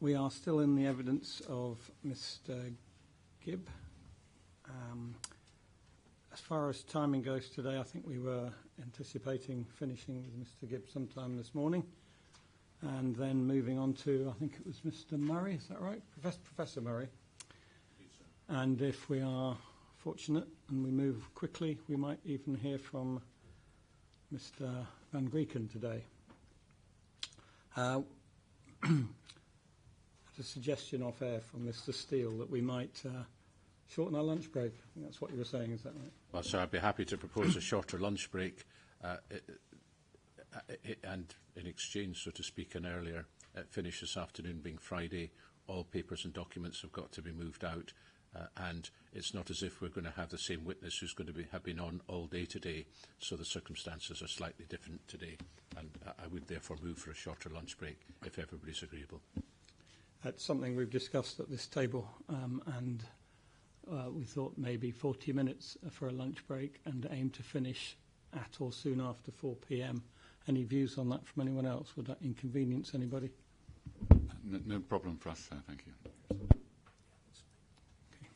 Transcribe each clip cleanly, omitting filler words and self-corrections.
We are still in the evidence of Mr. Gibb. As far as timing goes today, I think we were anticipating finishing with Mr. Gibb sometime this morning, and then moving on to, I think it was Mr. Murray, is that right? Professor Murray. And if we are fortunate and we move quickly, we might even hear from Mr. Van Grieken today. A suggestion off air from Mr. Steele that we might shorten our lunch break. I think that's what you were saying, is that right? Well, sir, I'd be happy to propose a shorter lunch break and in exchange, so to speak, an earlier finish this afternoon being Friday. All papers and documents have got to be moved out, and it's not as if we're going to have the same witness who's going to have been on all day today, so the circumstances are slightly different today, and I would therefore move for a shorter lunch break if everybody's agreeable. That's something we've discussed at this table, and we thought maybe 40 minutes for a lunch break and aim to finish at or soon after 4 p.m. Any views on that from anyone else? Would that inconvenience anybody? No problem for us, sir. Thank you. Okay.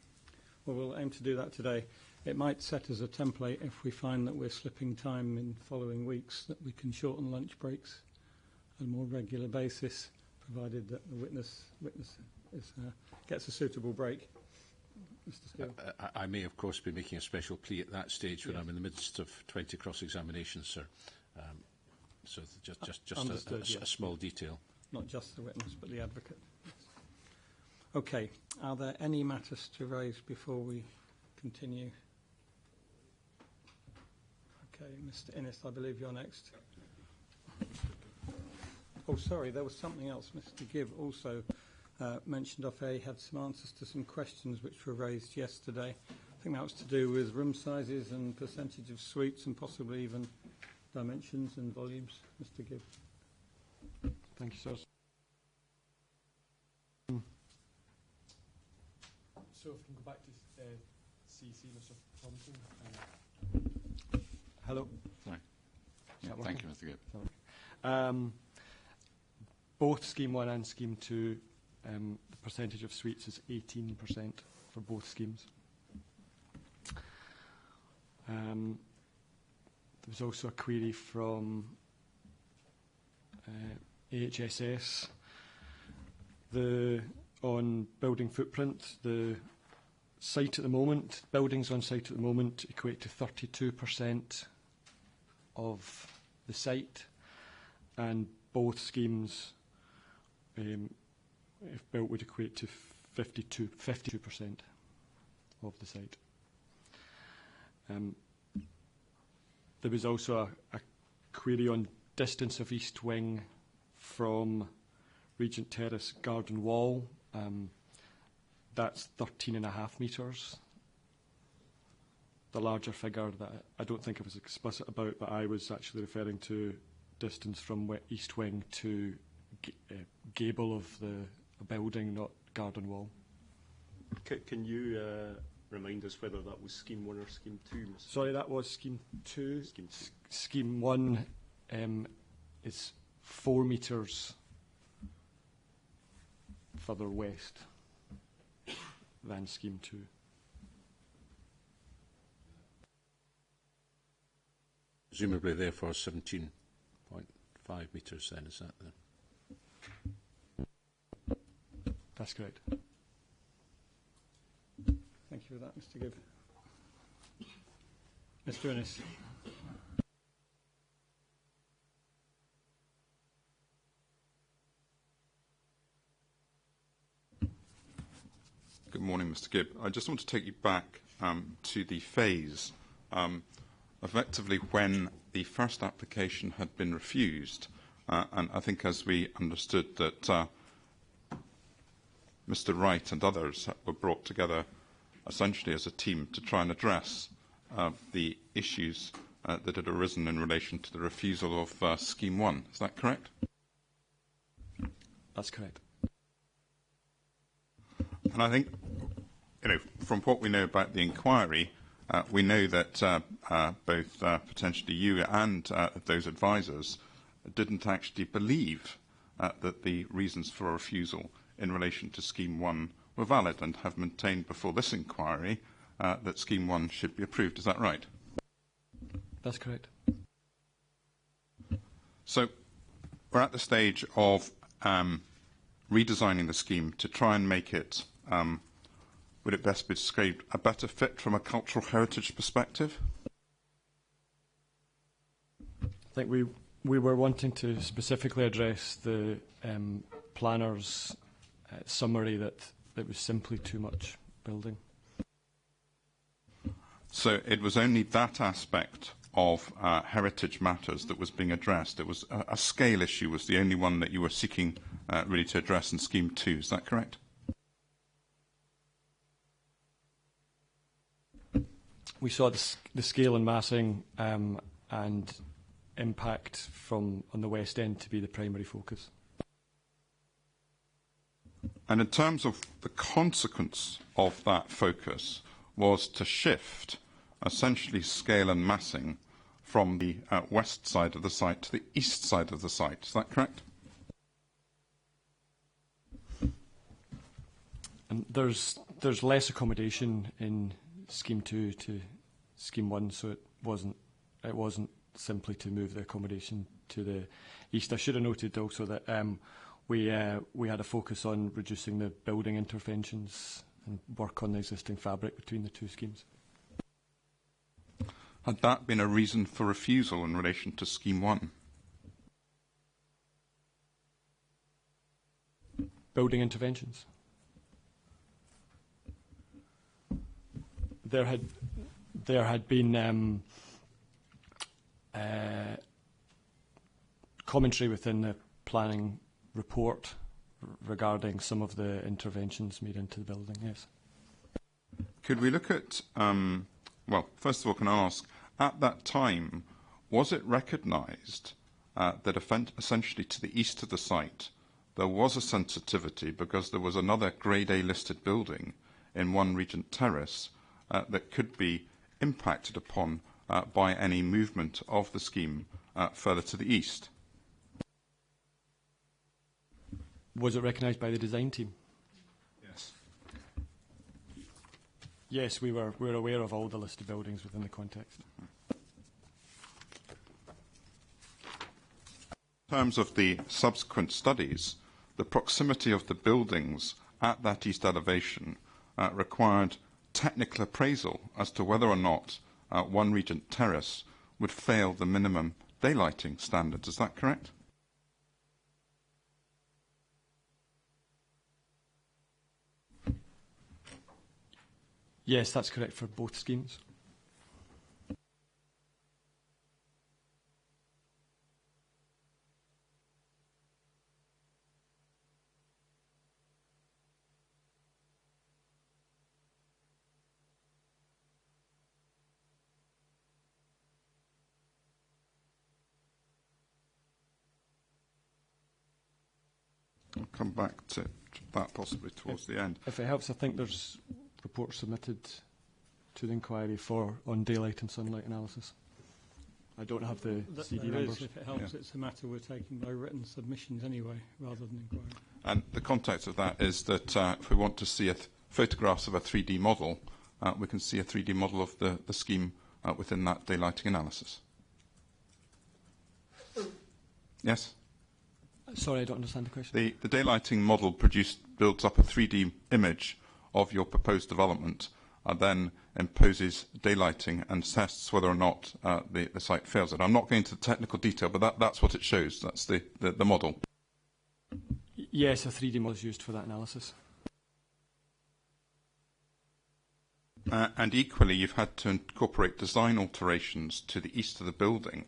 Well, we'll aim to do that today. It might set as a template if we find that we're slipping time in following weeks, that we can shorten lunch breaks on a more regular basis, provided that the witness gets a suitable break. Mr. Steele. I may, of course, be making a special plea at that stage when I'm in the midst of 20 cross-examinations, sir. So just a small detail. Not just the witness, but the advocate. Yes. Okay. Are there any matters to raise before we continue? Okay, Mr. Innes, I believe you're next. Oh, sorry, there was something else. Mr. Gibb also mentioned off air he had some answers to some questions which were raised yesterday. I think that was to do with room sizes and percentage of suites and possibly even dimensions and volumes. Mr. Gibb. Thank you, sir. So if we can go back to CC, Mr. Thompson. Hello. Sorry. Yeah, thank you, Mr. Gibb. Sorry. Both Scheme 1 and Scheme 2, the percentage of suites is 18% for both schemes. There was also a query from AHSS on building footprint. The site at the moment, buildings on site at the moment equate to 32% of the site, and both schemes, if built, would equate to 52% of the site. There was also a query on distance of east wing from Regent Terrace garden wall. That's 13.5 metres. The larger figure that I don't think I was explicit about, but I was actually referring to distance from east wing to gable of the building, not garden wall. Can you remind us whether that was Scheme 1 or Scheme 2? Mr. Sorry, that was Scheme 2. Scheme 2. Scheme 1 is 4 metres further west than Scheme 2. Presumably, therefore, 17.5 metres then, is that the... That's correct. Thank you for that, Mr. Gibb. Mr. Innes. Good morning, Mr. Gibb. I just want to take you back to the phase. Effectively, when the first application had been refused, and I think as we understood that Mr. Wright and others were brought together essentially as a team to try and address the issues that had arisen in relation to the refusal of Scheme 1. Is that correct? That's correct. And I think, from what we know about the inquiry, we know that both potentially you and those advisors didn't actually believe that the reasons for a refusal in relation to Scheme 1 were valid and have maintained before this inquiry that Scheme 1 should be approved. Is that right? That's correct. So we're at the stage of redesigning the scheme to try and make it, would it best be described, a better fit from a cultural heritage perspective? I think we were wanting to specifically address the planner's summary that it was simply too much building. So it was only that aspect of heritage matters that was being addressed. It was a scale issue was the only one that you were seeking really to address in Scheme 2. Is that correct? We saw the scale and massing and impact on the West End to be the primary focus. And in terms of the consequence of that focus was to shift essentially scale and massing from the west side of the site to the east side of the site. Is that correct? And there's less accommodation in Scheme 2 to Scheme 1, so it wasn't simply to move the accommodation to the east. I should have noted also that we had a focus on reducing the building interventions and work on the existing fabric between the two schemes. Had that been a reason for refusal in relation to Scheme 1? Building interventions. There had been commentary within the planning report regarding some of the interventions made into the building, yes. Could we look at, well, first of all, can I ask, at that time, was it recognised that essentially to the east of the site there was a sensitivity because there was another Grade A listed building in One Regent Terrace that could be impacted upon by any movement of the scheme further to the east? Was it recognised by the design team? Yes. Yes, we're aware of all the listed buildings within the context. In terms of the subsequent studies, the proximity of the buildings at that east elevation required technical appraisal as to whether or not One Regent Terrace would fail the minimum daylighting standards. Is that correct? Yes, that's correct for both schemes. I'll come back to that possibly towards the end. If it helps, I think there's reports submitted to the inquiry on daylight and sunlight analysis. I don't have the CD numbers. If it helps, it's a matter we're taking by written submissions anyway, rather than inquiry. And the context of that is that if we want to see photographs of a 3D model, we can see a 3D model of the scheme within that daylighting analysis. Yes? Sorry, I don't understand the question. The daylighting model builds up a 3D image of your proposed development and then imposes daylighting and tests whether or not the site fails it. I'm not going into the technical detail, but that's what it shows. That's the model. Yes, a 3D model is used for that analysis. And equally, you've had to incorporate design alterations to the east of the building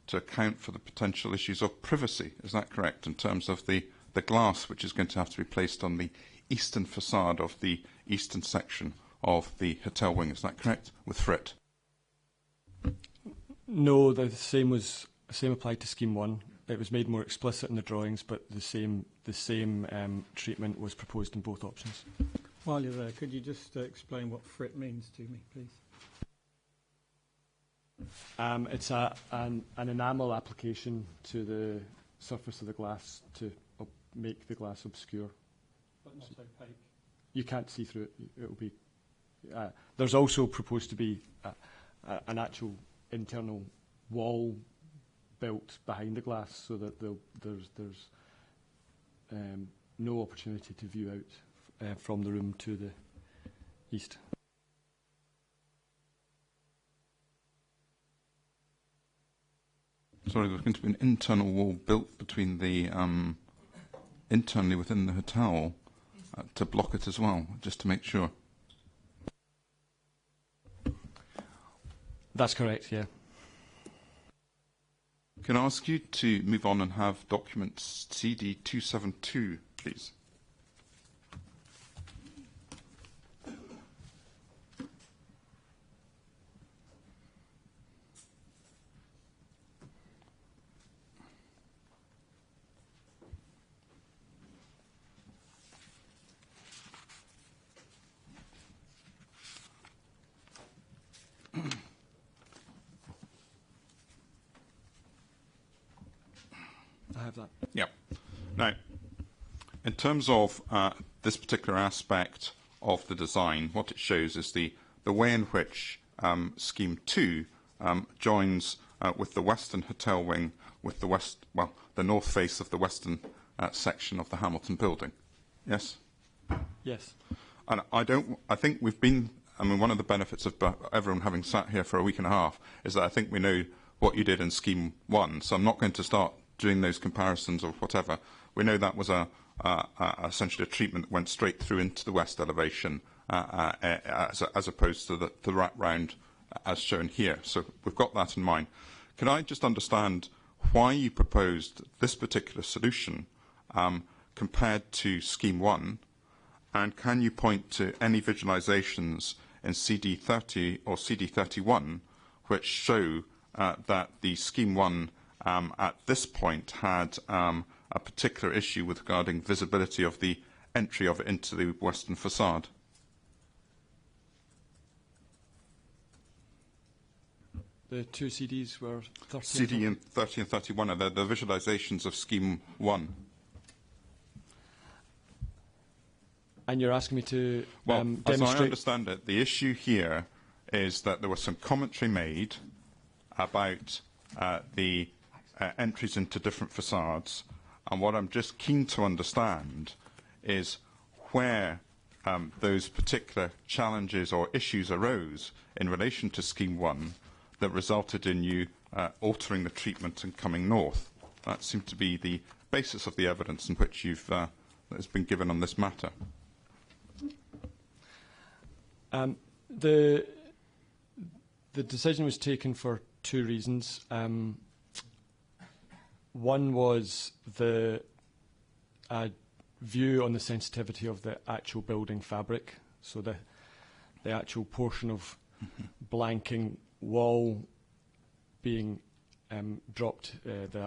to account for the potential issues of privacy. Is that correct, in terms of the glass which is going to have to be placed on the eastern facade of the eastern section of the hotel wing? Is that correct, with Frit? No, the same applied to Scheme 1. It was made more explicit in the drawings, but the same treatment was proposed in both options. While you're there, could you just explain what Frit means to me, please? It's an enamel application to the surface of the glass to make the glass obscure. But not opaque. You can't see through it. It'll be. There's also proposed to be an actual internal wall built behind the glass, so that there's no opportunity to view out from the room to the east. Sorry, there's going to be an internal wall built between the internally within the hotel to block it as well, just to make sure. That's correct, yeah. Can I ask you to move on and have document CD272, please? I have that. Yeah. Now, in terms of this particular aspect of the design, what it shows is the way in which Scheme 2 joins with the western hotel wing with the north face of the western section of the Hamilton building. Yes? Yes. And I think we've been, one of the benefits of everyone having sat here for a week and a half is that I think we know what you did in Scheme 1, so I'm not going to start doing those comparisons or whatever. We know that was essentially a treatment that went straight through into the west elevation as opposed to the wrap round as shown here. So we've got that in mind. Can I just understand why you proposed this particular solution compared to Scheme 1, and can you point to any visualisations in CD30 or CD31 which show that the Scheme 1 at this point had a particular issue with regarding visibility of the entry of it into the western facade? The two CDs were 30 CD and 30 and 31 are the visualisations of Scheme 1. And you're asking me to Well, as demonstrate... I understand it, the issue here is that there was some commentary made about the entries into different facades, and what I'm just keen to understand is where those particular challenges or issues arose in relation to Scheme 1 that resulted in you altering the treatment and coming north. That seemed to be the basis of the evidence in which that has been given on this matter. The decision was taken for two reasons. One was the view on the sensitivity of the actual building fabric, so the actual portion of blanking wall being dropped,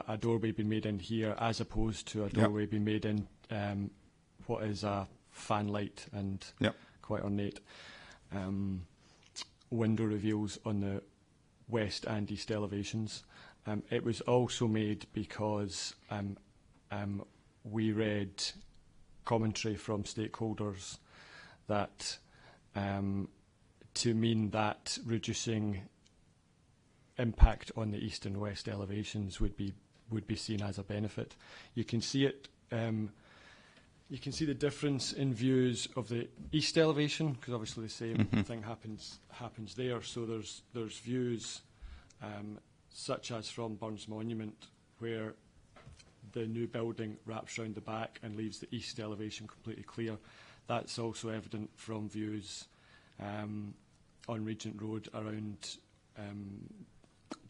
a doorway being made in here, as opposed to a doorway being made in what is a fanlight and quite ornate window reveals on the west and east elevations. It was also made because we read commentary from stakeholders that to mean that reducing impact on the east and west elevations would be seen as a benefit. You can see it. You can see the difference in views of the east elevation, because obviously the same thing happens there. So there's views such as from Burns Monument, where the new building wraps round the back and leaves the east elevation completely clear. That's also evident from views on Regent Road around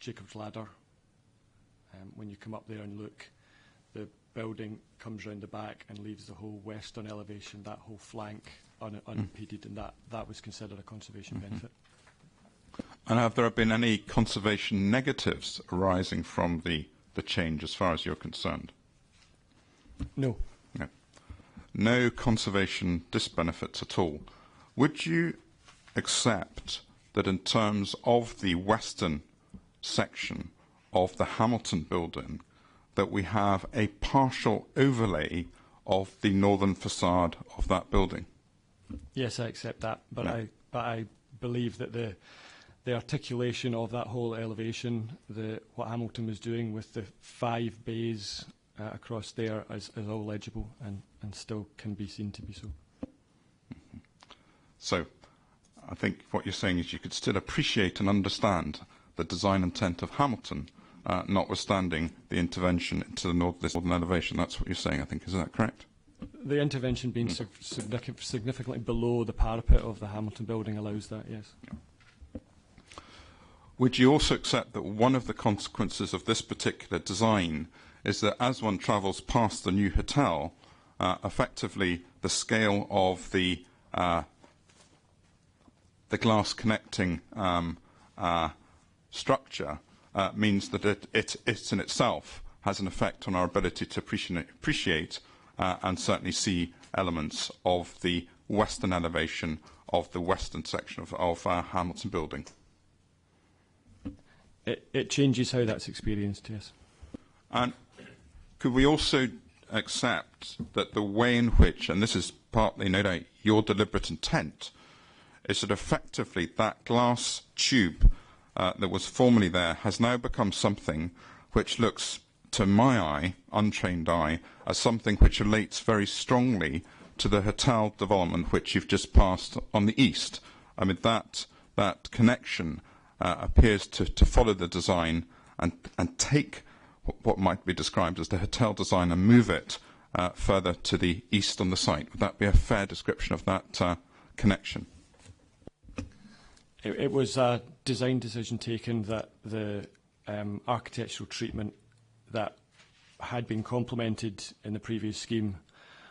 Jacob's Ladder. When you come up there and look, the building comes round the back and leaves the whole western elevation, that whole flank, unimpeded, and that was considered a conservation benefit. And have there been any conservation negatives arising from the change as far as you're concerned? No. No. No conservation disbenefits at all. Would you accept that in terms of the western section of the Hamilton building, that we have a partial overlay of the northern facade of that building. Yes, I accept that, but Yeah. I believe that the articulation of that whole elevation, what Hamilton was doing with the 5 bays across there is all legible and still can be seen to be so. So I think what you're saying is you could still appreciate and understand the design intent of Hamilton, notwithstanding the intervention into this northern elevation. That's what you're saying, I think. Is that correct? The intervention being significantly below the parapet of the Hamilton building allows that, yes. Would you also accept that one of the consequences of this particular design is that as one travels past the new hotel, effectively the scale of the glass connecting structure means that it in itself has an effect on our ability to appreciate and certainly see elements of the western elevation of the western section of Hamilton building? It changes how that's experienced, yes. And could we also accept that the way in which, and this is partly, no doubt, your deliberate intent, is that effectively that glass tube that was formerly there has now become something which looks, to my eye, untrained eye, as something which relates very strongly to the hotel development which you've just passed on the east? I mean, that connection appears to follow the design and take what might be described as the hotel design and move it further to the east on the site. Would that be a fair description of that connection? It was a design decision taken that the architectural treatment that had been complemented in the previous scheme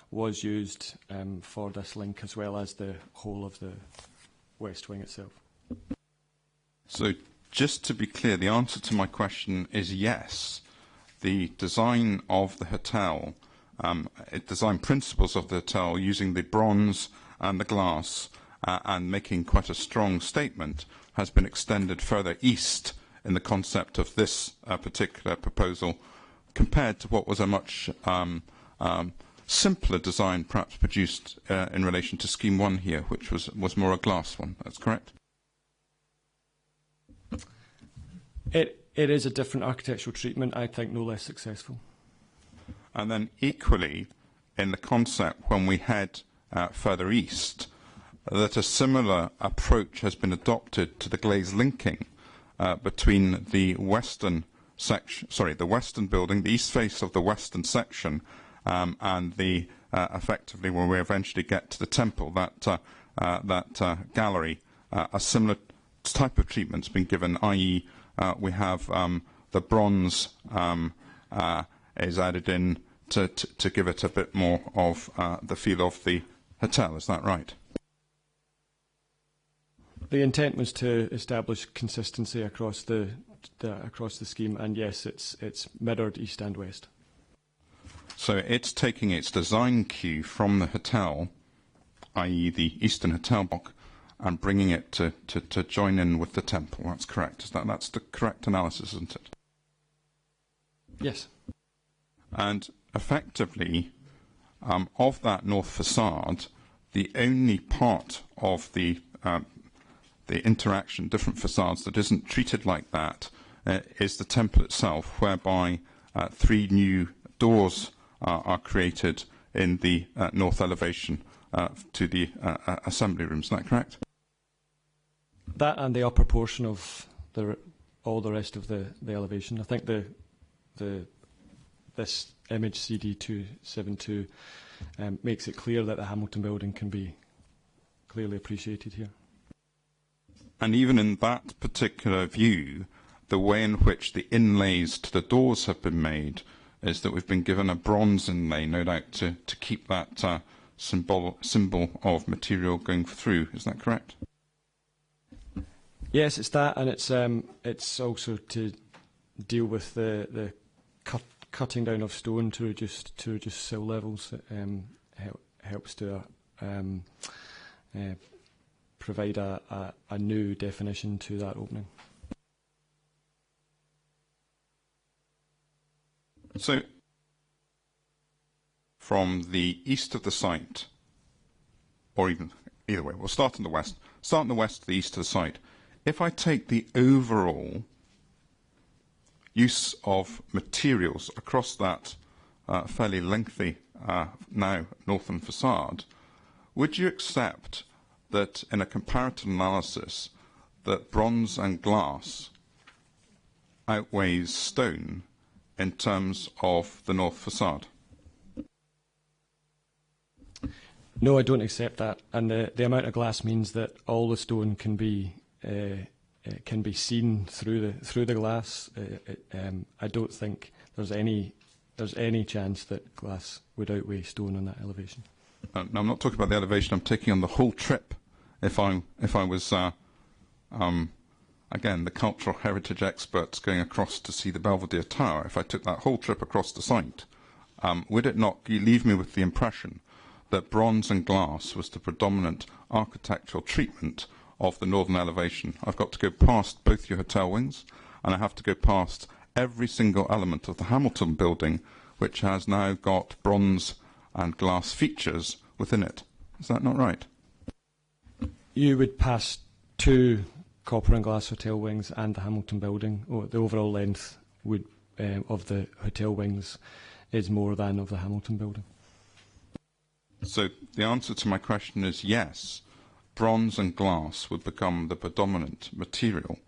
was used for this link, as well as the whole of the west wing itself. So just to be clear, the answer to my question is yes. The design of the hotel, design principles of the hotel using the bronze and the glass and making quite a strong statement has been extended further east in the concept of this particular proposal compared to what was a much simpler design perhaps produced in relation to Scheme 1 here, which was more a glass one. That's correct? It is a different architectural treatment, I think no less successful. And then equally, in the concept when we head further east, that a similar approach has been adopted to the glaze linking between the western section, the western building, the east face of the western section, and the effectively when we eventually get to the temple, that gallery, a similar type of treatment's been given, i.e. We have the bronze is added in to give it a bit more of the feel of the hotel. Is that right? The intent was to establish consistency across the scheme, and yes, it's mirrored east and west. So it's taking its design cue from the hotel, i.e. the eastern hotel block, and bringing it to join in with the temple. That's correct. That's the correct analysis, isn't it? Yes. And effectively, of that north facade, the only part of the interaction, different facades, that isn't treated like that is the temple itself, whereby 3 new doors are created in the north elevation to the assembly rooms. Is that correct? That and the upper portion of all the rest of the elevation. I think this image CD272 makes it clear that the Hamilton building can be clearly appreciated here. And even in that particular view, the way in which the inlays to the doors have been made is that we've been given a bronze inlay, no doubt, to keep that symbol of material going through. Is that correct? Yes, it's that, and it's also to deal with the cutting down of stone to reduce sill levels. Helps to provide a new definition to that opening. So, from the east of the site, or even either way, we'll start in the west. Start in the west to the east of the site. If I take the overall use of materials across that fairly lengthy now northern facade, would you accept that in a comparative analysis that bronze and glass outweighs stone in terms of the north facade? No, I don't accept that. And the amount of glass means that all the stone can be seen through the glass. I don't think there's any chance that glass would outweigh stone on that elevation. No, I'm not talking about the elevation. I'm taking on the whole trip. If I was again the cultural heritage experts going across to see the Belvedere Tower, if I took that whole trip across the site, would it not leave me with the impression that bronze and glass was the predominant architectural treatment of the northern elevation? I've got to go past both your hotel wings, and I have to go past every single element of the Hamilton building, which has now got bronze and glass features within it. Is that not right? You would pass 2 copper and glass hotel wings and the Hamilton building. The overall length of the hotel wings is more than of the Hamilton building. So the answer to my question is yes, bronze and glass would become the predominant material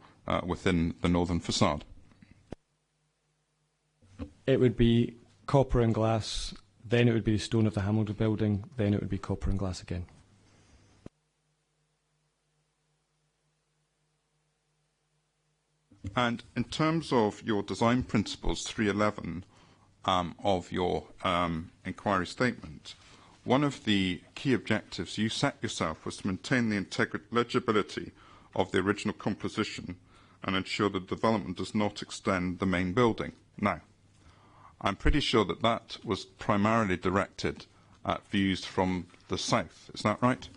within the northern facade. It would be copper and glass, then it would be the stone of the Hamilton building, then it would be copper and glass again. And in terms of your design principles 311 of your inquiry statement, one of the key objectives you set yourself was to maintain the legibility of the original composition and ensure that development does not extend the main building. Now, I'm pretty sure that that was primarily directed at views from the south. Is that right?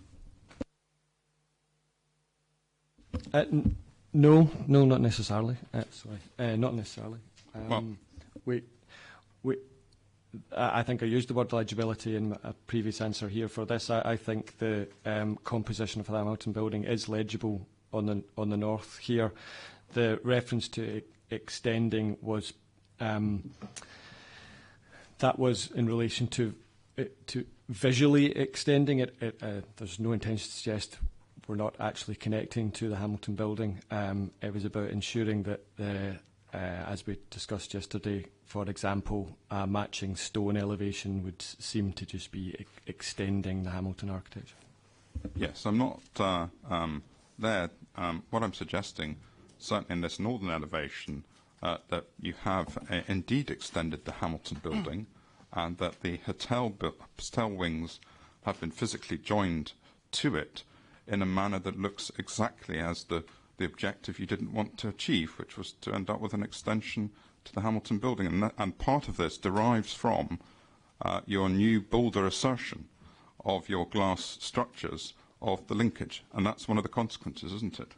No, not necessarily. Not necessarily. I think I used the word legibility in a previous answer here. For this, I think the composition for the Hamilton building is legible on the north here. The reference to extending was that was in relation to visually extending it. There's no intention to suggest we're not actually connecting to the Hamilton building. It was about ensuring that as we discussed yesterday, for example, a matching stone elevation would seem to just be extending the Hamilton architecture. Yes, I'm not there. What I'm suggesting, certainly in this northern elevation, that you have indeed extended the Hamilton building and that the hotel wings have been physically joined to it in a manner that looks exactly as the objective you didn't want to achieve, which was to end up with an extension to the Hamilton building. And part of this derives from your new, bolder assertion of your glass structures of the linkage. And that's one of the consequences, isn't it?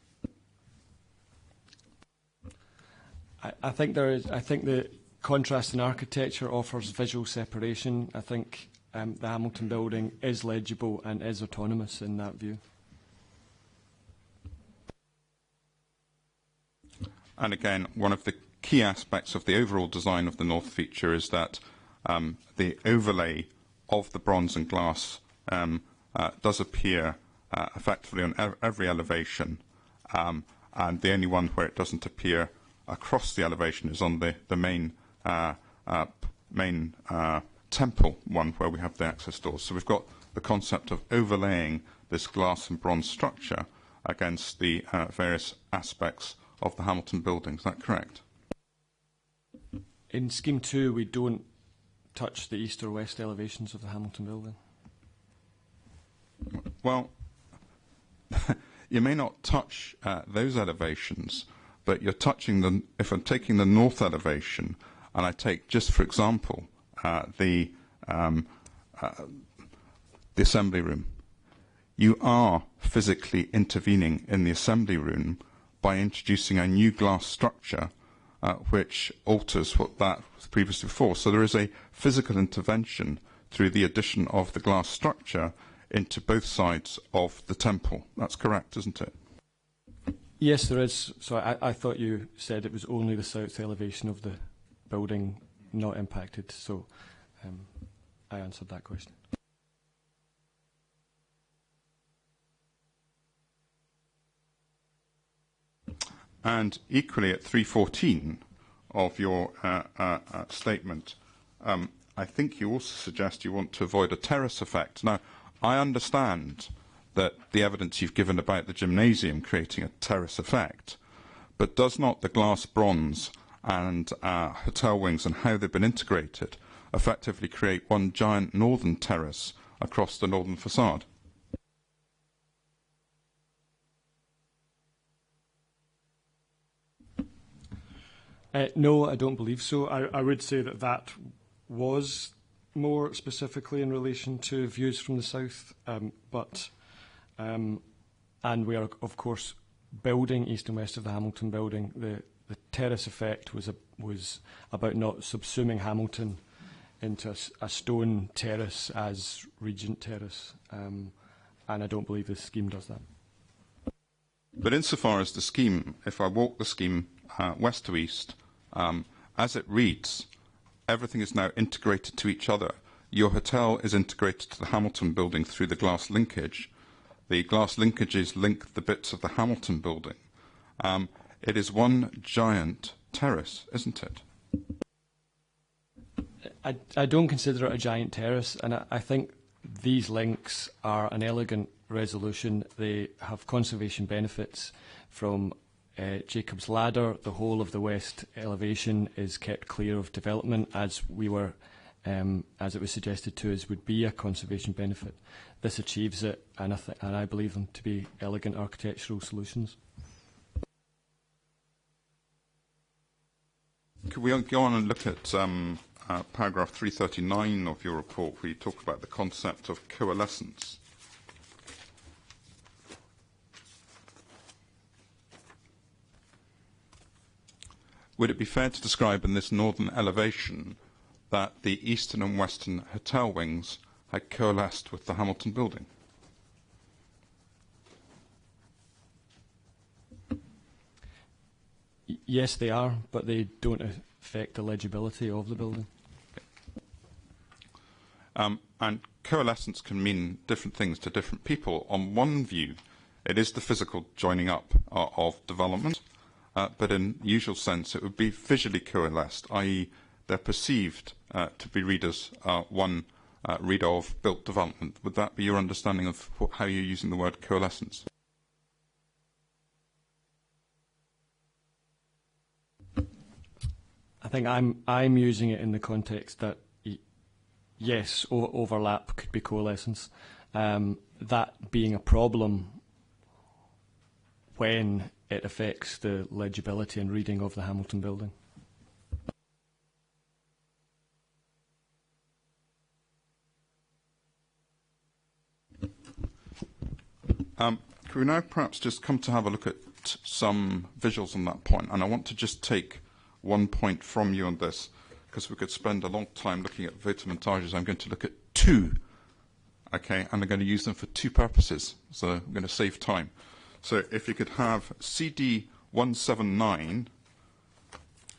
I think the contrast in architecture offers visual separation. I think the Hamilton building is legible and is autonomous in that view. And again, one of the key aspects of the overall design of the north feature is that the overlay of the bronze and glass does appear effectively on every elevation, and the only one where it doesn't appear across the elevation is on the main temple one where we have the access doors. So we've got the concept of overlaying this glass and bronze structure against the various aspects of the Hamilton building. Is that correct? In Scheme 2, we don't touch the east or west elevations of the Hamilton building. Well, you may not touch those elevations, but you're touching them. If I'm taking the north elevation, and I take, just for example, the assembly room, you are physically intervening in the assembly room by introducing a new glass structure which alters what that was previously before. So there is a physical intervention through the addition of the glass structure into both sides of the temple. That's correct, isn't it? Yes, there is. So I thought you said it was only the south elevation of the building not impacted. So I answered that question. And equally at 314 of your statement, I think you also suggest you want to avoid a terrace effect. Now, I understand that the evidence you've given about the gymnasium creating a terrace effect, but does not the glass bronze and hotel wings and how they've been integrated effectively create one giant northern terrace across the northern facade? No, I don't believe so. I would say that that was more specifically in relation to views from the south, and we are, of course, building east and west of the Hamilton building. The terrace effect was about not subsuming Hamilton into a stone terrace as Regent Terrace, and I don't believe the scheme does that. But insofar as the scheme, if I walk the scheme west to east, as it reads, everything is now integrated to each other. Your hotel is integrated to the Hamilton building through the glass linkage. The glass linkages link the bits of the Hamilton building. It is one giant terrace, isn't it? I don't consider it a giant terrace, and I think these links are an elegant resolution. They have conservation benefits from Jacob's Ladder. The whole of the west elevation is kept clear of development, as it was suggested to us would be a conservation benefit. This achieves it, and I believe them to be elegant architectural solutions. Could we go on and look at paragraph 339 of your report, where you talk about the concept of coalescence? Would it be fair to describe in this northern elevation that the eastern and western hotel wings had coalesced with the Hamilton building? Yes, they are, but they don't affect the legibility of the building. And coalescence can mean different things to different people. On one view, it is the physical joining up of development, but in usual sense, it would be visually coalesced, i.e. they're perceived to be readers, one reader of built development. Would that be your understanding of how you're using the word coalescence? I think I'm using it in the context that yes, overlap could be coalescence. That being a problem when it affects the legibility and reading of the Hamilton building. Could we now perhaps just come to have a look at some visuals on that point? And I want to just take one point from you on this, because we could spend a long time looking at vote-montages. I'm going to look at two, okay, and I'm going to use them for two purposes, so I'm going to save time. So if you could have CD 179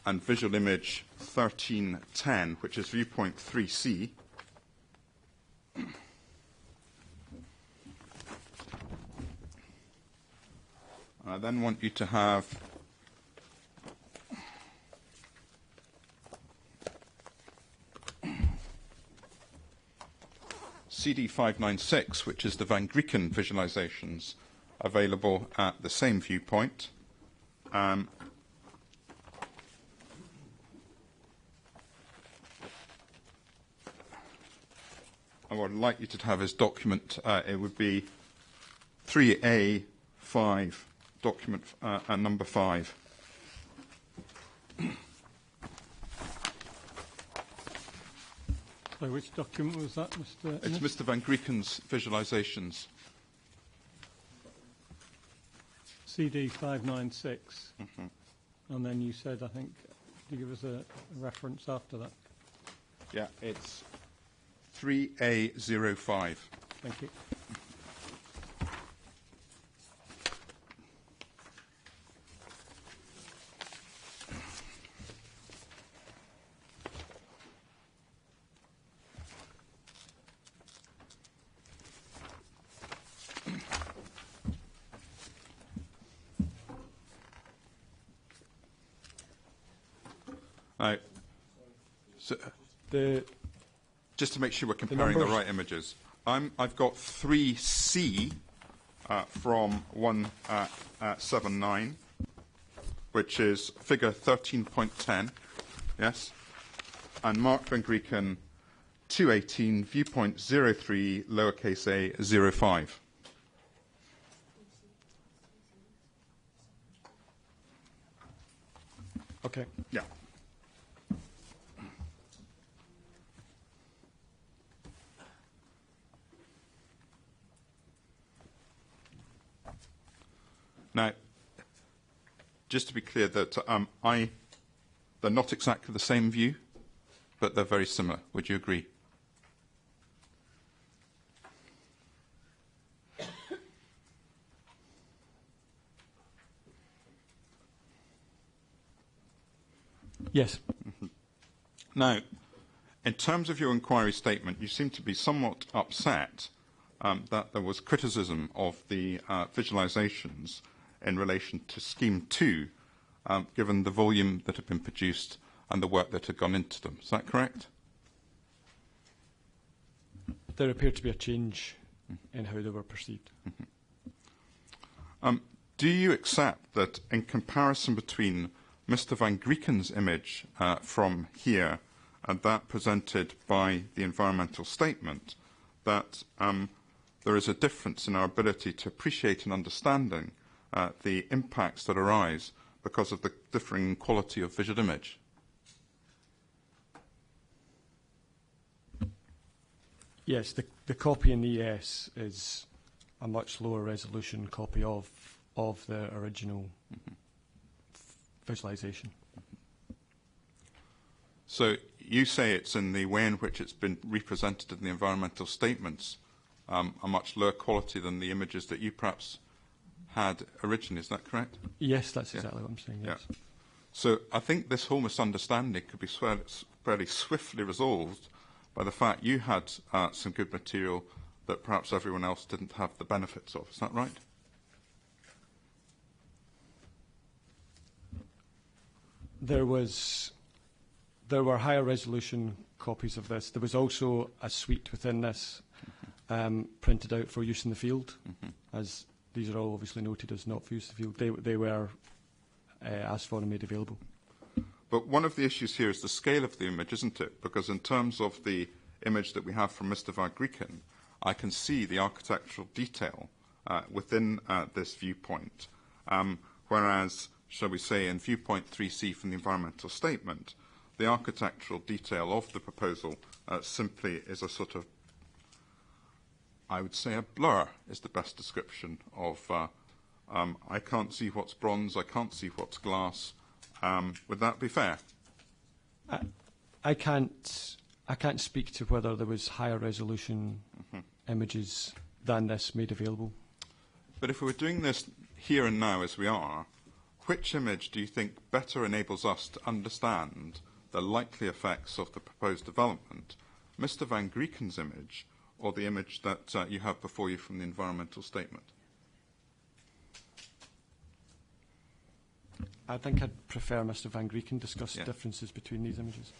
and visual image 1310, which is viewpoint 3C. I then want you to have CD 596, which is the Van Grieken visualizations available at the same viewpoint. I would like you to have his document. It would be 3A5, document number 5. So which document was that, Mr. It's Mr. Van Grieken's visualizations. CD 596. And then you said, I think, could you give us a reference after that? Yeah, it's PPA-230-2178. Thank you. So, The just to make sure we're comparing the numbers- right images, I've got 3C from 179, which is figure 13.10, yes? And Mark Van Grieken, 218, viewpoint 03, lowercase a, 05. Okay. Yeah. Now, just to be clear that they're not exactly the same view, but they're very similar. Would you agree? Yes. Now, in terms of your inquiry statement, you seem to be somewhat upset that there was criticism of the visualizations in relation to Scheme 2, given the volume that had been produced and the work that had gone into them. Is that correct? There appeared to be a change in how they were perceived. Do you accept that in comparison between Mr. Van Grieken's image from here and that presented by the environmental statement, that there is a difference in our ability to appreciate and understanding the impacts that arise because of the differing quality of visual image? Yes, the copy in the ES is a much lower resolution copy of the original visualization. So you say it's in the way in which it's been represented in the environmental statements a much lower quality than the images that you perhaps had originally. Is that correct? Yes, that's exactly what I'm saying, yes. Yeah. So I think this whole misunderstanding could be fairly swiftly resolved by the fact you had some good material that perhaps everyone else didn't have the benefits of. Is that right? There were higher resolution copies of this. There was also a suite within this printed out for use in the field, as these are all obviously noted as not for use in the field. They were asked for and made available. But one of the issues here is the scale of the image, isn't it? Because in terms of the image that we have from Mr. Van Grieken, I can see the architectural detail within this viewpoint, whereas, shall we say, in viewpoint 3C from the environmental statement, the architectural detail of the proposal simply is a sort of, I would say, a blur is the best description of, I can't see what's bronze, I can't see what's glass. Would that be fair? I can't speak to whether there was higher resolution images than this made available. But if we were doing this here and now as we are, which image do you think better enables us to understand the likely effects of the proposed development, Mr. Van Grieken's image or the image that you have before you from the environmental statement? I think I'd prefer Mr. Van Grieken discuss differences between these images.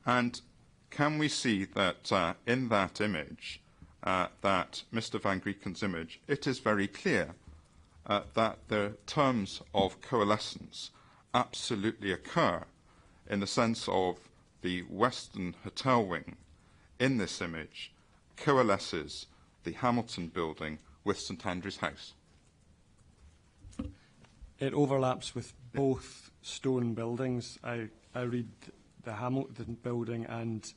And can we see that in that image, that Mr. Van Grieken's image, it is very clear that the terms of coalescence absolutely occur in the sense of the western hotel wing in this image coalesces the Hamilton building with St Andrew's House. It overlaps with both stone buildings. I read the Hamilton building and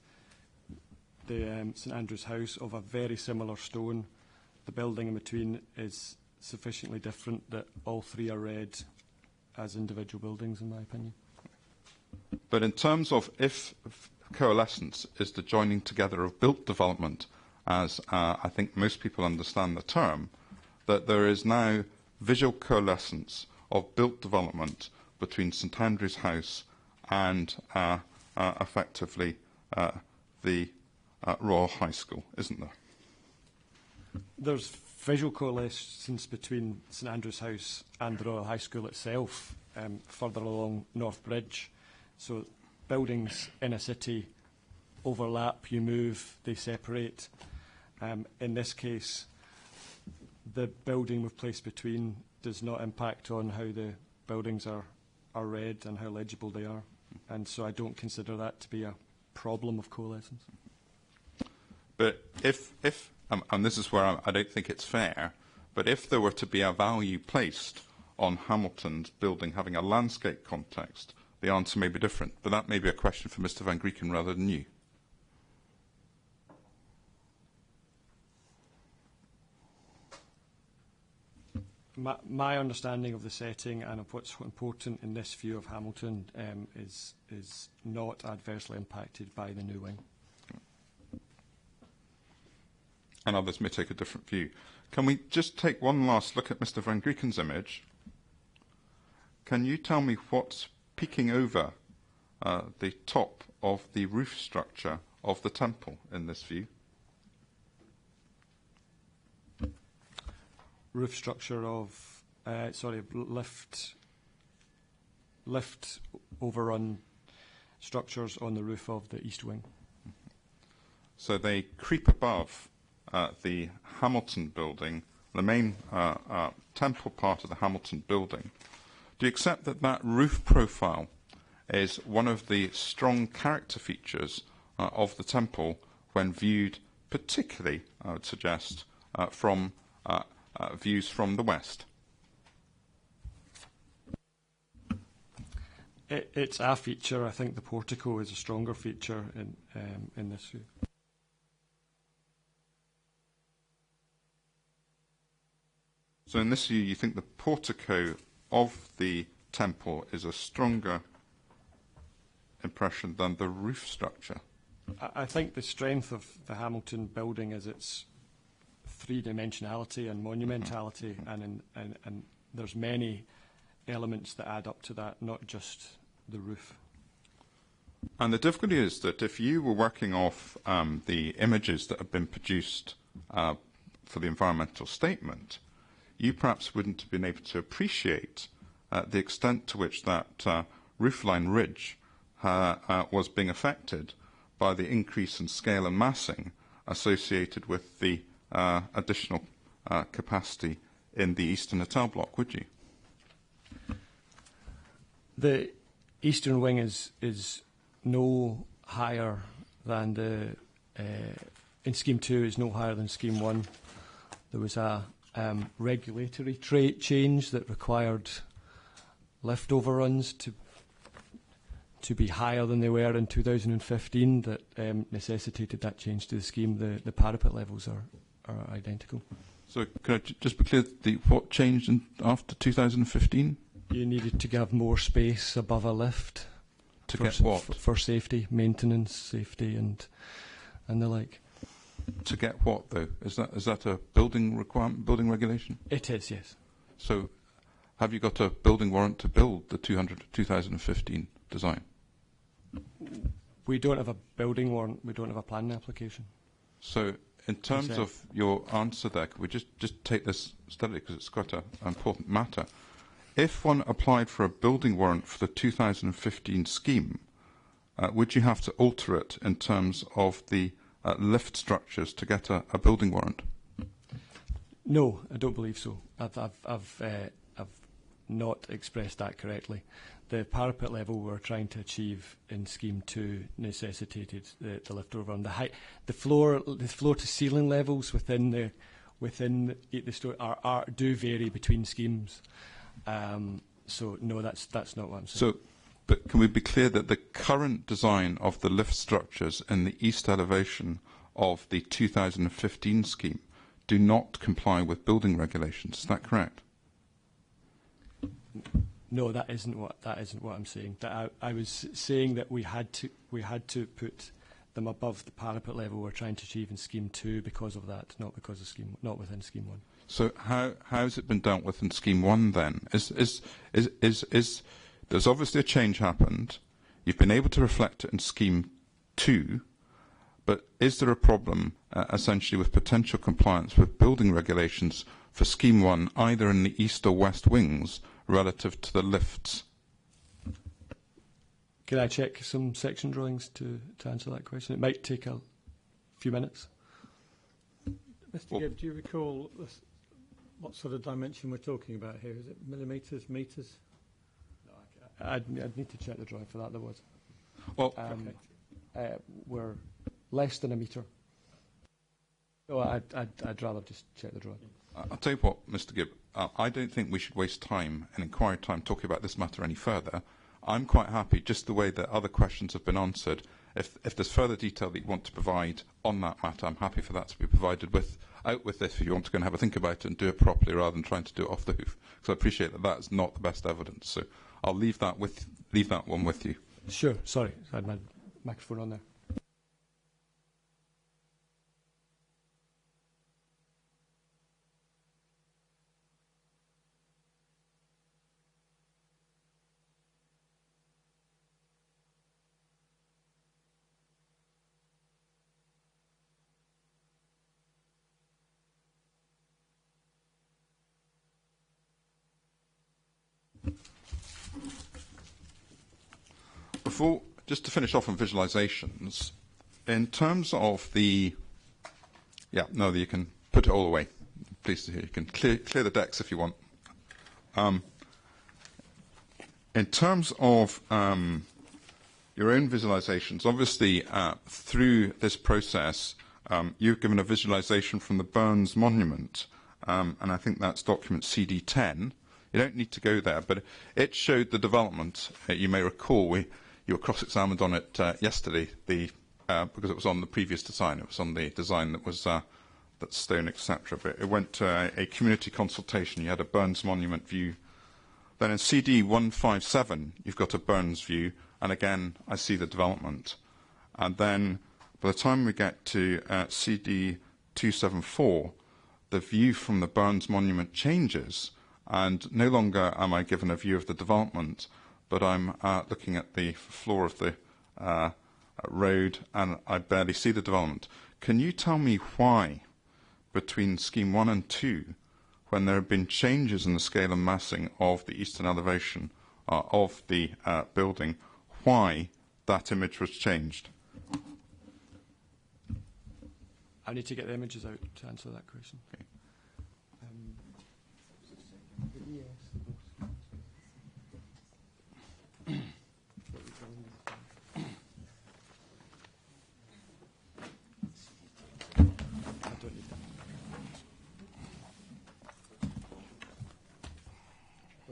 the St Andrew's House of a very similar stone. The building in between is sufficiently different that all three are read as individual buildings, in my opinion. But in terms of if coalescence is the joining together of built development, as I think most people understand the term, that there is now visual coalescence of built development between St Andrew's House and effectively the Royal High School, isn't there? There's visual coalescence between St Andrew's House and the Royal High School itself, further along North Bridge. So buildings in a city overlap, you move, they separate. In this case, the building we've placed between does not impact on how the buildings are read and how legible they are. And so I don't consider that to be a problem of coalescence. But if and this is where I don't think it's fair, but if there were to be a value placed on Hamilton's building having a landscape context, the answer may be different. But that may be a question for Mr Van Grieken rather than you. My understanding of the setting and of what's important in this view of Hamilton is not adversely impacted by the new wing. And others may take a different view. Can we just take one last look at Mr Van Grieken's image? Can you tell me what's peeking over the top of the roof structure of the temple in this view? Roof structure of, lift overrun structures on the roof of the east wing. So they creep above the Hamilton building, the main temple part of the Hamilton building. Do you accept that that roof profile is one of the strong character features of the temple when viewed, particularly, I would suggest, from views from the west? It's a feature. I think the portico is a stronger feature in this view. So in this view, you think the portico of the temple is a stronger impression than the roof structure? I think the strength of the Hamilton building is its three-dimensionality and monumentality, and there's many elements that add up to that, not just the roof. And the difficulty is that if you were working off the images that have been produced for the environmental statement, you perhaps wouldn't have been able to appreciate the extent to which that roofline ridge was being affected by the increase in scale and massing associated with the additional capacity in the eastern hotel block, would you? The eastern wing is no higher than the in Scheme 2 is no higher than Scheme 1. There was a regulatory change that required lift overruns to be higher than they were in 2015 that necessitated that change to the scheme. The parapet levels are identical. So could I just be clear, what changed after 2015? You needed to have more space above a lift. To get what? For safety, maintenance, safety and the like. To get what, though? Is that a building requirement, building regulation? It is, yes. So have you got a building warrant to build the 2015 design? We don't have a building warrant. We don't have a planning application. So in terms of your answer there, could we just take this steadily, because it's quite an important matter. If one applied for a building warrant for the 2015 scheme, would you have to alter it in terms of the lift structures to get a building warrant? No, I don't believe so. I've not expressed that correctly. The parapet level we're trying to achieve in Scheme 2 necessitated the lift overrun. The floor to ceiling levels within the store do vary between schemes. So no, that's not what I'm saying. So, but can we be clear that the current design of the lift structures in the east elevation of the 2015 scheme do not comply with building regulations? Is that correct? No, that isn't what I'm saying. That I was saying that we had to put them above the parapet level we're trying to achieve in Scheme 2 because of that, not within Scheme 1. So how has it been dealt with in Scheme 1 then? There's obviously a change happened. You've been able to reflect it in Scheme 2, but is there a problem essentially with potential compliance with building regulations for Scheme 1, either in the east or west wings, relative to the lifts? Can I check some section drawings to answer that question? It might take a few minutes. Mr. Gibb, do you recall what sort of dimension we're talking about here? Is it millimetres, metres? No, I'd need to check the drawing for that. There was. Well, We're less than a metre. No, I'd rather just check the drawing. I'll tell you what, Mr. Gibb, I don't think we should waste time and inquiry time talking about this matter any further. I'm quite happy, just the way that other questions have been answered. If there's further detail that you want to provide on that matter, I'm happy for that to be provided out with this if you want to go and have a think about it and do it properly rather than trying to do it off the hoof. Because I appreciate that that's not the best evidence. So I'll leave that one with you. Sure. Sorry, I had my microphone on there. Just to finish off on visualisations, in terms of the... Yeah, no, you can put it all away. Pleased to hear. You can clear the decks if you want. In terms of your own visualisations, obviously through this process, you've given a visualisation from the Burns Monument, and I think that's document CD10. You don't need to go there, but it showed the development. You may recall you were cross-examined on it yesterday, because it was on the previous design. It was on the design that was that's stone, etc. But it went to a community consultation. You had a Burns Monument view. Then in CD 157, you've got a Burns view, and again, I see the development. And then by the time we get to CD 274, the view from the Burns Monument changes, and no longer am I given a view of the development, but I'm looking at the floor of the road, and I barely see the development. Can you tell me why, between Scheme 1 and 2, when there have been changes in the scale and massing of the eastern elevation of the building, why that image was changed? I need to get the images out to answer that question. Okay.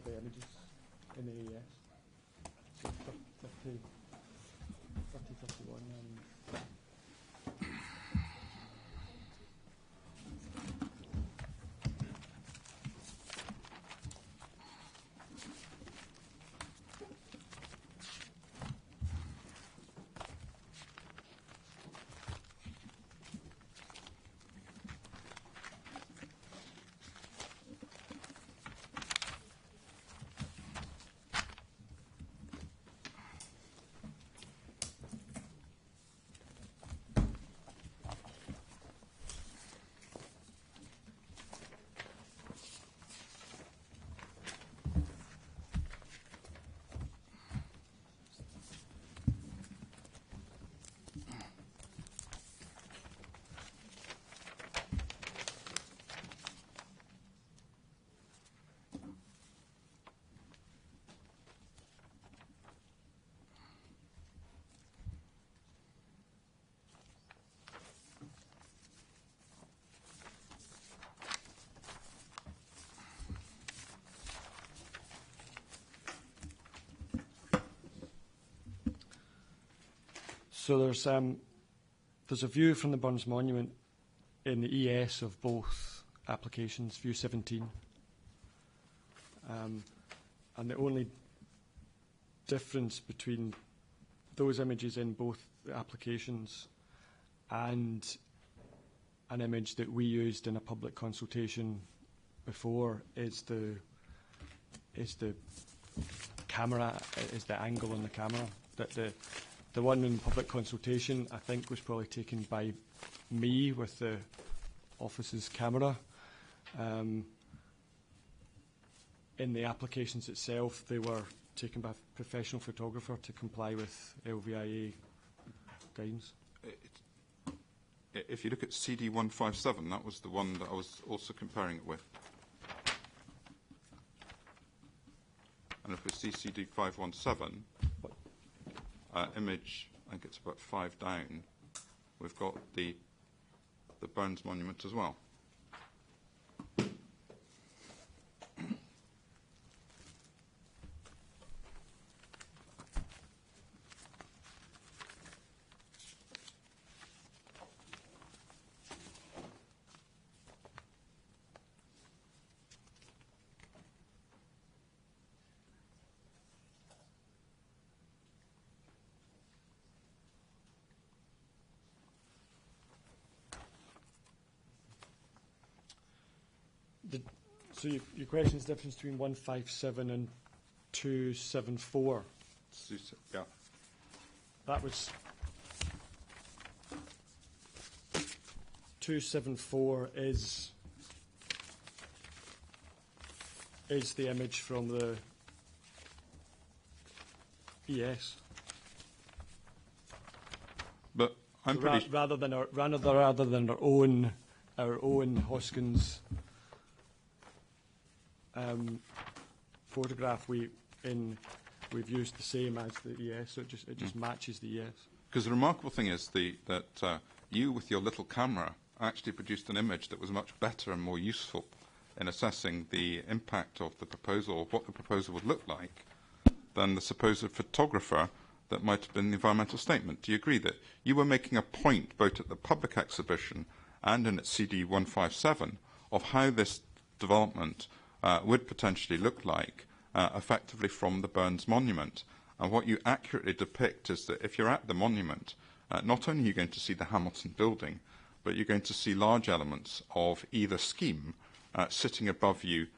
Images in the AES. So 30, 31 and... So there's a view from the Burns Monument in the ES of both applications, view 17. And the only difference between those images in both the applications and an image that we used in a public consultation before is the camera, is the angle on the camera. That the one in public consultation, I think, was probably taken by me with the office's camera. In the applications itself, they were taken by a professional photographer to comply with LVIA guidance. If you look at CD 157, that was the one that I was also comparing it with. And if we see CD 517, image, I think it's about 5 down, we've got the Burns Monument as well. So your question is the difference between 157 and 274. Yeah. That was 274 is the image from the ES. But I'm pretty rather than our own Hoskins photograph, we've used the same as the ES, so it just matches the ES. Because the remarkable thing is that you, with your little camera, actually produced an image that was much better and more useful in assessing the impact of the proposal, or what the proposal would look like, than the supposed photographer that might have been the environmental statement. Do you agree that you were making a point, both at the public exhibition and in its CD 157, of how this development would potentially look like effectively from the Burns Monument? And what you accurately depict is that if you're at the monument, not only are you going to see the Hamilton building, but you're going to see large elements of either scheme sitting above you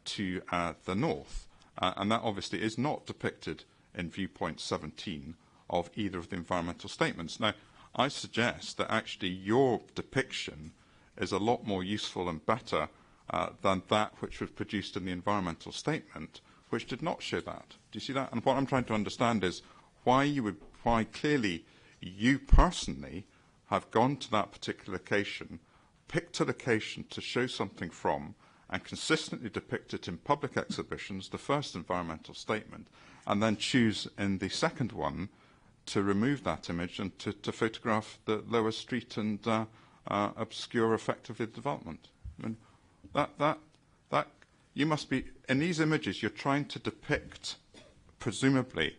to the north. And that obviously is not depicted in viewpoint 17 of either of the environmental statements. Now, I suggest that actually your depiction is a lot more useful and better than that which was produced in the environmental statement, which did not show that. Do you see that? And what I'm trying to understand is why clearly you personally have gone to that particular location, picked a location to show something from, and consistently depict it in public exhibitions, the first environmental statement, and then choose in the second one to remove that image and to photograph the lower street and obscure effectively the development. I mean, that you must be, in these images, you're trying to depict, presumably,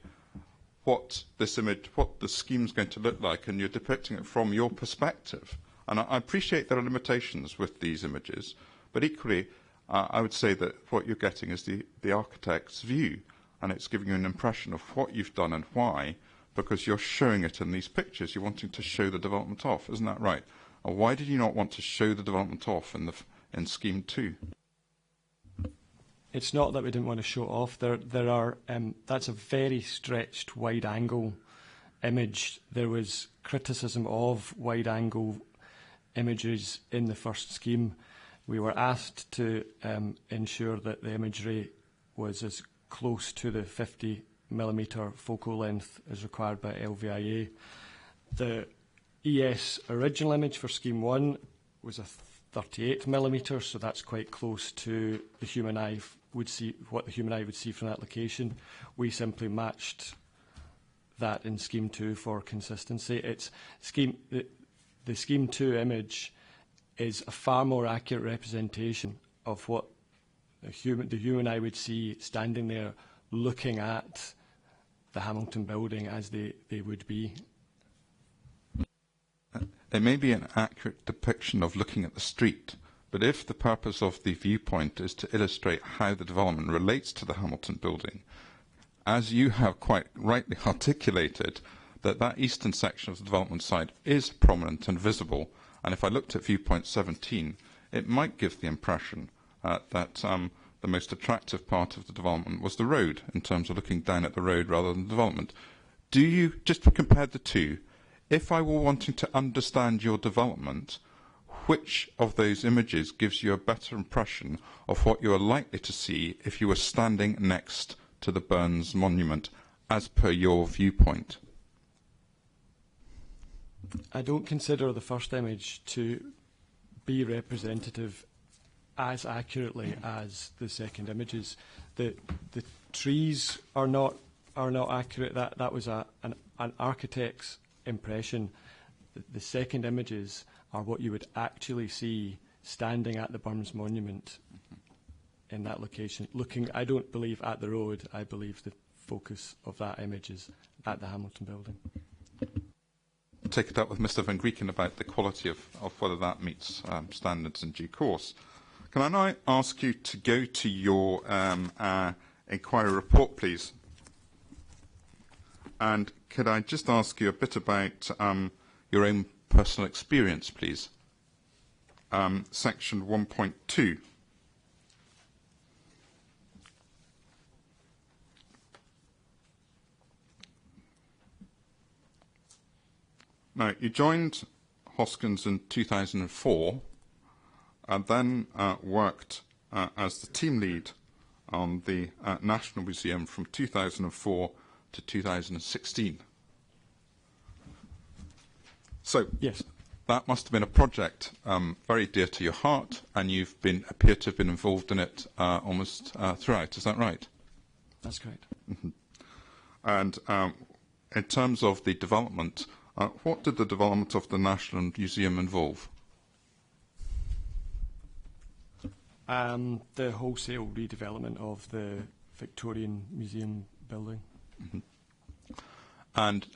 what this image, what the scheme's going to look like, and you're depicting it from your perspective. And I appreciate there are limitations with these images, but equally, I would say that what you're getting is the architect's view, and it's giving you an impression of what you've done and why, because you're showing it in these pictures. You're wanting to show the development off, isn't that right? And why did you not want to show the development off in Scheme 2? It's not that we didn't want to show it off. There are that's a very stretched wide-angle image. There was criticism of wide-angle images in the first scheme. We were asked to ensure that the imagery was as close to the 50mm focal length as required by LVIA. The ES original image for Scheme 1 was a 38mm, so that's quite close to the human eye would see, what the human eye would see from that location. We simply matched that in Scheme 2 for consistency. The Scheme 2 image is a far more accurate representation of what the human eye would see standing there looking at the Hamilton building as they would be. It may be an accurate depiction of looking at the street, But if the purpose of the viewpoint is to illustrate how the development relates to the Hamilton building, as you have quite rightly articulated, that eastern section of the development site is prominent and visible, and if I looked at viewpoint 17, it might give the impression that the most attractive part of the development was the road, in terms of looking down at the road rather than the development. Do you, just to compare the two, if I were wanting to understand your development, which of those images gives you a better impression of what you are likely to see if you were standing next to the Burns Monument, as per your viewpoint? I don't consider the first image to be representative as accurately as the second images. The trees are not accurate. That was an architect's impression. The second images are what you would actually see standing at the Burns Monument in that location, looking, I don't believe at the road, I believe the focus of that image is at the Hamilton building. Take it up with Mr Van Grieken about the quality of whether that meets standards in due course. Can I now ask you to go to your inquiry report, please? And could I just ask you a bit about your own personal experience, please? Section 1.2. Now, you joined Hoskins in 2004 and then worked as the team lead on the National Museum from 2004 to 2016. So, yes, that must have been a project very dear to your heart, and you've appear to have been involved in it almost throughout. Is that right? That's correct. Mm-hmm. And in terms of the development, what did the development of the National Museum involve? The wholesale redevelopment of the Victorian Museum building. Mm-hmm. And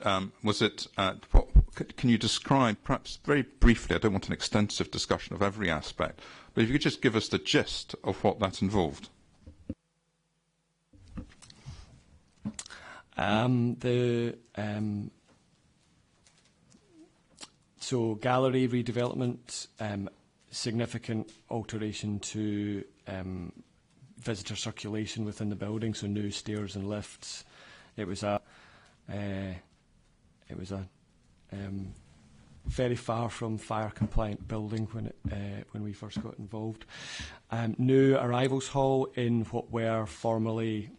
was it, can you describe, perhaps very briefly, I don't want an extensive discussion of every aspect, but if you could just give us the gist of what that involved. So gallery redevelopment, significant alteration to visitor circulation within the building, so new stairs and lifts. It was a very far from fire compliant building when we first got involved. New arrivals hall in what were formerly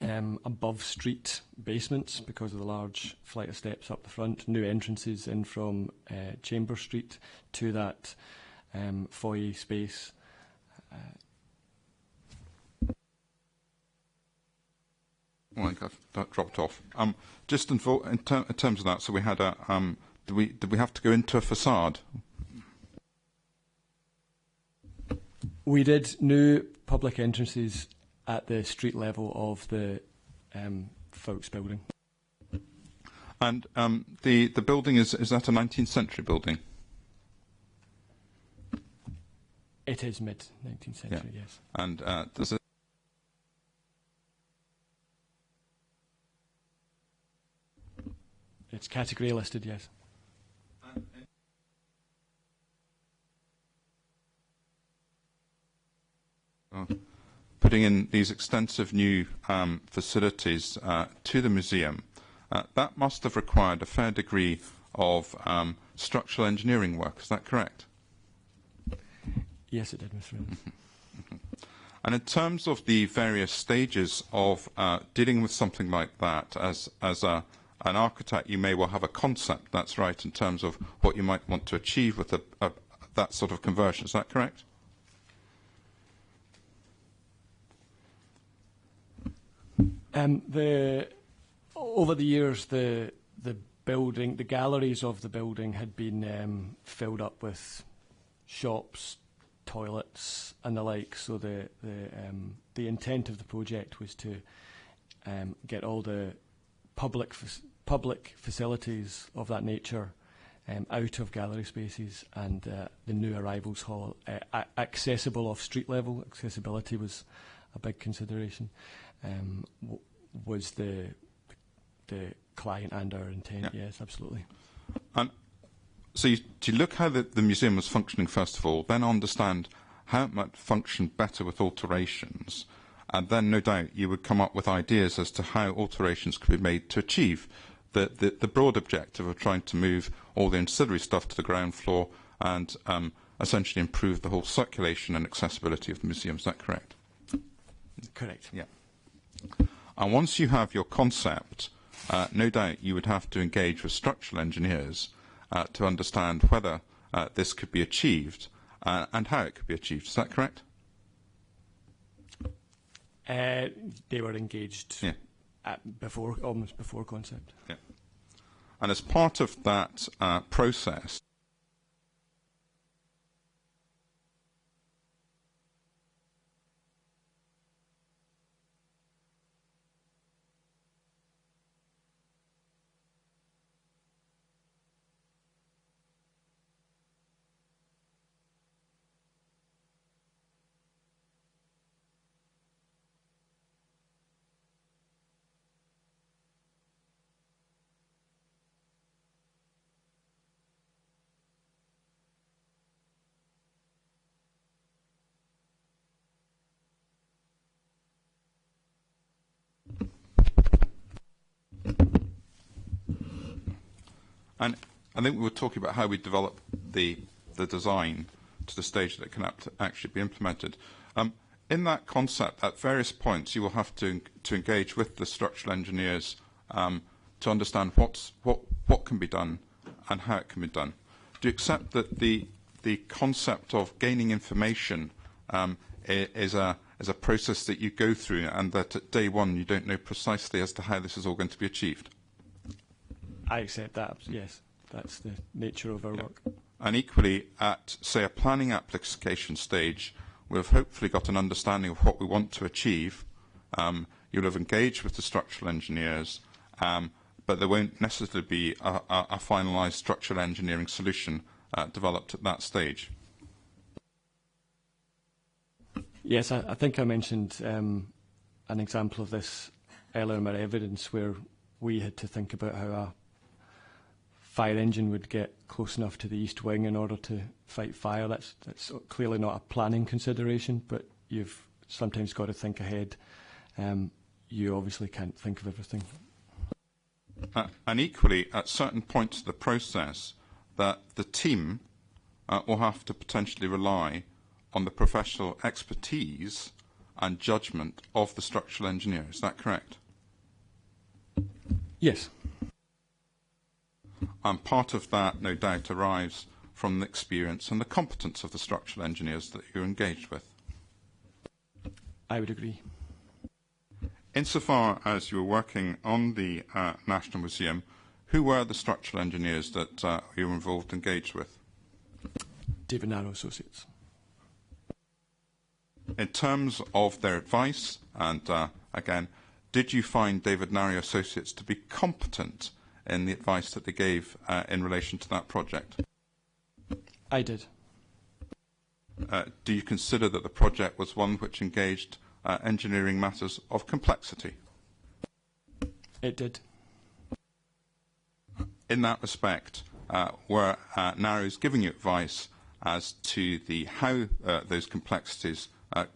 above street basements because of the large flight of steps up the front. New entrances in from Chamber Street to that foyer space. I think that dropped off. Just in terms of that, so we had a. Did we have to go into a facade? We did new public entrances at the street level of the Folks building. And the building is that a 19th century building? It is mid 19th century, yeah. Yes. And does it? It's category listed, yes. Putting in these extensive new facilities to the museum, that must have required a fair degree of structural engineering work. Is that correct? Yes, it did, Mr. Reynolds. And in terms of the various stages of dealing with something like that, as an architect, you may well have a concept, that's right, in terms of what you might want to achieve with that sort of conversion. Is that correct? Over the years, the building, the galleries of the building had been filled up with shops, toilets, and the like. So the intent of the project was to get all the public facilities of that nature out of gallery spaces, and the new arrivals hall accessible off street level. Accessibility was a big consideration. Was the client and our intent? Yeah. Yes, absolutely. And so you look how the museum was functioning first of all, then understand how it might function better with alterations, and then no doubt you would come up with ideas as to how alterations could be made to achieve the broad objective of trying to move all the ancillary stuff to the ground floor and essentially improve the whole circulation and accessibility of the museum. Is that correct? Correct. Yeah. And once you have your concept, no doubt you would have to engage with structural engineers to understand whether this could be achieved and how it could be achieved. Is that correct? They were engaged almost before concept. Yeah. And as part of that process, and I think we were talking about how we develop the design to the stage that it can actually be implemented. In that concept, at various points, you will have to engage with the structural engineers to understand what can be done and how it can be done. Do you accept that the concept of gaining information is a process that you go through, and that at day one you don't know precisely as to how this is all going to be achieved? I accept that, yes. That's the nature of our work. And equally, at, say, a planning application stage, we've hopefully got an understanding of what we want to achieve. You'll have engaged with the structural engineers, but there won't necessarily be a finalised structural engineering solution developed at that stage. Yes, I think I mentioned an example of this earlier in my evidence, where we had to think about how a fire engine would get close enough to the east wing in order to fight fire. That's clearly not a planning consideration, but you've sometimes got to think ahead. You obviously can't think of everything. And equally, at certain points of the process, that the team will have to potentially rely on the professional expertise and judgment of the structural engineer. Is that correct? Yes. And part of that, no doubt, arrives from the experience and the competence of the structural engineers that you're engaged with. I would agree. Insofar as you were working on the National Museum, who were the structural engineers that you were involved, engaged with? David Narrow Associates. In terms of their advice, and again, did you find David Narrow Associates to be competent in the advice that they gave in relation to that project? I did. Do you consider that the project was one which engaged engineering matters of complexity? It did. In that respect, were Narrows giving you advice as to how those complexities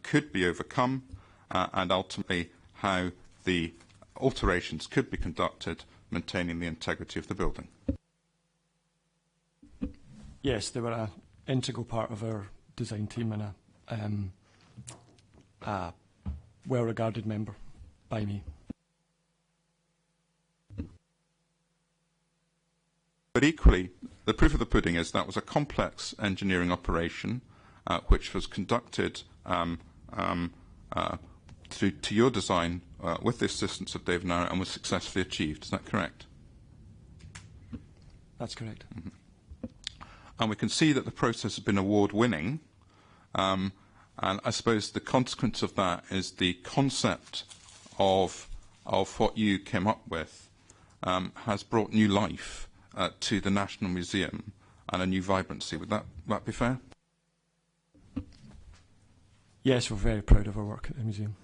could be overcome, and ultimately how the alterations could be conducted, maintaining the integrity of the building? Yes, they were an integral part of our design team, and a well-regarded member by me. But equally, the proof of the pudding is that was a complex engineering operation which was conducted to your design with the assistance of David Narrow and was successfully achieved. Is that correct? That's correct. Mm-hmm. And we can see that the process has been award-winning, and I suppose the consequence of that is the concept of what you came up with has brought new life to the National Museum and a new vibrancy. Would that be fair? Yes, we're very proud of our work at the museum.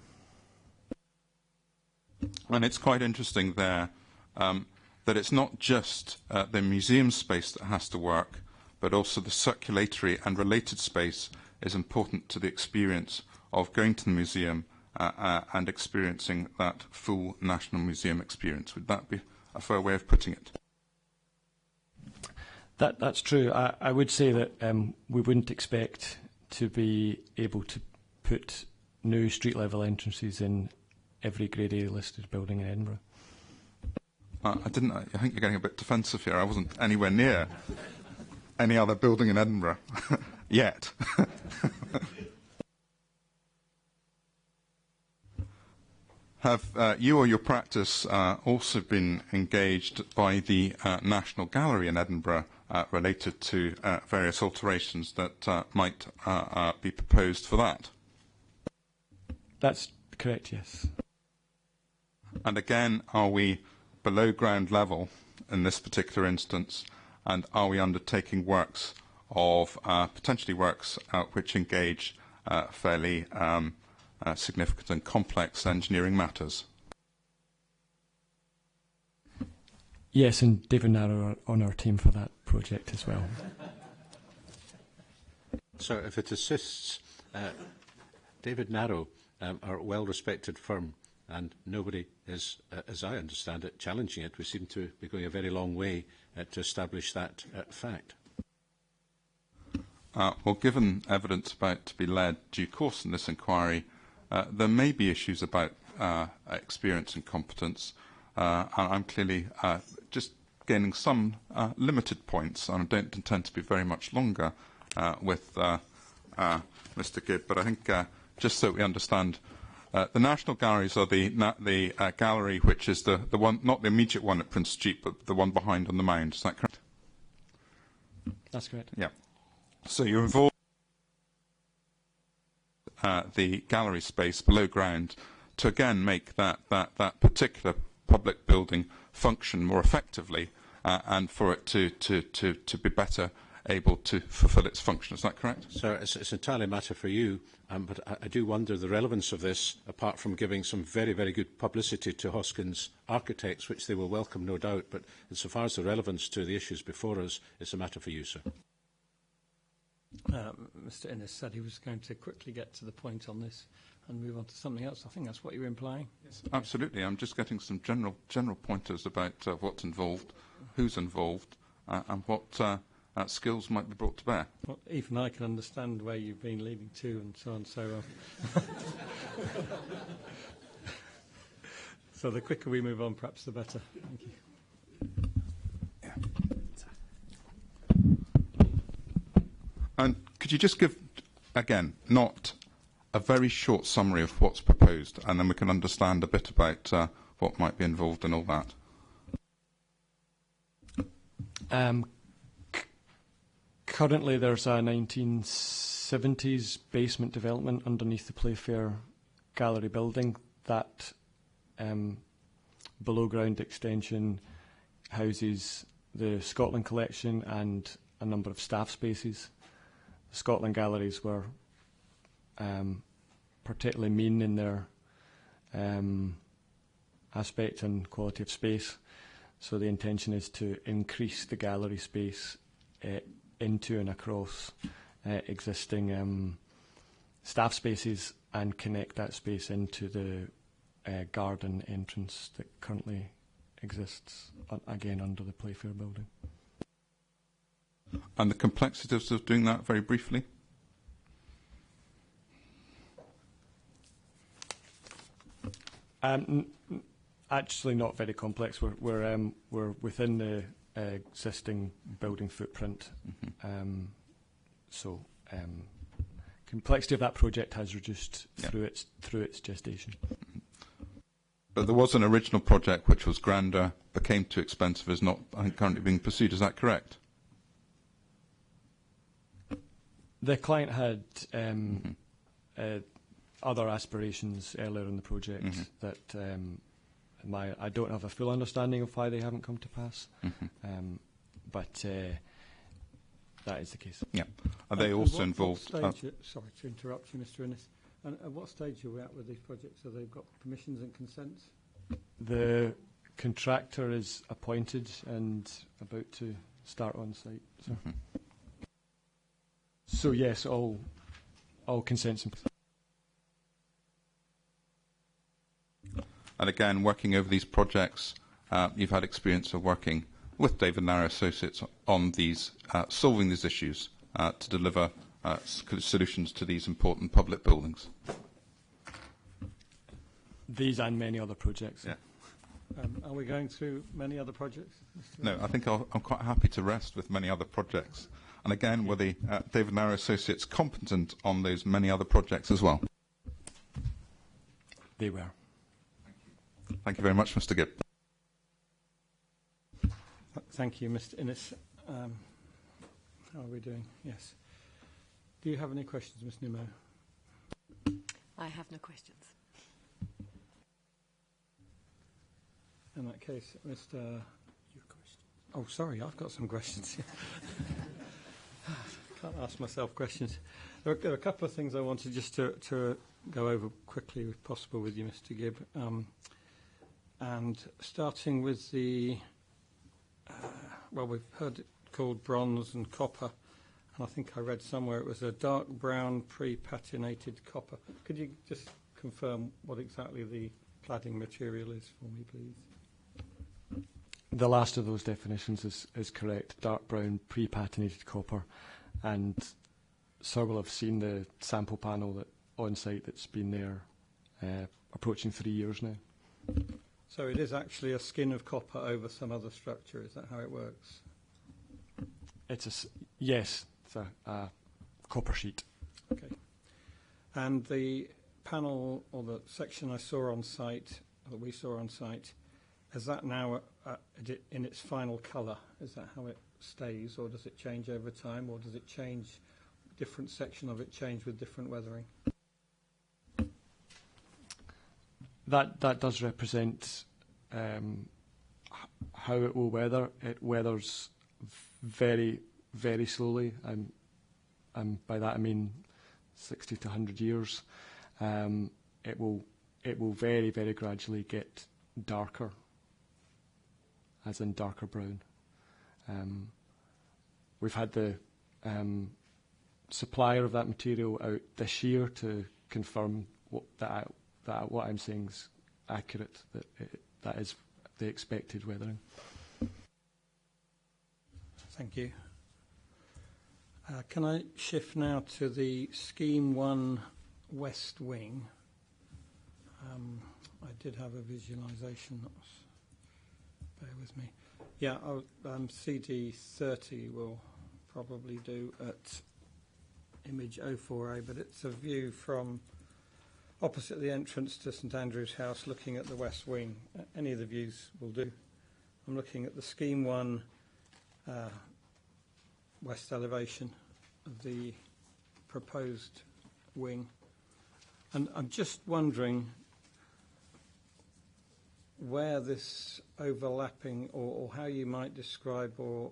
And it's quite interesting there that it's not just the museum space that has to work, but also the circulatory and related space is important to the experience of going to the museum and experiencing that full National Museum experience. Would that be a fair way of putting it? That's true. I would say that we wouldn't expect to be able to put new street-level entrances in every Grade A listed building in Edinburgh. I think you're getting a bit defensive here. I wasn't anywhere near any other building in Edinburgh yet. Have you or your practice also been engaged by the National Gallery in Edinburgh related to various alterations that might be proposed for that? That's correct, yes. And again, are we below ground level in this particular instance, and are we undertaking works of potentially works which engage fairly significant and complex engineering matters? Yes, and David Narrow are on our team for that project as well. So if it assists, David Narrow are a well-respected firm, and nobody is, as I understand it, challenging it. We seem to be going a very long way to establish that fact. Well, given evidence about to be led due course in this inquiry, there may be issues about experience and competence, and I'm clearly just gaining some limited points, and I don't intend to be very much longer with Mr. Gibb, but I think just so we understand, the National Galleries are the gallery which is the one, not the immediate one at Prince Street, but the one behind on the mound. Is that correct? That's correct. Yeah. So you're involved the gallery space below ground to again make that particular public building function more effectively and for it to be better able to fulfil its function. Is that correct? So it's entirely a matter for you, but I do wonder the relevance of this, apart from giving some very, very good publicity to Hoskins Architects, which they will welcome, no doubt, but insofar as the relevance to the issues before us, it's a matter for you, sir. Mr. Innes said he was going to quickly get to the point on this and move on to something else. I think that's what you were implying. Yes, absolutely. I'm just getting some general pointers about what's involved, who's involved, and what skills might be brought to bear. Well, even I can understand where you've been leading to and so on. So, so the quicker we move on, perhaps the better. Thank you. And could you just give, again, not a very short summary of what's proposed, and then we can understand a bit about what might be involved in all that? Currently, there's a 1970s basement development underneath the Playfair Gallery building. That below-ground extension houses the Scotland collection and a number of staff spaces. The Scotland galleries were particularly mean in their aspect and quality of space. So the intention is to increase the gallery space into and across existing staff spaces and connect that space into the garden entrance that currently exists, again, under the Playfair building. And the complexities of doing that, very briefly? Actually, not very complex. We're within the existing building footprint, so complexity of that project has reduced through its gestation. But there was an original project which was grander, became too expensive, is not currently being pursued. Is that correct? The client had other aspirations earlier in the project that I don't have a full understanding of why they haven't come to pass. but that is the case. Yeah. Are they And also what involved? stage, sorry to interrupt you, Mr. Innes. And at what stage are we at with these projects? Have they got permissions and consents? The contractor is appointed and about to start on site. So, so yes, all consents. And again, working over these projects, you've had experience of working with David Narrow Associates on these, solving these issues to deliver solutions to these important public buildings. These and many other projects. Yeah. Are we going through many other projects? Mr. No, I think I'm quite happy to rest with many other projects. And again, were the David Narrow Associates competent on those many other projects as well? They were. Thank you very much, Mr. Gibb. Thank you, Mr. Innes. How are we doing? Yes. Do you have any questions, Ms. Nimmo? I have no questions. In that case, Mr. Oh, sorry, I've got some questions. Can't ask myself questions. There are a couple of things I wanted just to go over quickly, if possible, with you, Mr. Gibb. And starting with the, well, we've heard it called bronze and copper. And I think I read somewhere it was a dark brown pre-patinated copper. Could you just confirm what exactly the cladding material is for me, please? The last of those definitions is correct. Dark brown pre-patinated copper. And Sir will have seen the sample panel that on site that's been there approaching 3 years now. So it is actually a skin of copper over some other structure. Is that how it works? Yes, it's a copper sheet. Okay. And the panel or the section I saw on site, or we saw on site, is that now in its final colour? Is that how it stays, or does it change over time, or does it change, different section of it change with different weathering? That does represent how it will weather. It weathers very, very slowly, and by that I mean 60 to 100 years. It will very, very gradually get darker, as in darker brown. We've had the supplier of that material out this year to confirm that what I'm saying is accurate, that is the expected weathering. Thank you. Can I shift now to the Scheme 1 West Wing? I did have a visualisation. Bear with me. Yeah, CD30 will probably do at image 04A, but it's a view from opposite the entrance to St Andrew's House, looking at the West Wing. Any of the views will do. I'm looking at the Scheme 1 west elevation of the proposed wing. And I'm just wondering where this overlapping, or how you might describe or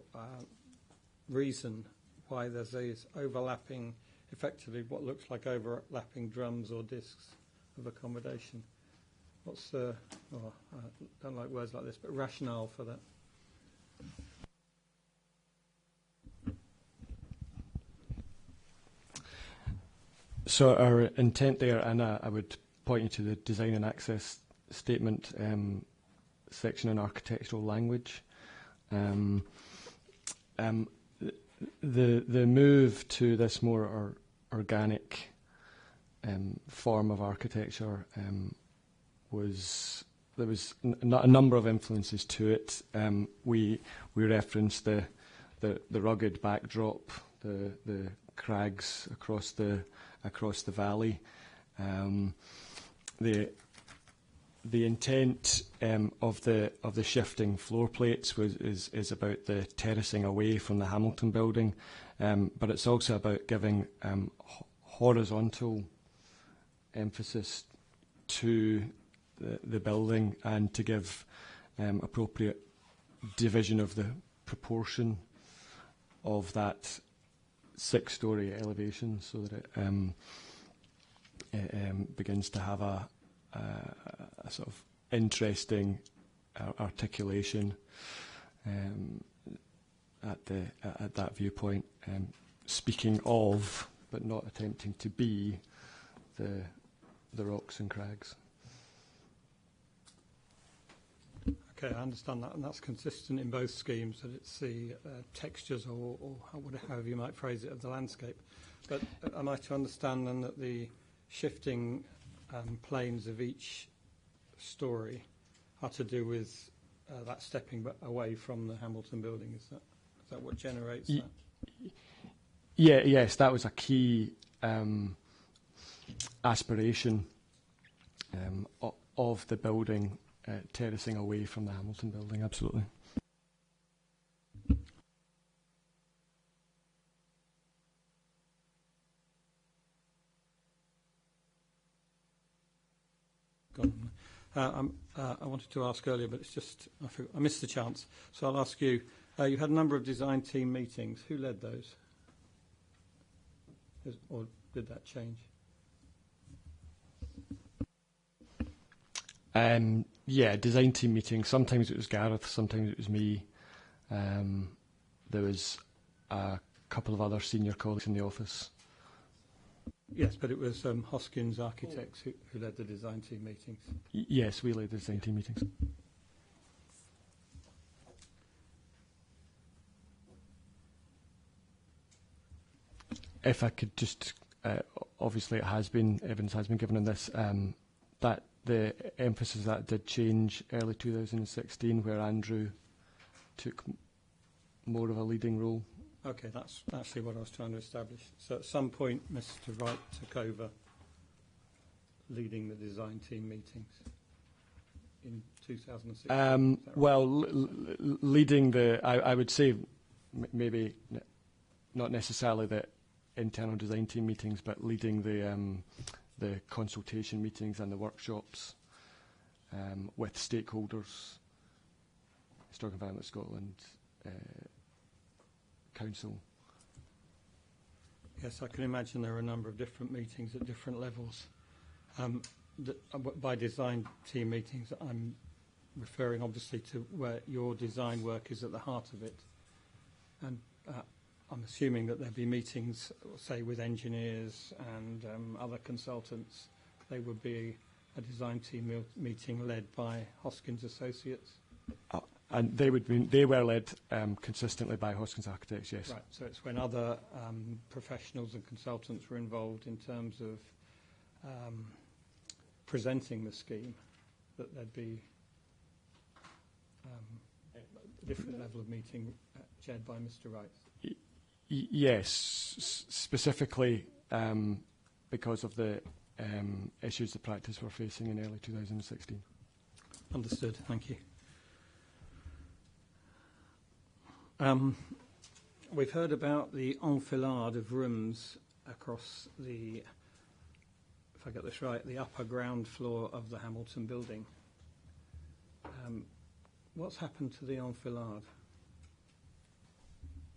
reason why there's these overlapping, effectively what looks like overlapping drums or discs of accommodation. What's the, I don't like words like this, but rationale for that? So our intent there, and I would point you to the design and access statement section in architectural language. The move to this more organic form of architecture there was a number of influences to it. We referenced the rugged backdrop, the crags across the valley. The intent of the shifting floor plates is about the terracing away from the Hamilton building, but it's also about giving horizontal emphasis to the building and to give appropriate division of the proportion of that 6-storey elevation, so that it begins to have a sort of interesting articulation at that viewpoint. Speaking of, but not attempting to be, the rocks and crags. Okay, I understand that, and that's consistent in both schemes, that it's the textures or however you might phrase it of the landscape. But am I to understand then that the shifting planes of each story are to do with that stepping away from the Hamilton building? Is that what generates that? Yes, that was a key aspiration of the building, terracing away from the Hamilton building, absolutely. I wanted to ask earlier, but it's just I missed the chance. So I'll ask you. You had a number of design team meetings. Who led those? Or did that change? Yeah, design team meetings. Sometimes it was Gareth, sometimes it was me. There was a couple of other senior colleagues in the office. Yes, but it was Hoskins Architects who led the design team meetings. Yes, we led the design team meetings. If I could just, obviously evidence has been given on this, that the emphasis that did change early 2016, where Andrew took more of a leading role. Okay, that's actually what I was trying to establish. So at some point, Mr. Wright took over leading the design team meetings in 2016. Well, leading I would say maybe not necessarily the internal design team meetings, but leading the consultation meetings and the workshops with stakeholders, Historic Environment Scotland, Council. Yes, I can imagine there are a number of different meetings at different levels. By design team meetings, I'm referring obviously to where your design work is at the heart of it. And I'm assuming that there'll be meetings, say, with engineers and other consultants. They would be a design team meeting led by Hoskins Associates. And they were led consistently by Hoskins Architects, yes. Right, so it's when other professionals and consultants were involved in terms of presenting the scheme that there'd be a different level of meeting chaired by Mr. Wright. Yes, specifically because of the issues the practice were facing in early 2016. Understood, thank you. We've heard about the enfilade of rooms across the, if I get this right, the upper ground floor of the Hamilton building. What's happened to the enfilade?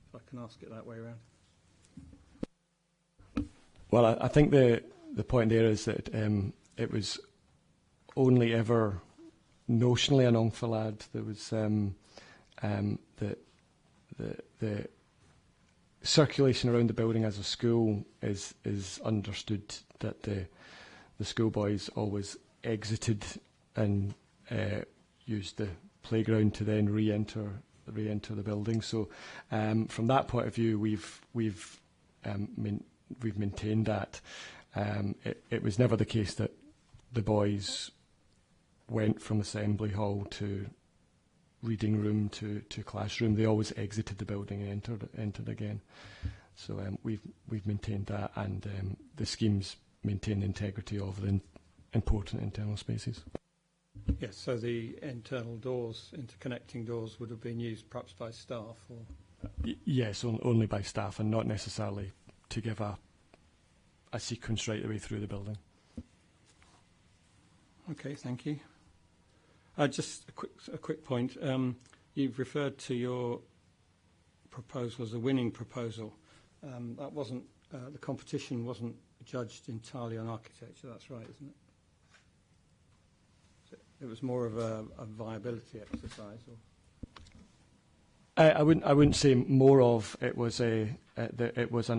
If I can ask it that way around. Well, I think the point there is that it was only ever notionally an enfilade. There was the circulation around the building as a school is understood that the schoolboys always exited and used the playground to then re-enter the building. So from that point of view, we've maintained that. It was never the case that the boys went from assembly hall to reading room to classroom. They always exited the building and entered again. So we've maintained that, and the schemes maintain the integrity of the important internal spaces. Yes, so the internal doors, interconnecting doors, would have been used perhaps by staff, or yes, only by staff, and not necessarily to give a sequence right the way through the building. Okay, thank you. Just a quick point. You've referred to your proposal as a winning proposal. That wasn't the competition wasn't judged entirely on architecture. That's right, isn't it? So it was more of a viability exercise. Or? I wouldn't say more of. It was an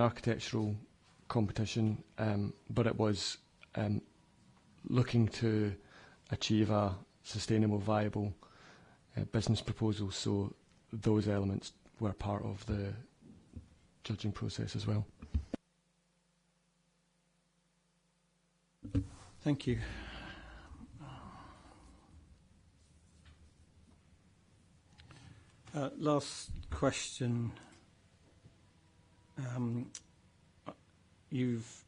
architectural competition, but it was looking to achieve a sustainable, viable business proposal. So those elements were part of the judging process as well. Thank you. Last question. You've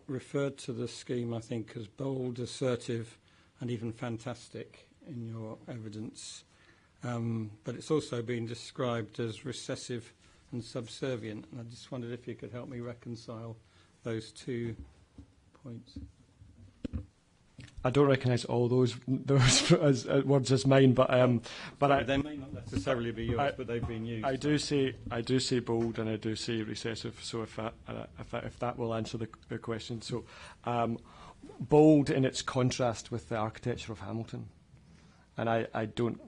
referred to the scheme, I think, as bold, assertive, and even fantastic in your evidence. But it's also been described as recessive and subservient. And I just wondered if you could help me reconcile those 2 points. I don't recognise all those as words as mine, but they may not necessarily be yours, but they've been used. I do say bold and I do say recessive. So if that will answer the question, so bold in its contrast with the architecture of Hamilton, and I don't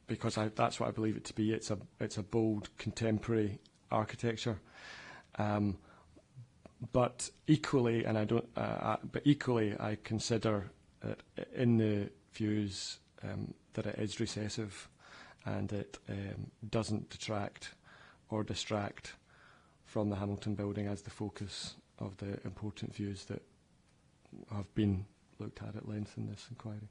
because that's what I believe it to be. It's a bold contemporary architecture. But equally, I consider it in the views that it is recessive, and it doesn't detract or distract from the Hamilton building as the focus of the important views that have been looked at length in this inquiry.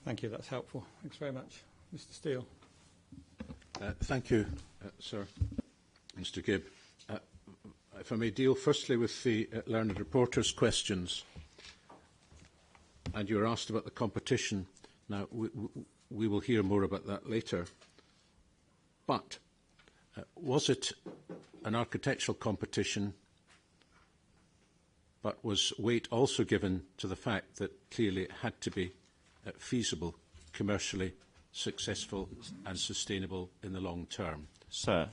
Thank you. That's helpful. Thanks very much, Mr. Steele. Thank you, sir, Mr. Gibb. If I may deal firstly with the learned reporter's questions, and you were asked about the competition. Now, we will hear more about that later. But was it an architectural competition, but was weight also given to the fact that clearly it had to be feasible, commercially successful and sustainable in the long term? Sir,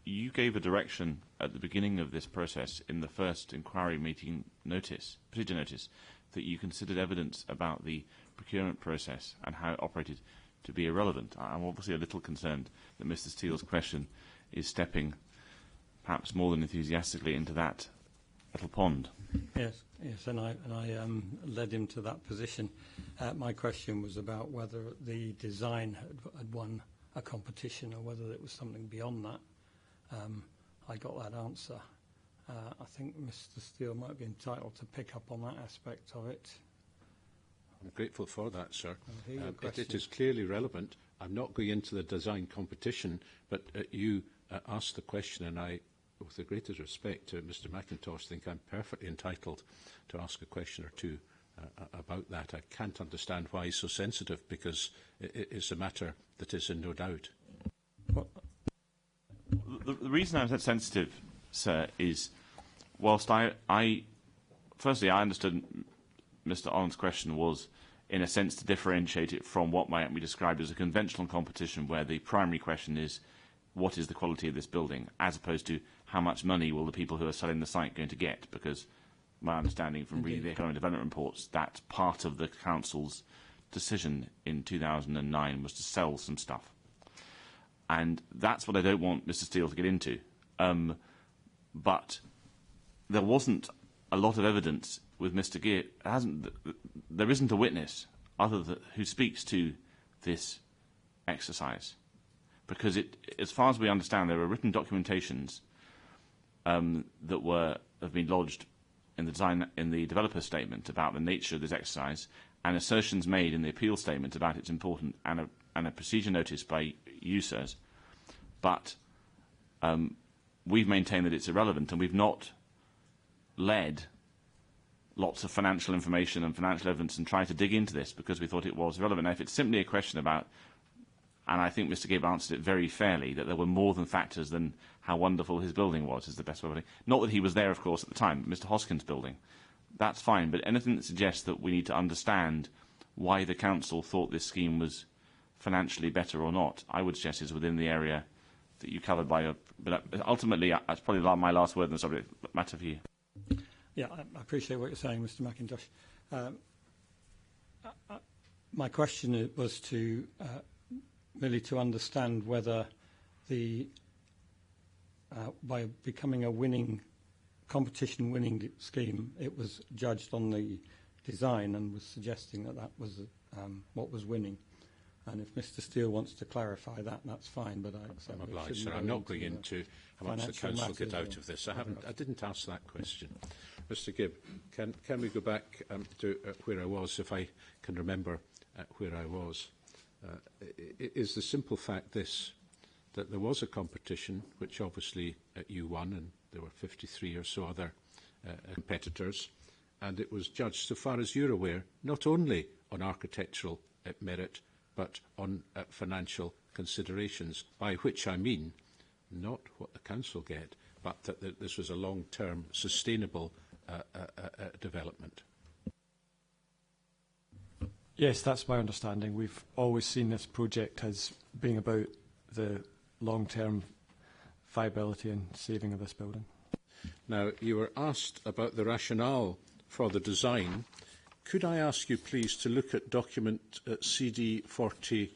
you gave a direction at the beginning of this process in the first inquiry meeting procedure notice, that you considered evidence about the procurement process and how it operated to be irrelevant. I'm obviously a little concerned that Mr. Steele's question is stepping perhaps more than enthusiastically into that little pond. Yes, and I led him to that position. My question was about whether the design had won a competition or whether it was something beyond that. I got that answer. I think Mr. Steele might be entitled to pick up on that aspect of it. I'm grateful for that, sir. It is clearly relevant. I'm not going into the design competition, but you asked the question, and I, with the greatest respect to Mr. McIntosh, think I'm perfectly entitled to ask a question or two about that. I can't understand why he's so sensitive, because it is a matter that is in no doubt. The reason I'm sensitive, sir, is whilst firstly I understood Mr. Allen's question was, in a sense, to differentiate it from what might be described as a conventional competition, where the primary question is, what is the quality of this building, as opposed to how much money will the people who are selling the site going to get? Because my understanding from reading the economic development reports, that part of the council's decision in 2009 was to sell some stuff. And that's what I don't want Mr. Steele to get into. But there wasn't a lot of evidence with Mr. Gibb. There isn't a witness who speaks to this exercise, because as far as we understand, there are written documentations that have been lodged in the developer's statement about the nature of this exercise, and assertions made in the appeal statement about its importance, and a procedure notice by you, sirs. But we've maintained that it's irrelevant, and we've not led lots of financial information and financial evidence and tried to dig into this because we thought it was relevant. Now, if it's simply a question about, and I think Mr. Gibb answered it very fairly, that there were more than factors than how wonderful his building was, is the best way of putting it. Not that he was there, of course, at the time, Mr. Hoskins' building. That's fine, but anything that suggests that we need to understand why the council thought this scheme was financially better or not, I would suggest is within the area that you covered by your... But ultimately, that's probably my last word on the subject matter for you. Yeah, I appreciate what you're saying, Mr. McIntosh. My question was to merely to understand whether the by becoming a competition-winning scheme, it was judged on the design and was suggesting that that was what was winning. And if Mr. Steele wants to clarify that, that's fine. But I'm obliged, sir. I'm not going into how much the council get out of this. I didn't ask that question. Mr. Gibb, can we go back to where I was, if I can remember where I was? Is the simple fact this, that there was a competition, which obviously you won, and there were 53 or so other competitors, and it was judged, so far as you're aware, not only on architectural merit, but on financial considerations, by which I mean not what the council get, but that this was a long-term, sustainable development. Yes, that's my understanding. We've always seen this project as being about the long-term viability and saving of this building. Now, you were asked about the rationale for the design. Could I ask you, please, to look at document CD 42?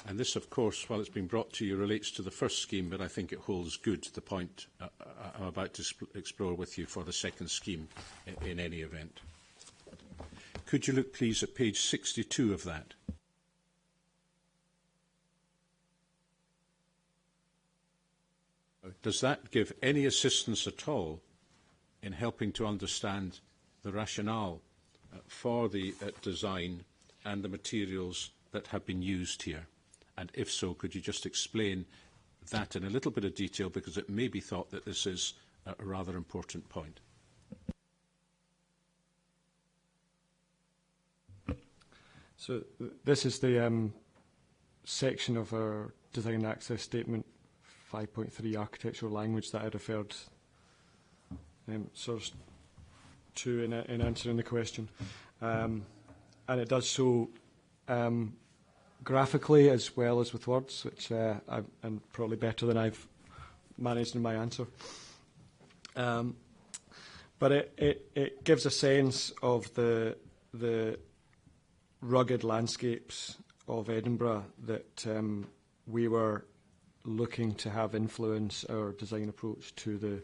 And this, of course, while it's been brought to you, relates to the first scheme, but I think it holds good the point I'm about to explore with you for the second scheme in any event. Could you look, please, at page 62 of that? Does that give any assistance at all in helping to understand the rationale for the design and the materials that have been used here? And if so, could you just explain that in a little bit of detail, because it may be thought that this is a rather important point. So this is the section of our Design Access Statement 5.3 architectural language that I referred source to in answering the question. And it does so graphically as well as with words, which I'm probably better than I've managed in my answer. But it gives a sense of the rugged landscapes of Edinburgh that we were looking to have influence our design approach to the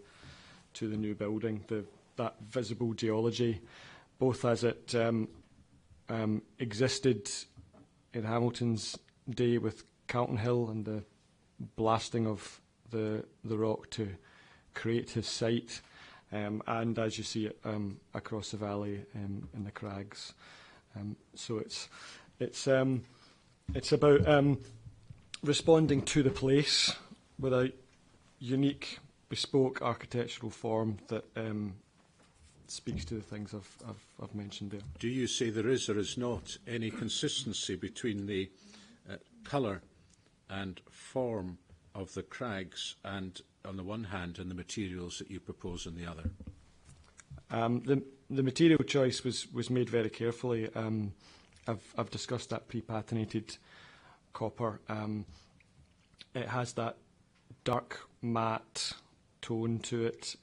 new building. That visible geology, both as it existed in Hamilton's day with Carlton Hill and the blasting of the rock to create his site, and as you see it across the valley in the crags. So it's about responding to the place with a unique, bespoke architectural form that speaks to the things I've mentioned there. Do you say there is or is not any consistency between the colour and form of the crags, and on the one hand, and the materials that you propose on the other? The material choice was made very carefully. I've discussed that pre-patinated copper. It has that dark matte tone to it.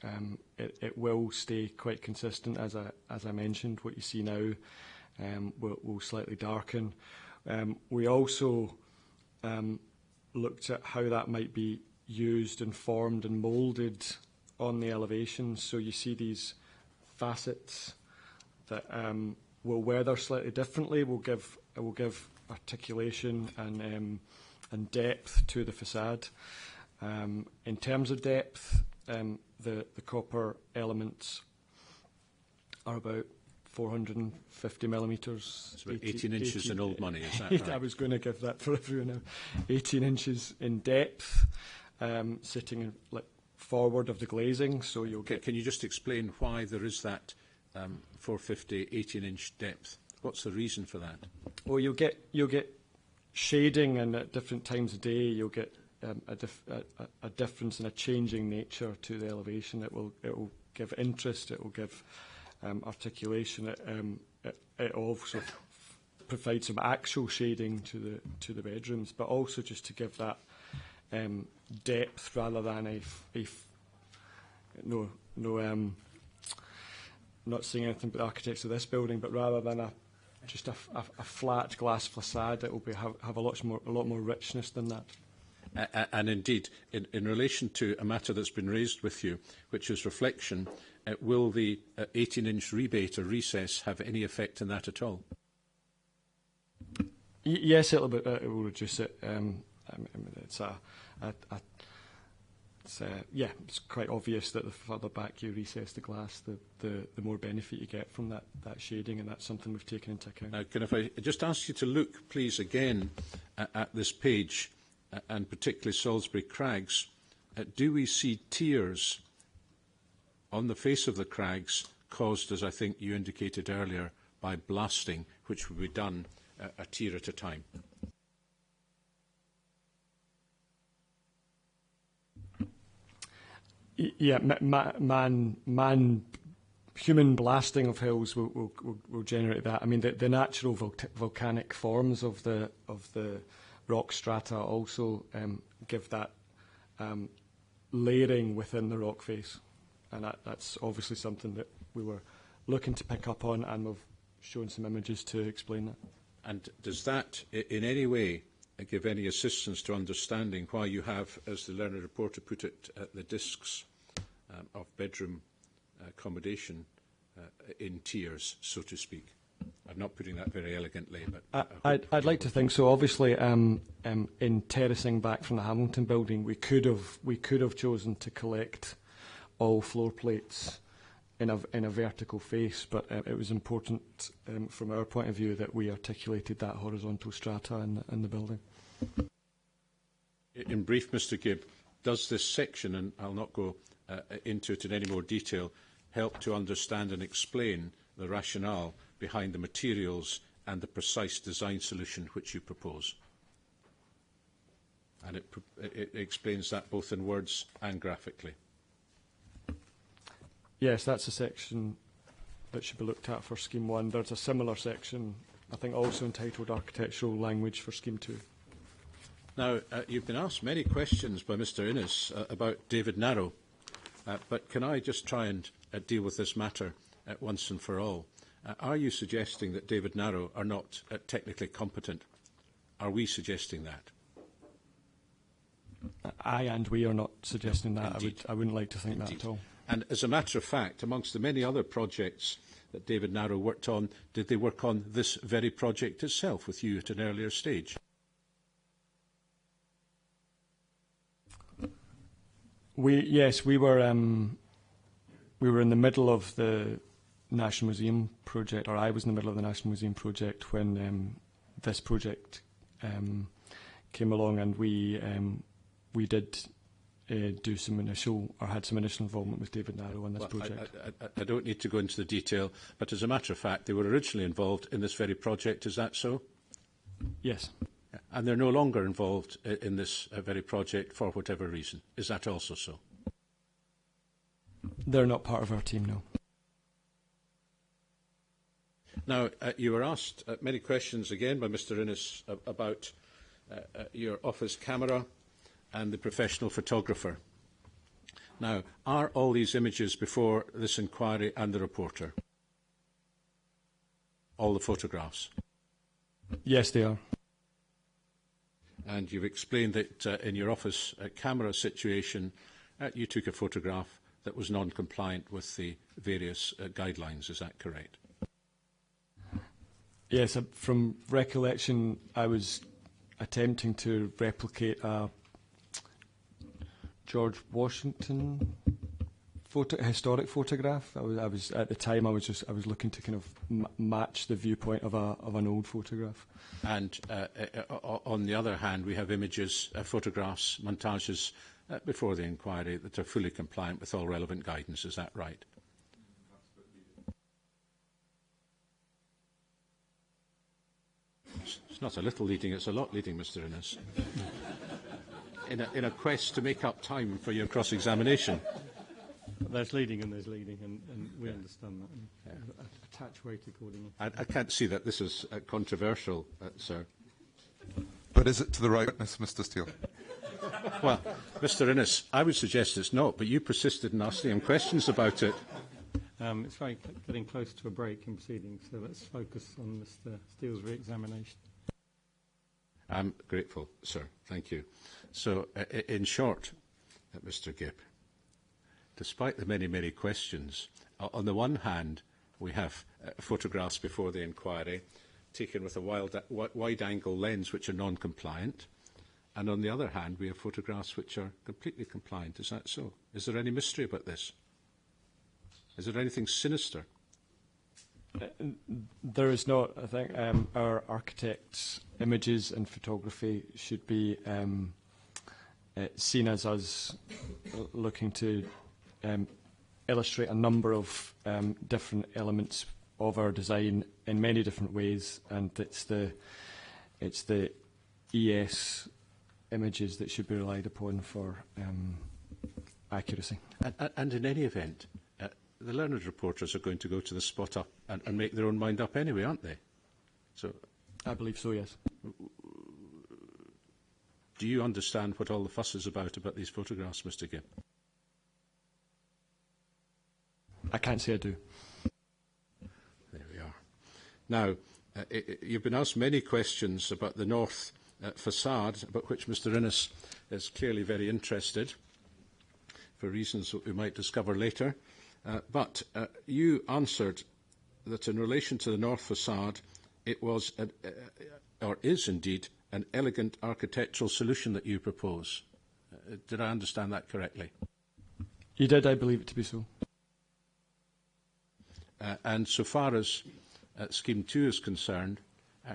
It will stay quite consistent, as I mentioned. What you see now will slightly darken. We also looked at how that might be used and formed and moulded on the elevations. So you see these facets that will weather slightly differently. Will give articulation and depth to the facade. In terms of depth, the copper elements are about 450 millimetres. It's about 18 inches in old money, is that right? I was going to give that for everyone now. 18 inches in depth, sitting in, forward of the glazing, so you'll get... Can you just explain why there is that 450, 18-inch depth? What's the reason for that? Well, you'll get shading, and at different times of day you'll get a difference and a changing nature to the elevation. It will give interest. It will give articulation. It also provide some actual shading to the bedrooms, but also just to give that depth rather than not saying anything about the architects of this building, but rather than just a flat glass facade, it will have a lot more richness than that. And indeed, in relation to a matter that's been raised with you, which is reflection, will the 18-inch rebate or recess have any effect on that at all? Yes, it will reduce it. It's quite obvious that the further back you recess the glass, the more benefit you get from that shading, and that's something we've taken into account. Now, if I just ask you to look, please, again at this page, and particularly Salisbury Crags, do we see tiers on the face of the crags caused, as I think you indicated earlier, by blasting, which would be done a tier at a time? Yeah, human blasting of hills will generate that. I mean, the natural volcanic forms of the rock strata also give that layering within the rock face, and that's obviously something that we were looking to pick up on, and we've shown some images to explain that. And does that in any way give any assistance to understanding why you have, as the learned reporter put it, the discs of bedroom accommodation in tiers, so to speak? I'm not putting that very elegantly, but I'd like to think so. Obviously, in terracing back from the Hamilton building, we could have chosen to collect all floor plates in a vertical face, but it was important from our point of view that we articulated that horizontal strata in the building. In brief, Mr. Gibb, does this section, and I'll not go into it in any more detail, help to understand and explain the rationale behind the materials and the precise design solution which you propose? And it explains that both in words and graphically. Yes, that's a section that should be looked at for Scheme 1. There's a similar section, I think, also entitled Architectural Language for Scheme 2. Now, you've been asked many questions by Mr. Innes about David Narrow, but can I just try and deal with this matter once and for all? Are you suggesting that David Narrow are not technically competent? Are we suggesting that? I and we are not suggesting that. Indeed. I wouldn't like to think Indeed. that at all. And as a matter of fact, amongst the many other projects that David Narrow worked on, did they work on this very project itself with you at an earlier stage? Yes, we were in the middle of the National Museum project, or I was in the middle of the National Museum project when this project came along, and we did do some initial, or had some initial involvement with David Narrow on this project. I don't need to go into the detail, but as a matter of fact, they were originally involved in this very project. Is that so? Yes. And they're no longer involved in this very project for whatever reason. Is that also so? They're not part of our team, no. Now, you were asked many questions again by Mr. Innes about your office camera and the professional photographer. Now, are all these images before this inquiry and the reporter? All the photographs? Yes, they are. And you've explained that in your office camera situation, you took a photograph that was non-compliant with the various guidelines. Is that correct? Yes, from recollection, I was attempting to replicate a George Washington historic photograph. I was at the time. I was looking to kind of match the viewpoint of an old photograph. And on the other hand, we have images, photographs, montages before the inquiry that are fully compliant with all relevant guidance. Is that right? It's not a little leading, it's a lot leading, Mr. Innes. in a quest to make up time for your cross-examination. There's leading and we understand that. And attach weight accordingly. I can't see that this is controversial, sir. But is it to the right witness, Mr. Steele? Well, Mr. Innes, I would suggest it's not, but you persisted in asking him questions about it. It's very getting close to a break in proceedings, so let's focus on Mr. Steele's re-examination. I'm grateful, sir. Thank you. So, in short, Mr. Gibb, despite the many, many questions, on the one hand, we have photographs before the inquiry taken with a wide-angle lens which are non-compliant, and on the other hand, we have photographs which are completely compliant. Is that so? Is there any mystery about this? Is there anything sinister? There is not. I think our architect's images and photography should be seen as us looking to illustrate a number of different elements of our design in many different ways, and it's the ES images that should be relied upon for accuracy. And in any event, the learned reporters are going to go to the spot up and make their own mind up anyway, aren't they? So, I believe so, yes. do you understand what all the fuss is about these photographs, Mr. Gibb? I can't say I do. There we are. Now, you've been asked many questions about the north facade, about which Mr. Innes is clearly very interested, for reasons that we might discover later. But you answered that in relation to the north facade, it was, or is indeed, an elegant architectural solution that you propose. Did I understand that correctly? You did, I believe it to be so. And so far as Scheme 2 is concerned,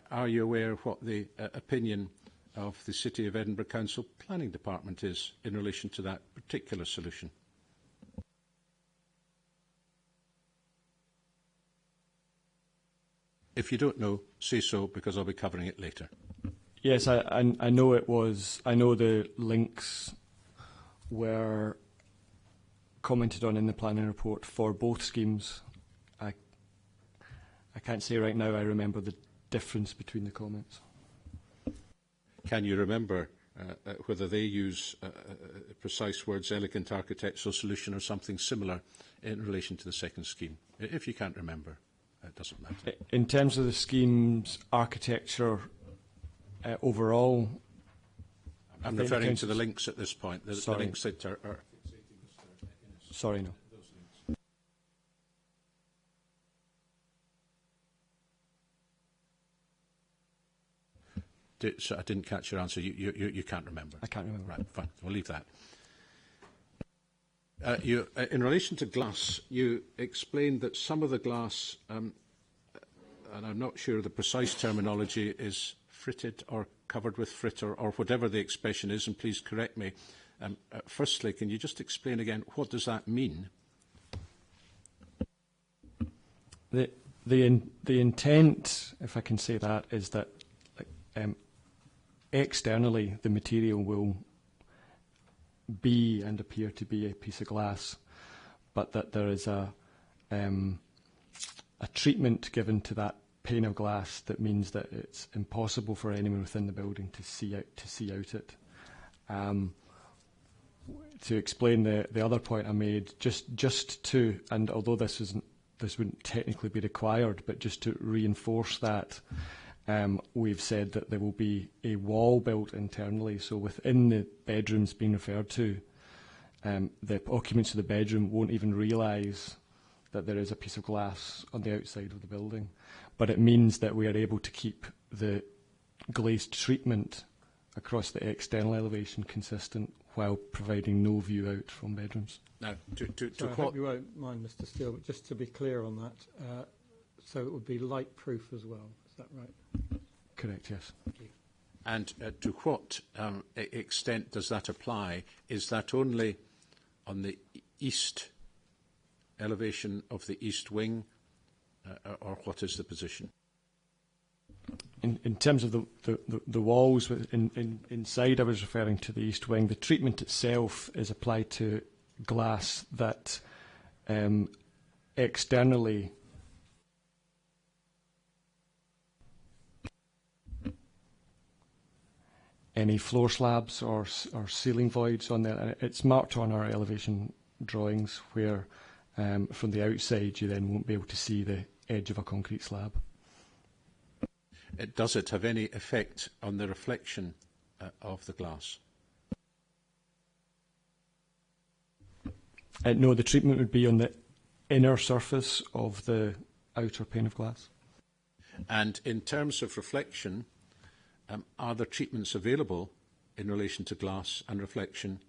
are you aware of what the opinion of the City of Edinburgh Council Planning Department is in relation to that particular solution? If you don't know, say so, because I'll be covering it later. Yes, I know it was. I know the links were commented on in the planning report for both schemes. I can't say right now I remember the difference between the comments. Can you remember whether they use precise words, elegant architectural solution, or something similar in relation to the second scheme? If you can't remember, it doesn't matter. In terms of the scheme's architecture overall, I'm referring to the links at this point. The links that are... Sorry, no. So I didn't catch your answer. You can't remember. I can't remember. Right, fine. We'll leave that. In relation to glass, you explained that some of the glass, and I'm not sure the precise terminology, is fritted or covered with fritter or whatever the expression is, and please correct me. Firstly, can you just explain again, what does that mean? The intent, if I can say that, is that externally the material will be and appear to be a piece of glass, but that there is a treatment given to that pane of glass that means that it's impossible for anyone within the building to see out it. To explain the other point I made, just to, and although this wouldn't technically be required, but just to reinforce that, we've said that there will be a wall built internally, so within the bedrooms being referred to, the occupants of the bedroom won't even realise that there is a piece of glass on the outside of the building. But it means that we are able to keep the glazed treatment across the external elevation consistent while providing no view out from bedrooms. Now, I hope you won't mind, Mr. Steele, but just to be clear on that, so it would be light-proof as well. Is that right? Correct, yes. And to what extent does that apply? Is that only on the east elevation of the east wing, or what is the position? in terms of the walls inside, I was referring to the east wing. The treatment itself is applied to glass that externally any floor slabs or ceiling voids on there. And it's marked on our elevation drawings where from the outside you then won't be able to see the edge of a concrete slab. Does it have any effect on the reflection of the glass? No, the treatment would be on the inner surface of the outer pane of glass. And in terms of reflection, are there treatments available in relation to glass and reflection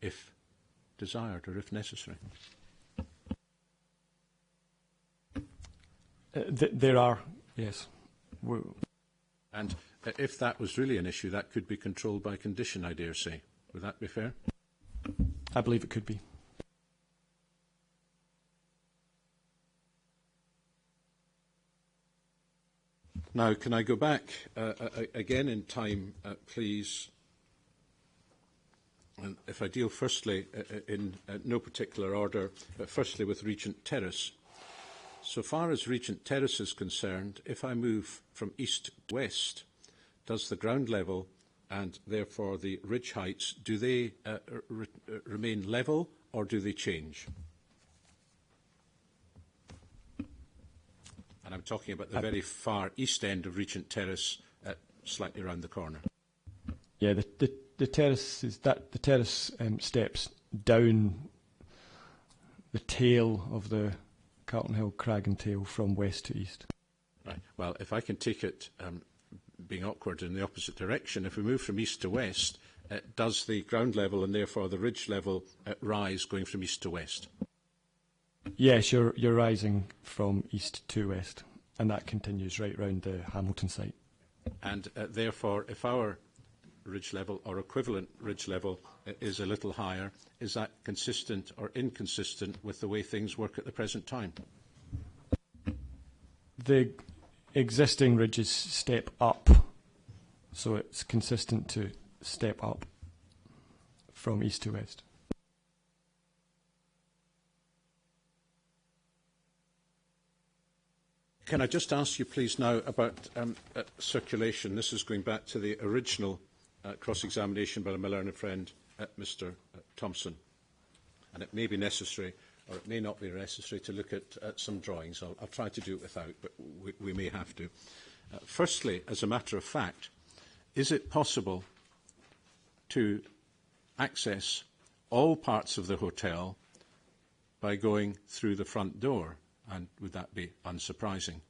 if desired or if necessary? There are, yes. And if that was really an issue, that could be controlled by condition, I dare say. Would that be fair? I believe it could be. Now, can I go back again in time, please? And if I deal firstly in no particular order, but firstly with Regent Terrace. So far as Regent Terrace is concerned, if I move from east to west, does the ground level and therefore the ridge heights, do they remain level or do they change? And I'm talking about the very far east end of Regent Terrace, slightly around the corner. Yeah, the terrace is that the terrace steps down the tail of the Carlton Hill Crag and Tail from west to east. Right. Well, if I can take it, being awkward, in the opposite direction, if we move from east to west, does the ground level and therefore the ridge level rise going from east to west? Yes, you're rising from east to west, and that continues right round the Hamilton site. And therefore, if our ridge level or equivalent ridge level is a little higher, is that consistent or inconsistent with the way things work at the present time? The existing ridges step up, so it's consistent to step up from east to west. Can I just ask you, please, now about circulation? This is going back to the original cross-examination by my learned friend, Mr. Thompson. And it may be necessary, or it may not be necessary, to look at some drawings. I'll try to do it without, but we may have to. Firstly, as a matter of fact, is it possible to access all parts of the hotel by going through the front door? And would that be unsurprising?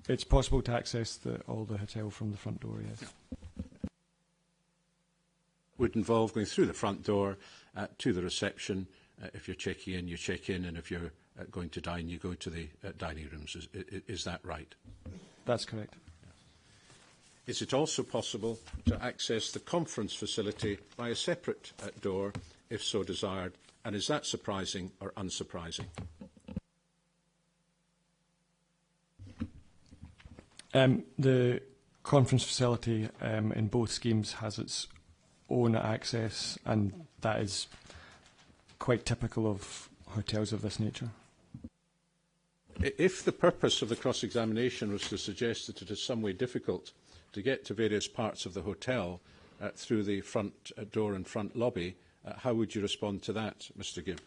It's possible to access all the hotel from the front door, yes. Yeah. Would involve going through the front door to the reception. If you're checking in, you check in, and if you're going to dine, you go to the dining rooms. Is that right? That's correct. Is it also possible to access the conference facility by a separate door, if so desired? And is that surprising or unsurprising? The conference facility in both schemes has its own access, and that is quite typical of hotels of this nature. If the purpose of the cross-examination was to suggest that it is some way difficult to get to various parts of the hotel through the front door and front lobby, how would you respond to that, Mr. Gibb?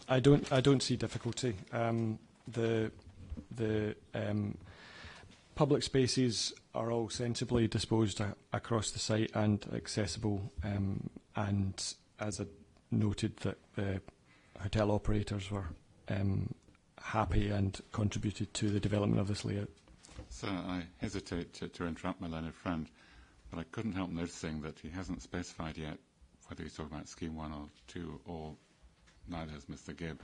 I don't see difficulty. The public spaces are all sensibly disposed across the site and accessible, and as I noted that the hotel operators were happy and contributed to the development of this layout. So I hesitate to interrupt my learned friend, but I couldn't help noticing that he hasn't specified yet whether he's talking about Scheme 1 or 2, or neither has Mr. Gibb.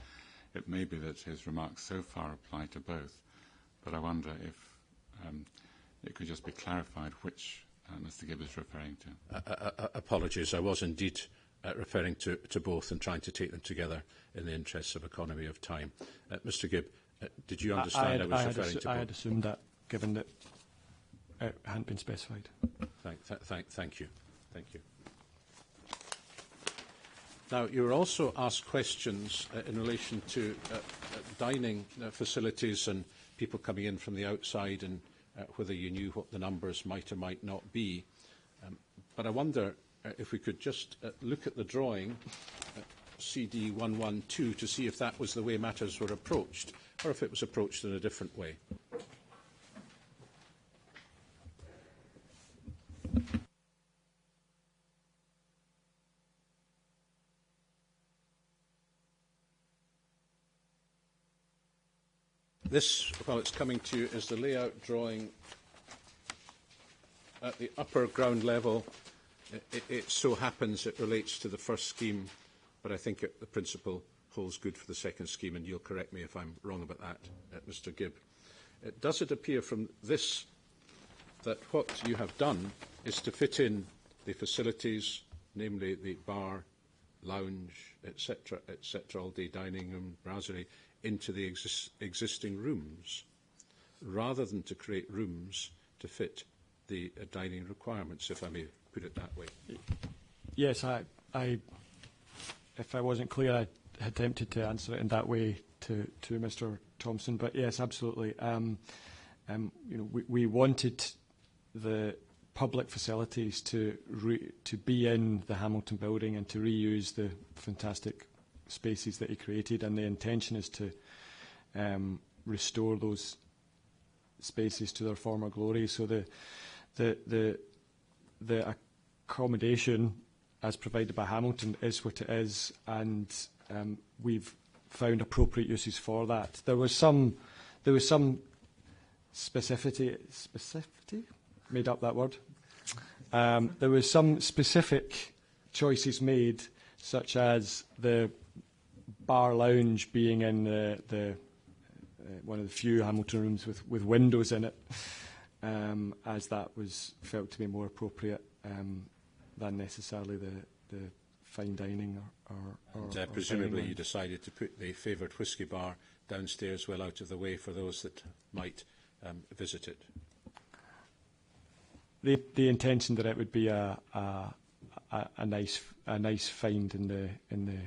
It may be that his remarks so far apply to both, but I wonder if it could just be clarified which Mr Gibb is referring to. Apologies, I was indeed referring to both and trying to take them together in the interests of economy of time. Mr Gibb, did you understand I was referring to both? I had assumed that, given that it hadn't been specified. Thank you. Thank you. Now, you were also asked questions in relation to dining facilities and people coming in from the outside and whether you knew what the numbers might or might not be. But I wonder if we could just look at the drawing, CD 112, to see if that was the way matters were approached, or if it was approached in a different way. This, while it's coming to you, is the layout drawing at the upper ground level. It so happens it relates to the first scheme, but I think the principle holds good for the second scheme, and you'll correct me if I'm wrong about that, Mr Gibb. Does it appear from this that what you have done is to fit in the facilities, namely the bar, lounge, etc., all-day dining room, brasserie, into the existing rooms, rather than to create rooms to fit the dining requirements, if I may put it that way? Yes, if I wasn't clear, I attempted to answer it in that way to Mr Thompson, but yes, absolutely. We wanted the public facilities to be in the Hamilton building and to reuse the fantastic spaces that he created, and the intention is to restore those spaces to their former glory. So the accommodation as provided by Hamilton is what it is, and we've found appropriate uses for that. There was some specificity, made up that word. There was some specific choices made, such as the bar lounge being in the one of the few Hamilton rooms with windows in it, as that was felt to be more appropriate than necessarily the fine dining or presumably dining you decided to put the favoured whisky bar downstairs well out of the way for those that might visit it. The intention that it would be a nice find in the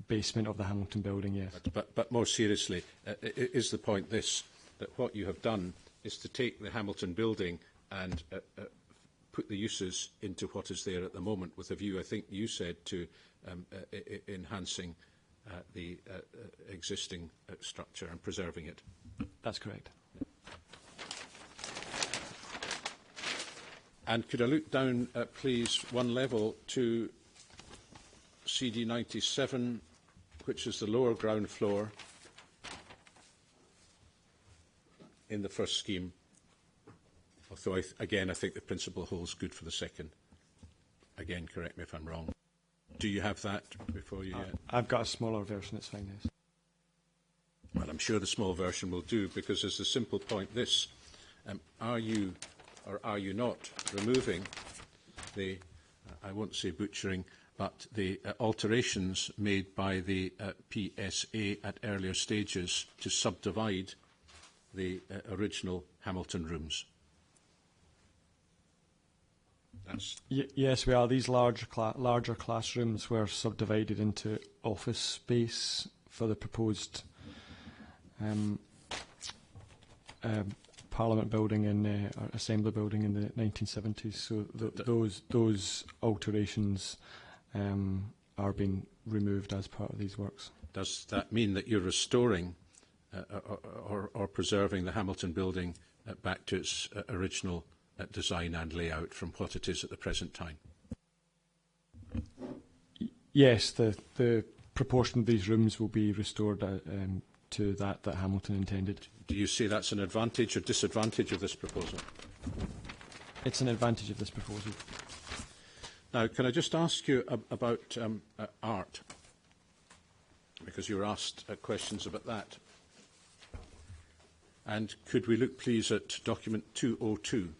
basement of the Hamilton building, yes. But more seriously, is the point this, that what you have done is to take the Hamilton building and put the uses into what is there at the moment, with a view, I think you said, to enhancing the existing structure and preserving it? That's correct. And could I look down, please, one level to CD 97, which is the lower ground floor in the first scheme. Although, again, I think the principle holds good for the second. Again, correct me if I'm wrong. Do you have that before you... I've got a smaller version, it's fine, yes. Well, I'm sure the small version will do, because there's the simple point this. Are you or are you not removing the, I won't say butchering, but the alterations made by the PSA at earlier stages to subdivide the original Hamilton rooms? Yes, we are. These larger classrooms were subdivided into office space for the proposed Parliament building and Assembly building in the 1970s. So those alterations are being removed as part of these works. Does that mean that you're restoring or preserving the Hamilton building back to its original design and layout from what it is at the present time? Yes, the proportion of these rooms will be restored to that Hamilton intended. Do you see that's an advantage or disadvantage of this proposal? It's an advantage of this proposal. Now, can I just ask you about art? Because you were asked questions about that. And could we look, please, at document 202?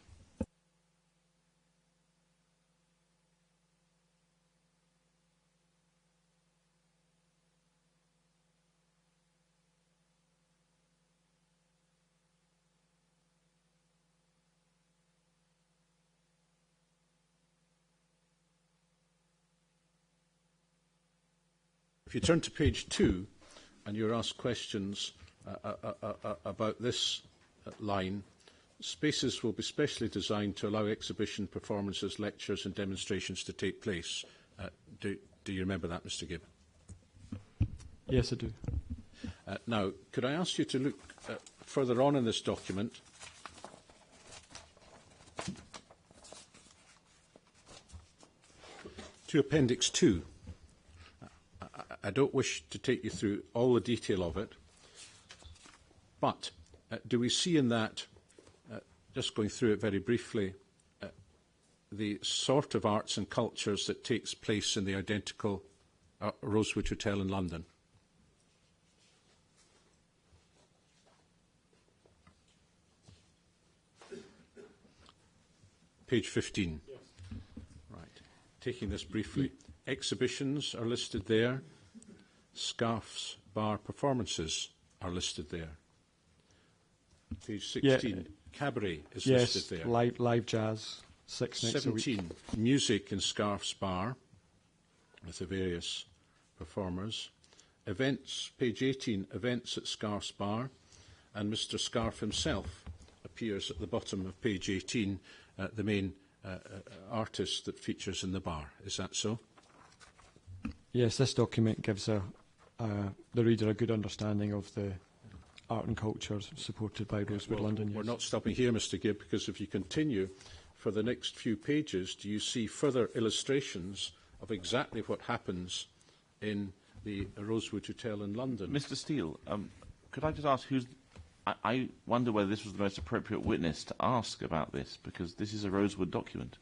if you turn to page 2 and you're asked questions about this line, spaces will be specially designed to allow exhibition, performances, lectures and demonstrations to take place. Do you remember that, Mr. Gibb? Yes, I do. Now, could I ask you to look further on in this document to Appendix 2. I don't wish to take you through all the detail of it, but do we see in that, just going through it very briefly, the sort of arts and cultures that takes place in the identical Rosewood Hotel in London? Page 15. Yes. Right. Taking this briefly. Exhibitions are listed there. Scarfs, bar performances are listed there. Page 16. Yeah. Cabaret is listed there. Live jazz. 6 nights a week. 17. Music in Scarfs Bar with the various performers. Events, page 18. Events at Scarfs Bar. And Mr. Scarf himself appears at the bottom of page 18, the main artist that features in the bar. Is that so? Yes, this document gives the reader a good understanding of the art and culture supported by Rosewood London. We're not stopping here, Mr. Gibb, because if you continue for the next few pages, do you see further illustrations of exactly what happens in the Rosewood Hotel in London? Mr. Steele, could I just ask who's... I wonder whether this was the most appropriate witness to ask about this, because this is a Rosewood document.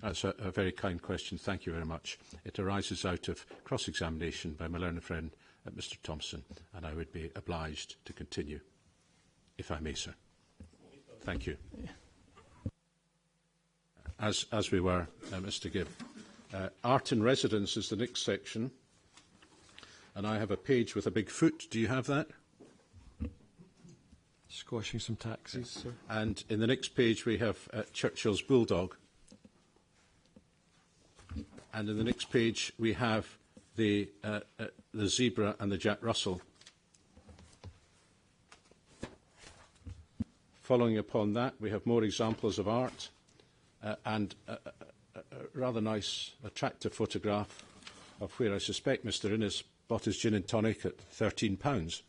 That's a very kind question. Thank you very much. It arises out of cross-examination by my learned friend, Mr. Thompson, and I would be obliged to continue, if I may, sir. Thank you. As we were, Mr. Gibb. Art in residence is the next section, and I have a page with a big foot. Do you have that? Squashing some taxis, sir. And in the next page we have Churchill's Bulldog. And in the next page we have the zebra and the Jack Russell. Following upon that, we have more examples of art and a rather nice, attractive photograph of where I suspect Mr. Innes bought his gin and tonic at £13.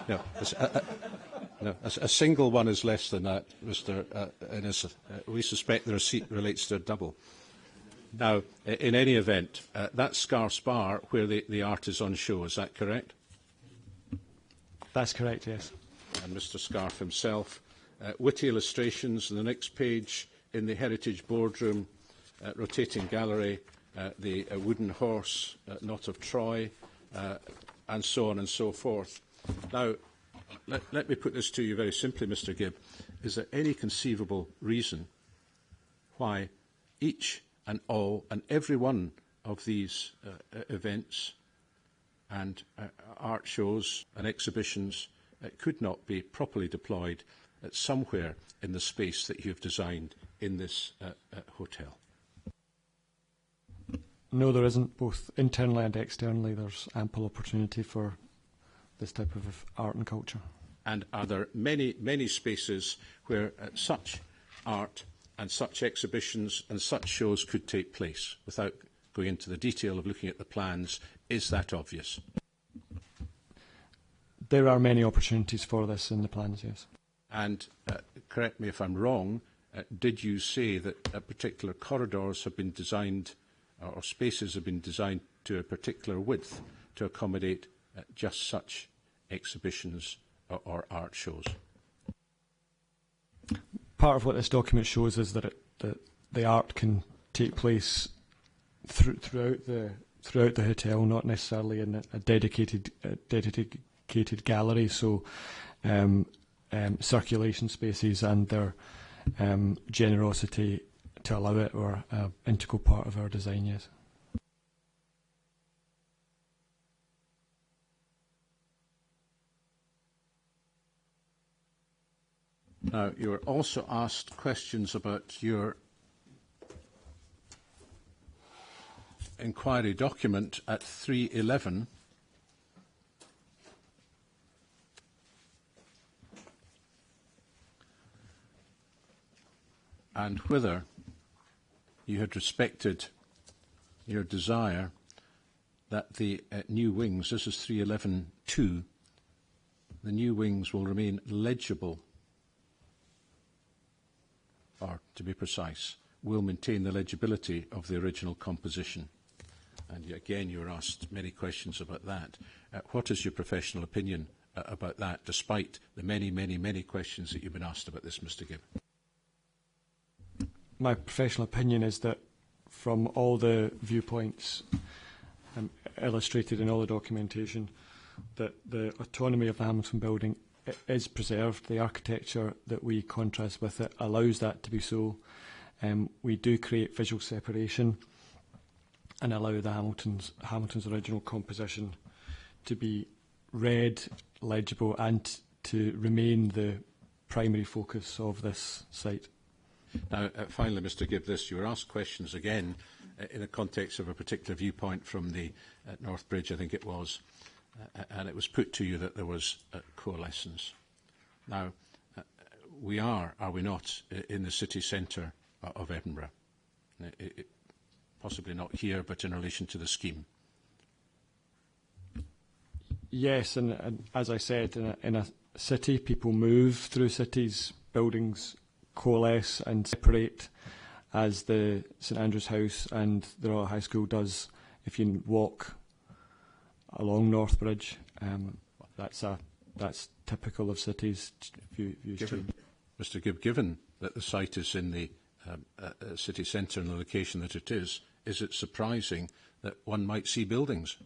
No, a single one is less than that, Mr. Innes. We suspect the receipt relates to a double. Now, in any event, that's Scarf's Bar where the art is on show. Is that correct? That's correct, yes. And Mr. Scarf himself. Witty illustrations on the next page in the Heritage Boardroom, rotating gallery, the wooden horse, Not of Troy, and so on and so forth. Now, let me put this to you very simply, Mr. Gibb. Is there any conceivable reason why each and all and every one of these events and art shows and exhibitions could not be properly deployed somewhere in the space that you've designed in this hotel? No, there isn't. Both internally and externally, there's ample opportunity for this type of art and culture. And are there many, many spaces where such art and such exhibitions and such shows could take place? Without going into the detail of looking at the plans, is that obvious? There are many opportunities for this in the plans, yes. And correct me if I'm wrong, did you say that particular corridors have been designed or spaces have been designed to a particular width to accommodate just such exhibitions or art shows? Part of what this document shows is that the art can take place throughout the hotel, not necessarily in a dedicated gallery. So circulation spaces and their generosity to allow it are an integral part of our design, yes. Now, you were also asked questions about your inquiry document at 311, and whether you had respected your desire that the new wings, this is 311.2, the new wings will remain legible, or to be precise, will maintain the legibility of the original composition. And again, you were asked many questions about that. What is your professional opinion about that, despite the many, many, many questions that you've been asked about this, Mr. Gibb? My professional opinion is that from all the viewpoints illustrated in all the documentation, that the autonomy of the Hamilton building is preserved. The architecture that we contrast with it allows that to be so. We do create visual separation and allow the Hamilton's original composition to be read, legible, and to remain the primary focus of this site. Now, finally, Mr. Gibb, you were asked questions again in the context of a particular viewpoint from the North Bridge, I think it was, and it was put to you that there was coalescence. Now, we are we not, in the city centre of Edinburgh? Possibly not here, but in relation to the scheme. Yes, and as I said, in a city, people move through cities, buildings coalesce and separate, as the St Andrew's House and the Royal High School does. If you walk along North Bridge, that's typical of cities. Mr. Gibb, given that the site is in the city centre and the location that it is it surprising that one might see buildings?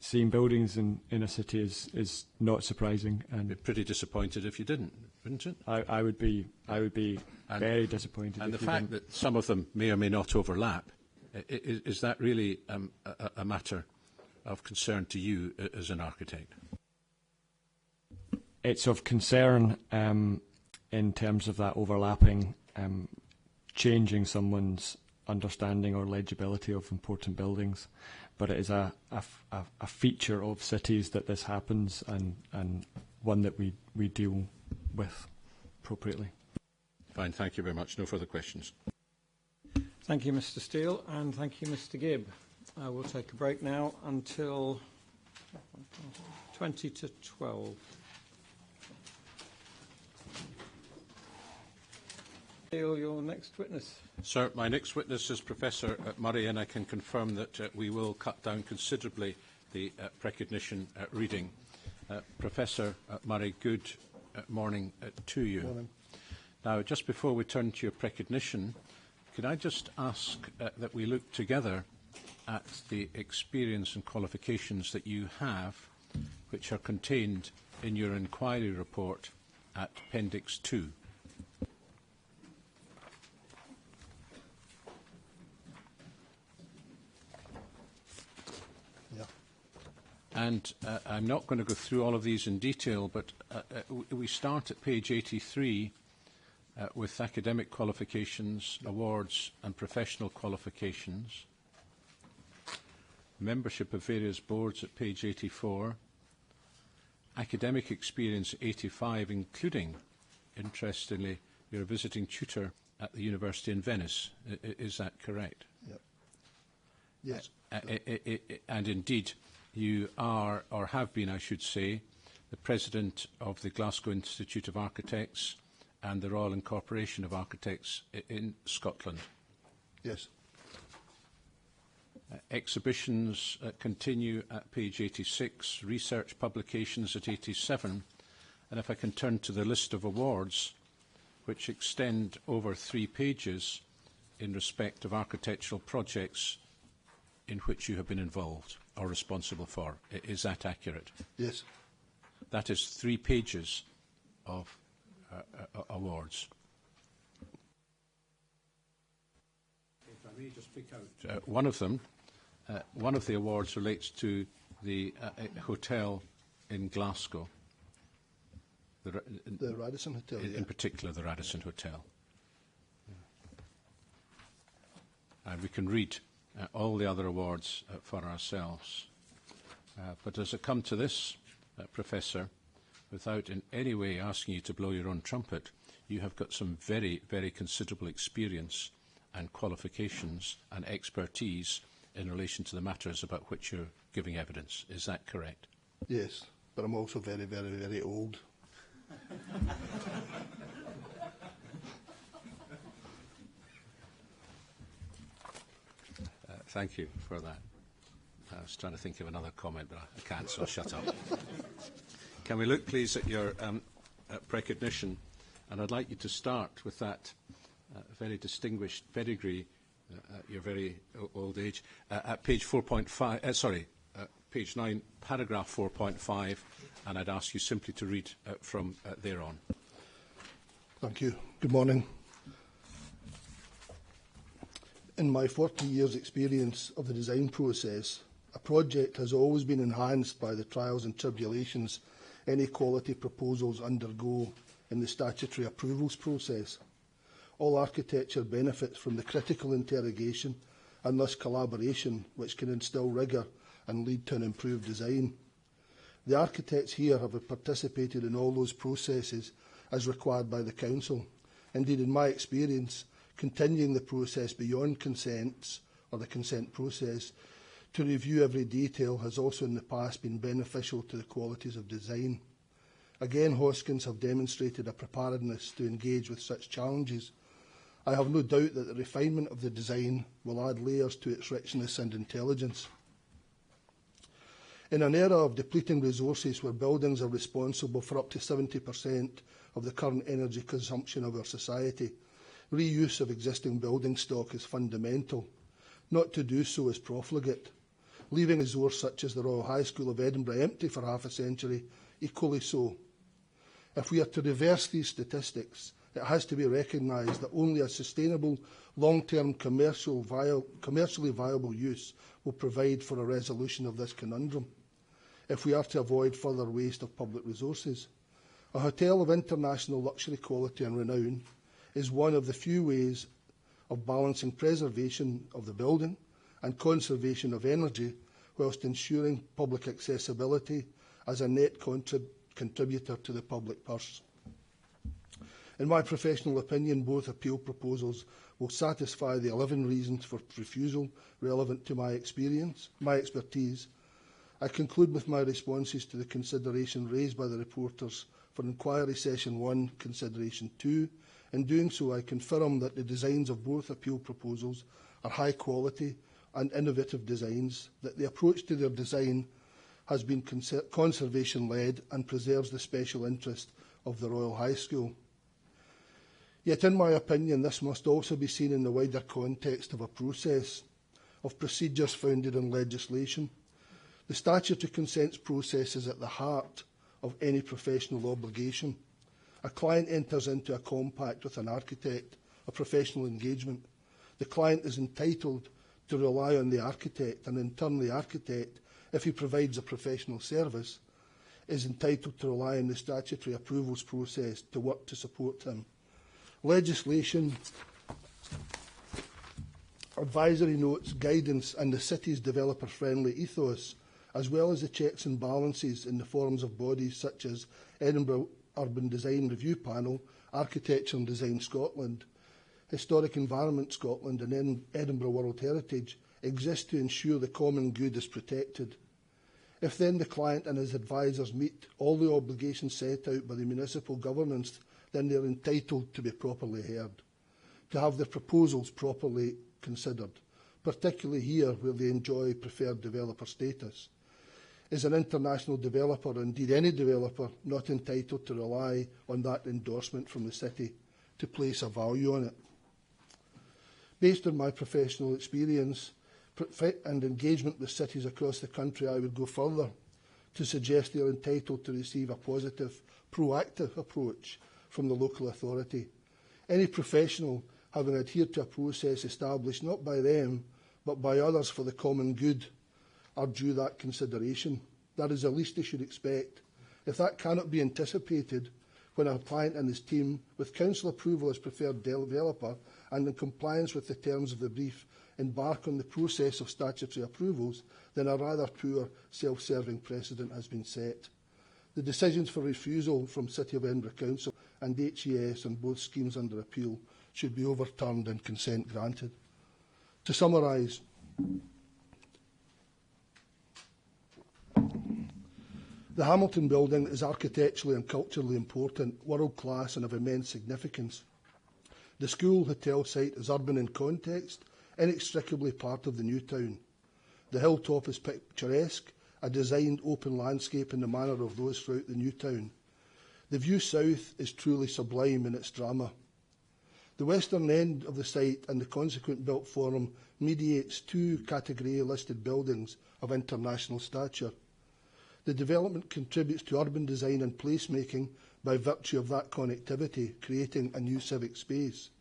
Seeing buildings in a city is not surprising, and be pretty disappointed if you didn't, wouldn't it? I would be very disappointed. And the fact that some of them may or may not overlap, is that really a matter of concern to you as an architect? It's of concern in terms of that overlapping, changing someone's understanding or legibility of important buildings. But it is a feature of cities that this happens, and one that we deal with appropriately. Fine, thank you very much. No further questions. Thank you, Mr. Steele, and thank you, Mr. Gibb. We'll take a break now until 20 to 12. Steele, your next witness. Sir, my next witness is Professor Murray, and I can confirm that we will cut down considerably the precognition reading. Professor Murray, good morning to you. Morning. Now, just before we turn to your precognition, could I just ask that we look together at the experience and qualifications that you have, which are contained in your inquiry report at Appendix 2. And I'm not going to go through all of these in detail, but we start at page 83 with academic qualifications, awards and professional qualifications. Membership of various boards at page 84. Academic experience 85, including, interestingly, you're a visiting tutor at the University in Venice. Is that correct? Yep. Yes. And indeed, you are, or have been, I should say, the President of the Glasgow Institute of Architects and the Royal Incorporation of Architects in Scotland. Yes. Exhibitions continue at page 86, research publications at 87, and if I can turn to the list of awards, which extend over 3 pages in respect of architectural projects in which you have been involved or responsible for. Is that accurate? Yes. That is 3 pages of awards. If I may just pick out one of them. One of the awards relates to the hotel in Glasgow. The Radisson Hotel, in particular, the Radisson Hotel. and we can read all the other awards for ourselves. But does it come to this, Professor, without in any way asking you to blow your own trumpet, you have got some very, very considerable experience and qualifications and expertise in relation to the matters about which you're giving evidence. Is that correct? Yes, but I'm also very, very, very old. Thank you for that. I was trying to think of another comment, but I can't, so I'll shut up. Can we look, please, at your recognition? And I'd like you to start with that very distinguished pedigree at your very old age, at page 4.5, page 9, paragraph 4.5, and I'd ask you simply to read from there on. Thank you. Good morning. In my 40 years' experience of the design process, a project has always been enhanced by the trials and tribulations any quality proposals undergo in the statutory approvals process. All architecture benefits from the critical interrogation and thus collaboration which can instil rigour and lead to an improved design. The architects here have participated in all those processes as required by the Council. Indeed, in my experience, continuing the process beyond consents or the consent process to review every detail has also in the past been beneficial to the qualities of design. Again, Hoskins have demonstrated a preparedness to engage with such challenges. I have no doubt that the refinement of the design will add layers to its richness and intelligence. In an era of depleting resources where buildings are responsible for up to 70% of the current energy consumption of our society, reuse of existing building stock is fundamental. Not to do so is profligate. Leaving a resource such as the Royal High School of Edinburgh empty for half a century, equally so. If we are to reverse these statistics, it has to be recognised that only a sustainable, long-term commercially viable use will provide for a resolution of this conundrum, if we are to avoid further waste of public resources. A hotel of international luxury quality and renown is one of the few ways of balancing preservation of the building and conservation of energy whilst ensuring public accessibility as a net contributor to the public purse. In my professional opinion, both appeal proposals will satisfy the 11 reasons for refusal relevant to my expertise. I conclude with my responses to the consideration raised by the reporters for Inquiry Session 1, Consideration 2. In doing so, I confirm that the designs of both appeal proposals are high quality and innovative designs, that the approach to their design has been conservation-led and preserves the special interest of the Royal High School. Yet, in my opinion, this must also be seen in the wider context of a process of procedures founded on legislation. The statutory consents process is at the heart of any professional obligation. A client enters into a compact with an architect, a professional engagement. The client is entitled to rely on the architect, and in turn the architect, if he provides a professional service, is entitled to rely on the statutory approvals process to work to support him. Legislation, advisory notes, guidance and the city's developer-friendly ethos, as well as the checks and balances in the forms of bodies such as Edinburgh Urban Design Review Panel, Architecture and Design Scotland, Historic Environment Scotland and Edinburgh World Heritage, exist to ensure the common good is protected. If then the client and his advisers meet all the obligations set out by the municipal governance, then they are entitled to be properly heard, to have their proposals properly considered, particularly here where they enjoy preferred developer status. Is an international developer, or indeed any developer, not entitled to rely on that endorsement from the city to place a value on it? Based on my professional experience and engagement with cities across the country, I would go further to suggest they are entitled to receive a positive, proactive approach from the local authority. Any professional having adhered to a process established not by them but by others for the common good are due that consideration. That is the least they should expect. If that cannot be anticipated when a client and his team, with council approval as preferred developer and in compliance with the terms of the brief embark on the process of statutory approvals, then a rather poor self-serving precedent has been set. The decisions for refusal from City of Edinburgh Council and HES on both schemes under appeal should be overturned and consent granted. To summarise, the Hamilton building is architecturally and culturally important, world-class and of immense significance. The school hotel site is urban in context, inextricably part of the new town. The hilltop is picturesque, a designed open landscape in the manner of those throughout the new town. The view south is truly sublime in its drama. The western end of the site and the consequent built forum mediates 2 Category A listed buildings of international stature. The development contributes to urban design and placemaking by virtue of that connectivity, creating a new civic space.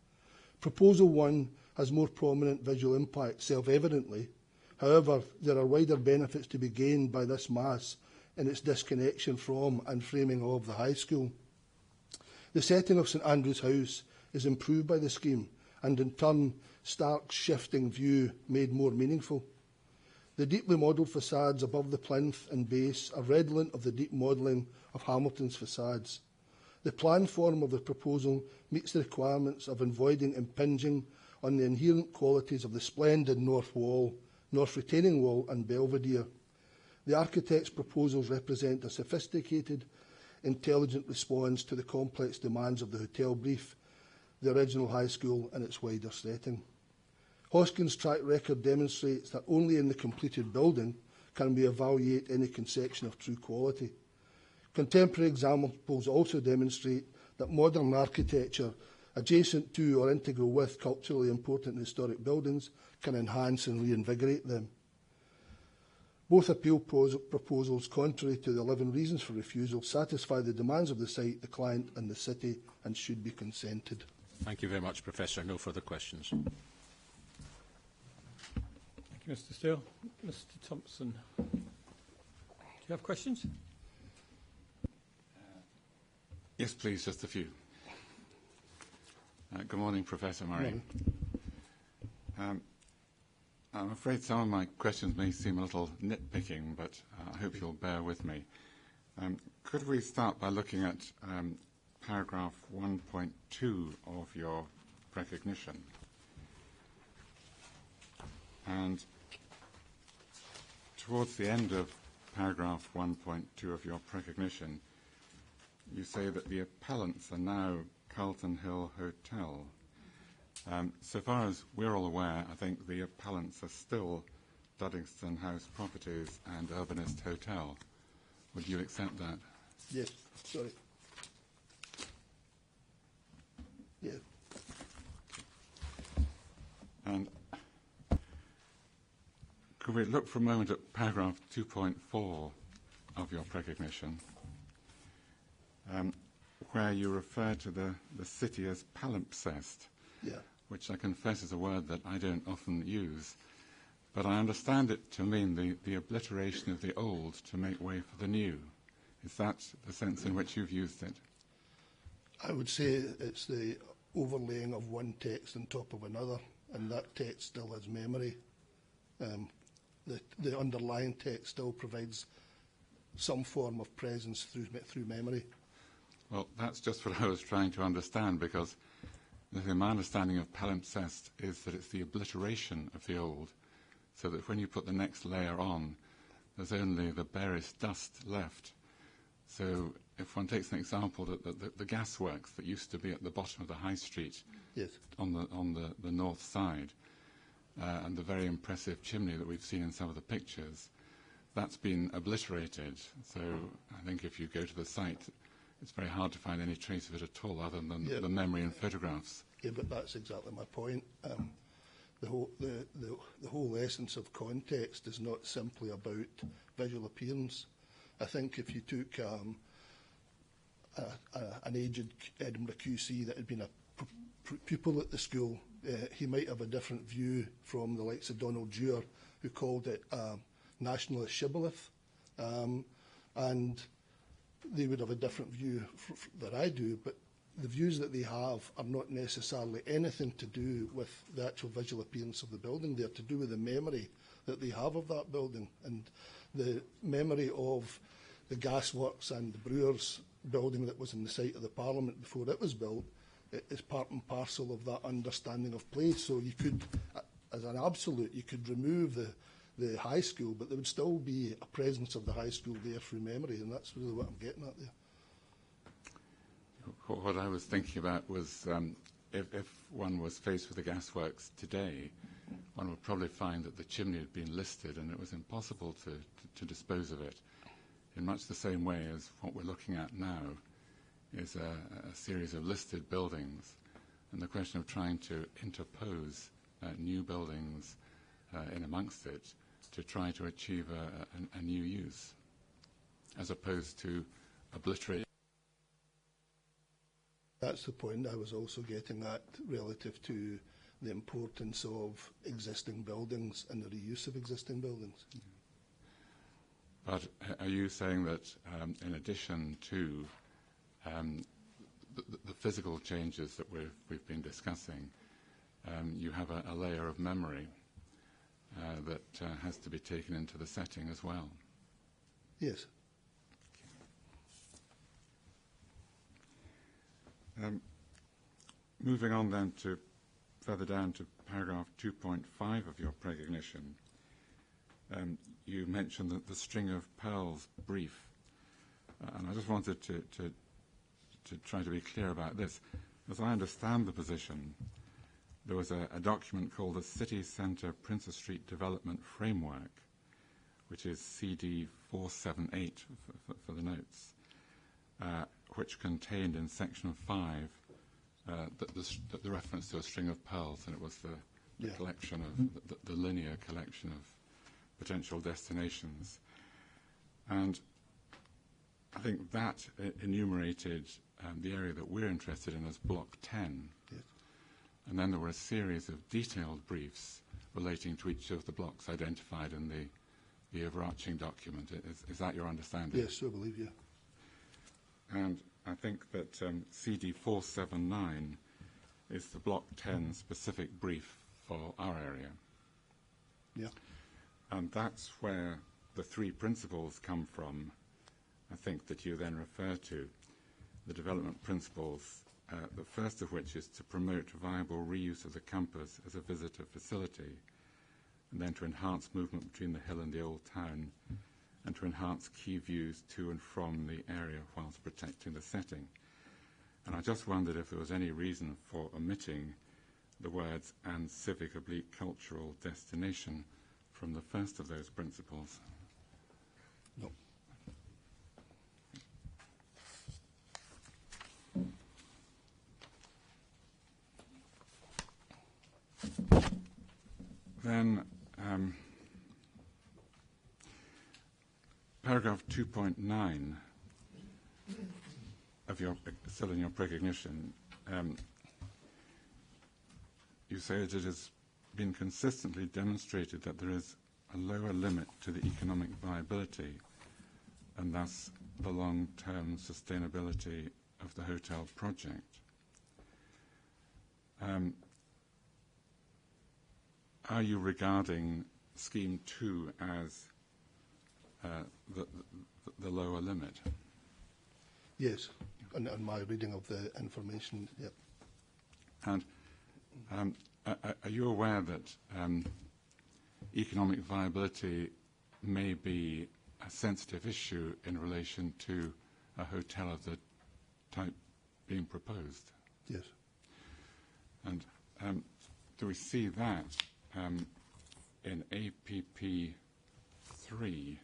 Proposal 1 has more prominent visual impact, self-evidently. However, there are wider benefits to be gained by this mass in its disconnection from and framing of the high school. The setting of St Andrew's House is improved by the scheme and in turn Stark's shifting view made more meaningful. The deeply modelled facades above the plinth and base are redolent of the deep modelling of Hamilton's facades. The plan form of the proposal meets the requirements of avoiding impinging on the inherent qualities of the splendid north wall, north retaining wall and belvedere. The architect's proposals represent a sophisticated, intelligent response to the complex demands of the hotel brief, the original high school and its wider setting. Hoskin's track record demonstrates that only in the completed building can we evaluate any conception of true quality. Contemporary examples also demonstrate that modern architecture, adjacent to or integral with culturally important historic buildings, can enhance and reinvigorate them. Both appeal proposals, contrary to the 11 reasons for refusal, satisfy the demands of the site, the client and the city and should be consented. Thank you very much, Professor. No further questions. Thank you, Mr Steele. Mr Thompson, do you have questions? Yes, please, just a few. Good morning, Professor Murray. I'm afraid some of my questions may seem a little nitpicking, but I hope you'll bear with me. Could we start by looking at paragraph 1.2 of your recognition? And towards the end of paragraph 1.2 of your recognition, you say that the appellants are now Carlton Hill Hotel. So far as we're all aware, I think the appellants are still Duddingston House Properties and Urbanist Hotel. Would you accept that? Yes, sorry. Yeah. And could we look for a moment at paragraph 2.4 of your recognition, where you refer to the city as palimpsest, which I confess is a word that I don't often use, but I understand it to mean the obliteration of the old to make way for the new. Is that the sense in which you've used it? I would say it's the overlaying of one text on top of another, and that text still has memory. The underlying text still provides some form of presence through memory. Well, that's just what I was trying to understand, because my understanding of palimpsest is that it's the obliteration of the old, so that when you put the next layer on, there's only the barest dust left. So if one takes an example, the gasworks that used to be at the bottom of the high street on the north side, and the very impressive chimney that we've seen in some of the pictures, that's been obliterated. So I think if you go to the site, it's very hard to find any trace of it at all other than the memory and photographs. Yeah, but that's exactly my point. The whole essence of context is not simply about visual appearance. I think if you took an aged Edinburgh QC that had been a pupil at the school, he might have a different view from the likes of Donald Dewar, who called it nationalist shibboleth, and they would have a different view that I do, but the views that they have are not necessarily anything to do with the actual visual appearance of the building. They're to do with the memory that they have of that building, and the memory of the gasworks and the brewers building that was in the site of the Parliament before it was built is part and parcel of that understanding of place. So you could, as an absolute, you could remove the high school, but there would still be a presence of the high school there through memory, and that's really what I'm getting at there. What I was thinking about was if one was faced with the gasworks today, one would probably find that the chimney had been listed and it was impossible to dispose of it, in much the same way as what we're looking at now is a series of listed buildings, and the question of trying to interpose new buildings in amongst it to try to achieve a new use, as opposed to obliterating. That's the point I was also getting at relative to the importance of existing buildings and the reuse of existing buildings. But are you saying that in addition to the physical changes that we've been discussing, you have a layer of memory that has to be taken into the setting as well? Yes. Moving on then to further down to paragraph 2.5 of your precognition, you mentioned that the string of pearls brief, and I just wanted to try to be clear about this. As I understand the position, there was a document called the City Centre Princess Street Development Framework, which is CD 478 for the notes, which contained in section 5 the reference to a string of pearls, and it was the collection of the linear collection of potential destinations. And I think that enumerated the area that we're interested in as Block 10. Yes. And then there were a series of detailed briefs relating to each of the blocks identified in the overarching document. Is that your understanding? Yes, I believe you. And I think that CD 479 is the Block 10 specific brief for our area. Yeah. And that's where the three principles come from, I think, that you then refer to, the development principles, the first of which is to promote viable reuse of the campus as a visitor facility, and then to enhance movement between the hill and the old town, and to enhance key views to and from the area whilst protecting the setting. And I just wondered if there was any reason for omitting the words "and civic oblique cultural destination" from the first of those principles. No. Then paragraph 2.9 of your, still in your precognition, you say that it has been consistently demonstrated that there is a lower limit to the economic viability and thus the long-term sustainability of the hotel project. Are you regarding Scheme 2 as the lower limit? Yes, and my reading of the information, yep. And are you aware that economic viability may be a sensitive issue in relation to a hotel of the type being proposed? Yes. And do we see that in APP 3?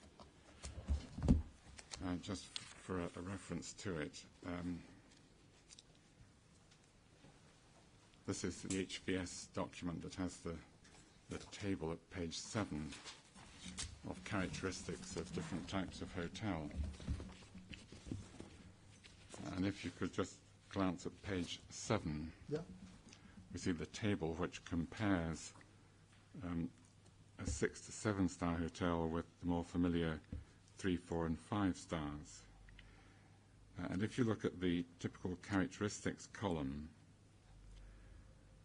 Just for a reference to it, this is the HVS document that has the table at page 7 of characteristics of different types of hotel. And if you could just glance at page 7, Yeah. we see the table which compares a 6 to 7 star hotel with the more familiar 3, 4 and 5 stars. And if you look at the typical characteristics column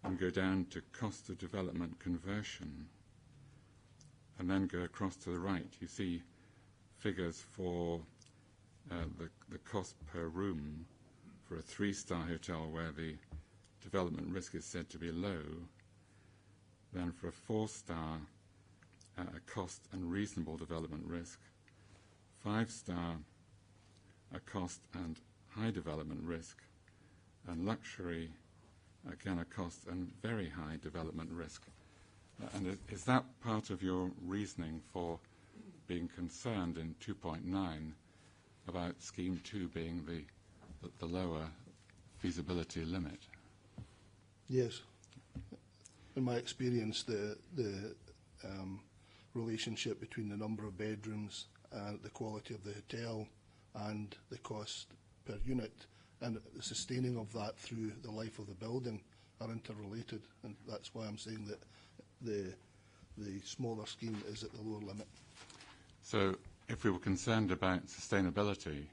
and go down to cost of development conversion, and then go across to the right, you see figures for the cost per room for a 3-star hotel where the development risk is said to be low. Then for a 4-star, a cost and reasonable development risk. 5-star, a cost and high development risk. And luxury, again, a cost and very high development risk. And is that part of your reasoning for being concerned in 2.9 about Scheme 2 being the lower feasibility limit? Yes. In my experience, the relationship between the number of bedrooms, the quality of the hotel, and the cost per unit, and the sustaining of that through the life of the building are interrelated, and that's why I'm saying that the smaller scheme is at the lower limit. So if we were concerned about sustainability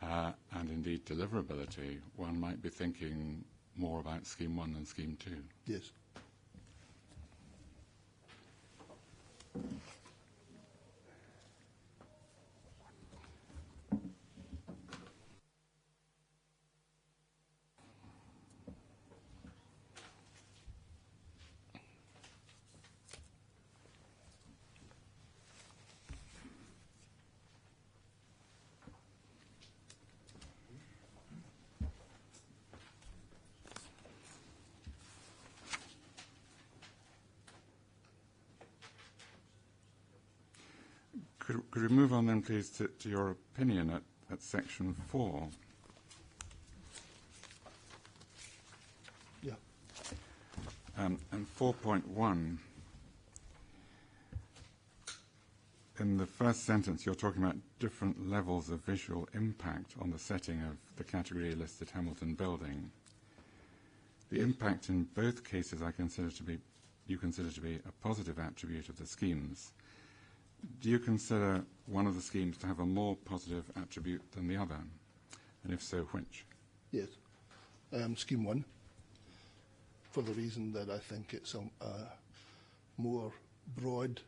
and indeed deliverability, one might be thinking more about Scheme 1 than Scheme 2. Yes. Could we move on then, please, to your opinion at Section 4? Yeah. And 4.1, in the first sentence, you're talking about different levels of visual impact on the setting of the category listed Hamilton building. The impact in both cases you consider to be a positive attribute of the schemes. Do you consider one of the schemes to have a more positive attribute than the other? And if so, which? Yes. Scheme 1, for the reason that I think it's a more broad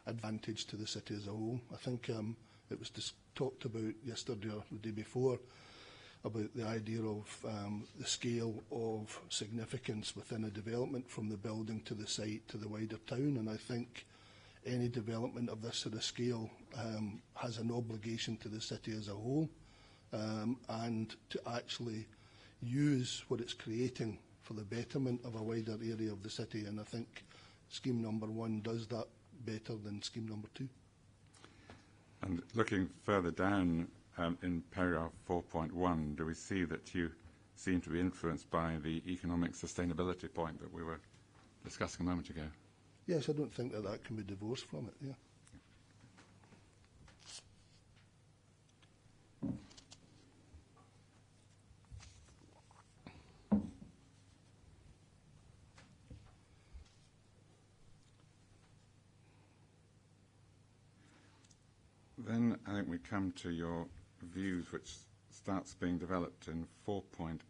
advantage to the city as a whole. I think it was talked about yesterday or the day before about the idea of the scale of significance within a development from the building to the site to the wider town, and I think any development of this sort of scale has an obligation to the city as a whole, and to actually use what it's creating for the betterment of a wider area of the city. And I think scheme number 1 does that better than scheme number 2. And looking further down in paragraph 4.1, do we see that you seem to be influenced by the economic sustainability point that we were discussing a moment ago? Yes, I don't think that can be divorced from it, yeah. Then I think we come to your views, which starts being developed in 4.8.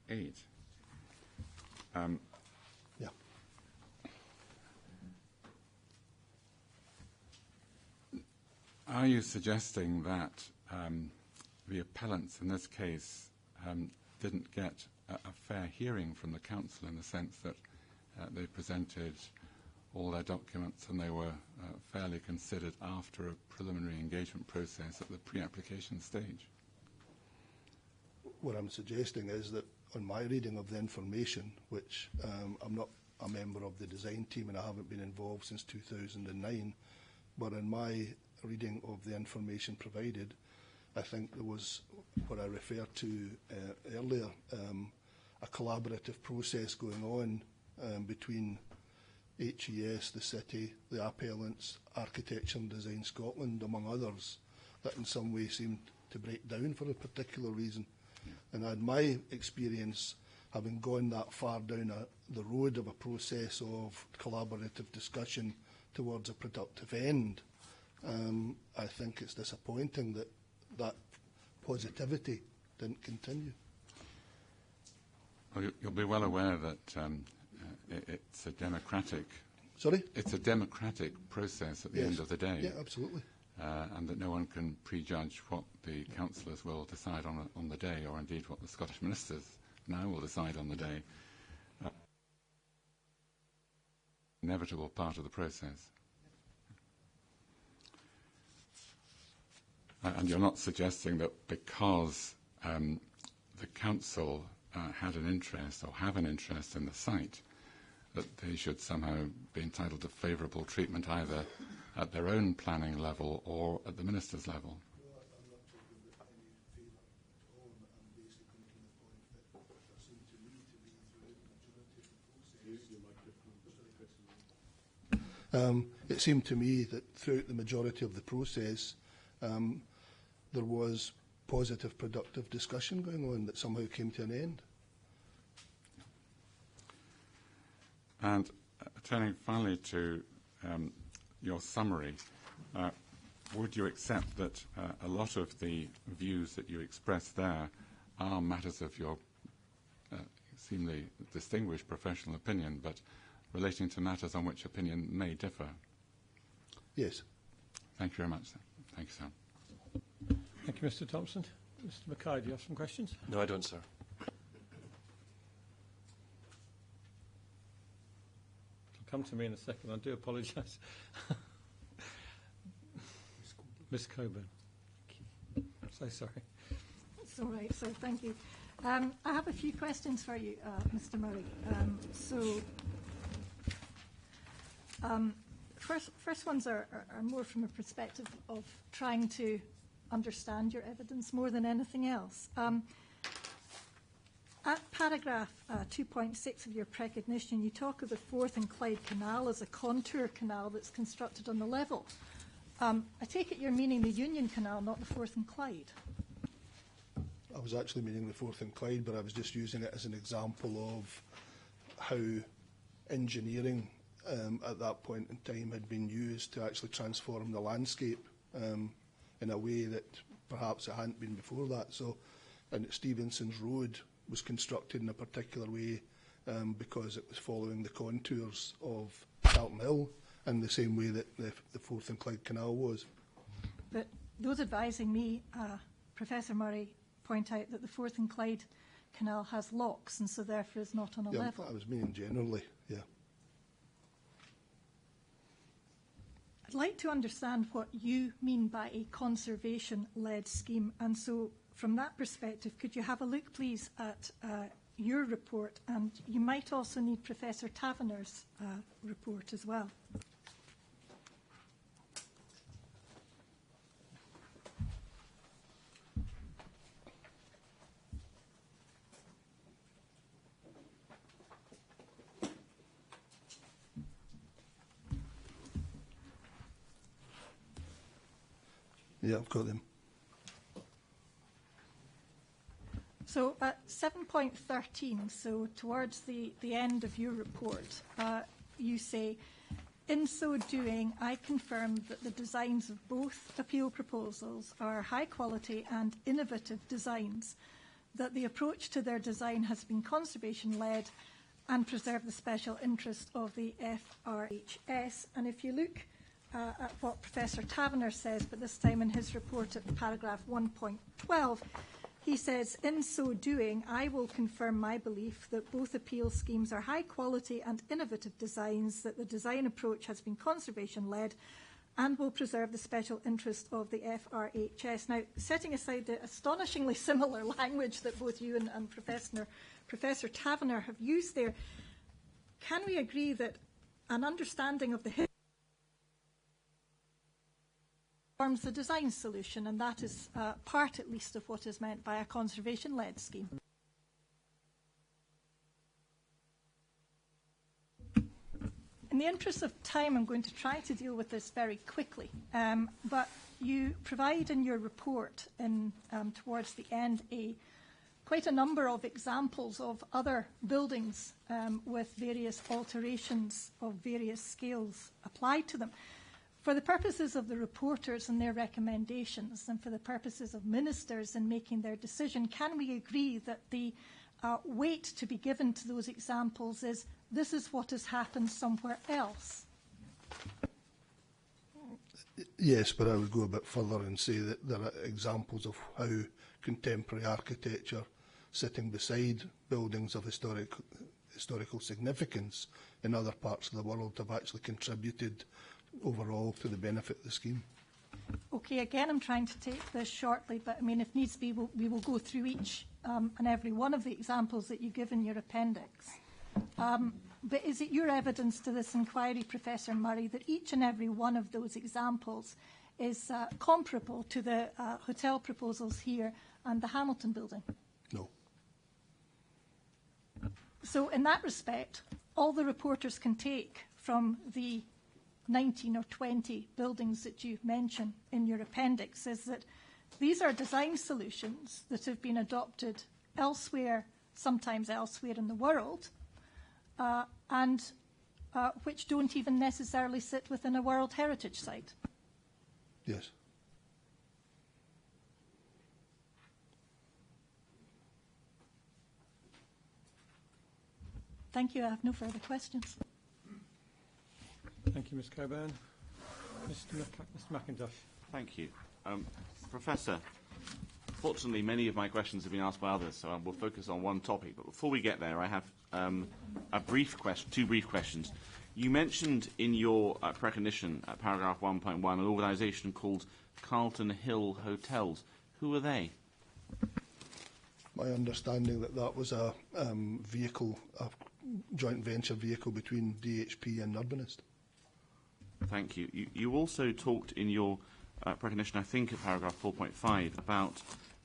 Yeah. Are you suggesting that the appellants in this case didn't get a fair hearing from the council, in the sense that they presented all their documents and they were fairly considered after a preliminary engagement process at the pre-application stage? What I'm suggesting is that on my reading of the information, which I'm not a member of the design team and I haven't been involved since 2009, but in my reading of the information provided, I think there was what I referred to earlier, a collaborative process going on between HES, the city, the appellants, Architecture and Design Scotland, among others, that in some way seemed to break down for a particular reason. And I had my experience, having gone that far down the road of a process of collaborative discussion towards a productive end, I think it's disappointing that that positivity didn't continue. Well, you'll be well aware that it's a democratic. Sorry? It's a democratic process at the end of the day. Yeah, absolutely. And that no one can prejudge what the councillors will decide on the day, or indeed what the Scottish ministers now will decide on the day. Inevitable part of the process. And you're not suggesting that because the council had an interest or have an interest in the site, that they should somehow be entitled to favourable treatment either at their own planning level or at the minister's level. It seemed to me that throughout the majority of the process, there was positive, productive discussion going on that somehow came to an end. And turning finally to your summary, would you accept that a lot of the views that you expressed there are matters of your seemingly distinguished professional opinion, but relating to matters on which opinion may differ? Yes. Thank you very much, sir. Thank you, sir. Thank you, Mr. Thompson. Mr. Mackay, do you have some questions? No, I don't, sir. It'll come to me in a second. I do apologise. Ms. Coburn. So sorry. It's all right, sir. Thank you. I have a few questions for you, Mr. Murray. First ones are more from a perspective of trying to understand your evidence more than anything else. At paragraph 2.6 of your precognition, you talk of the Forth and Clyde Canal as a contour canal that's constructed on the level. I take it you're meaning the Union Canal, not the Forth and Clyde. I was actually meaning the Forth and Clyde, but I was just using it as an example of how engineering at that point in time had been used to actually transform the landscape in a way that perhaps it hadn't been before that. So, and Stevenson's Road was constructed in a particular way because it was following the contours of Charlton Hill in the same way that the Forth and Clyde Canal was. But those advising me, Professor Murray, point out that the Forth and Clyde Canal has locks and so therefore is not on a level. I was meaning generally, yeah. I'd like to understand what you mean by a conservation-led scheme, and so from that perspective, could you have a look, please, at your report, and you might also need Professor Taverner's report as well. Yeah, I've got them. So at 7.13, so towards the end of your report, you say, in so doing, I confirm that the designs of both appeal proposals are high quality and innovative designs, that the approach to their design has been conservation-led and preserve the special interest of the FRHS. And if you look at what Professor Taverner says, but this time in his report at paragraph 1.12, he says, in so doing, I will confirm my belief that both appeal schemes are high quality and innovative designs, that the design approach has been conservation-led and will preserve the special interest of the FRHS. Now, setting aside the astonishingly similar language that both you and Professor Taverner have used there, can we agree that an understanding of the history forms the design solution, and that is part, at least, of what is meant by a conservation-led scheme? In the interest of time, I'm going to try to deal with this very quickly, but you provide in your report, towards the end, quite a number of examples of other buildings with various alterations of various scales applied to them. For the purposes of the reporters and their recommendations, and for the purposes of ministers in making their decision, can we agree that the weight to be given to those examples is this is what has happened somewhere else? Yes, but I would go a bit further and say that there are examples of how contemporary architecture sitting beside buildings of historical significance in other parts of the world have actually contributed overall to the benefit of the scheme. Okay, again, I'm trying to take this shortly, but I mean, if needs be, we will go through each and every one of the examples that you give in your appendix. But is it your evidence to this inquiry, Professor Murray, that each and every one of those examples is comparable to the hotel proposals here and the Hamilton building? No. So in that respect, all the reporters can take from the 19 or 20 buildings that you mention in your appendix is that these are design solutions that have been adopted elsewhere, sometimes elsewhere in the world, and which don't even necessarily sit within a World Heritage Site. Yes. Thank you. I have no further questions. Thank you, Ms Coburn. Mr McIntosh. Thank you. Professor, fortunately, many of my questions have been asked by others, so I will focus on one topic. But before we get there, I have two brief questions. You mentioned in your precognition at paragraph 1.1 an organisation called Carlton Hill Hotels. Who are they? My understanding that was a vehicle, a joint venture vehicle between DHP and Urbanist. Thank you. You also talked in your precognition, I think, at paragraph 4.5, about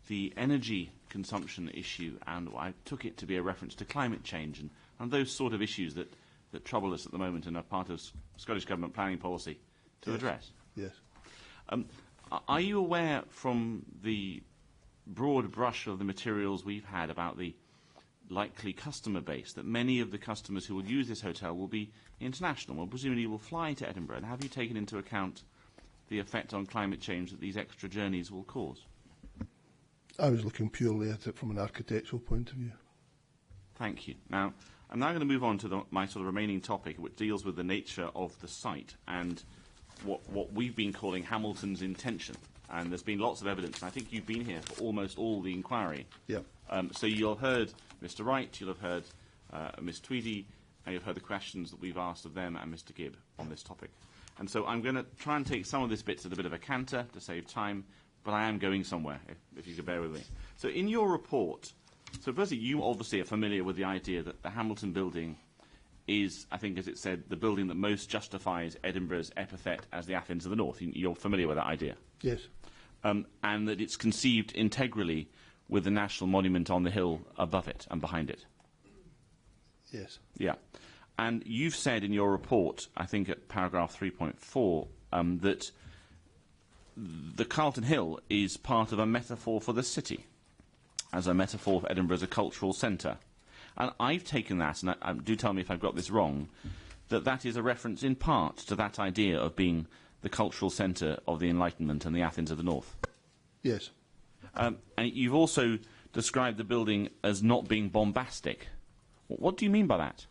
the energy consumption issue, and I took it to be a reference to climate change and those sort of issues that trouble us at the moment and are part of Scottish Government planning policy to address. Yes. Are you aware from the broad brush of the materials we've had about the likely customer base that many of the customers who will use this hotel will be international? Well, presumably will fly to Edinburgh. And have you taken into account the effect on climate change that these extra journeys will cause? I was looking purely at it from an architectural point of view. Thank you. Now, I'm now going to move on to my sort of remaining topic, which deals with the nature of the site and what we've been calling Hamilton's intention. And there's been lots of evidence, and I think you've been here for almost all the inquiry. Yeah. So you'll have heard Mr. Wright, you'll have heard Ms. Tweedy, and you've heard the questions that we've asked of them and Mr. Gibb on this topic. And so I'm going to try and take some of this bits at a bit of a canter to save time, but I am going somewhere, if you could bear with me. So in your report, so firstly, you obviously are familiar with the idea that the Hamilton building is, I think, as it said, the building that most justifies Edinburgh's epithet as the Athens of the North. You're familiar with that idea? Yes. And that it's conceived integrally with the national monument on the hill above it and behind it. Yes. Yeah. And you've said in your report, I think at paragraph 3.4, that the Carlton Hill is part of a metaphor for the city, as a metaphor for Edinburgh as a cultural centre. And I've taken that, and do tell me if I've got this wrong, that is a reference in part to that idea of being the cultural centre of the Enlightenment and the Athens of the North. Yes. And you've also described the building as not being bombastic. What do you mean by that?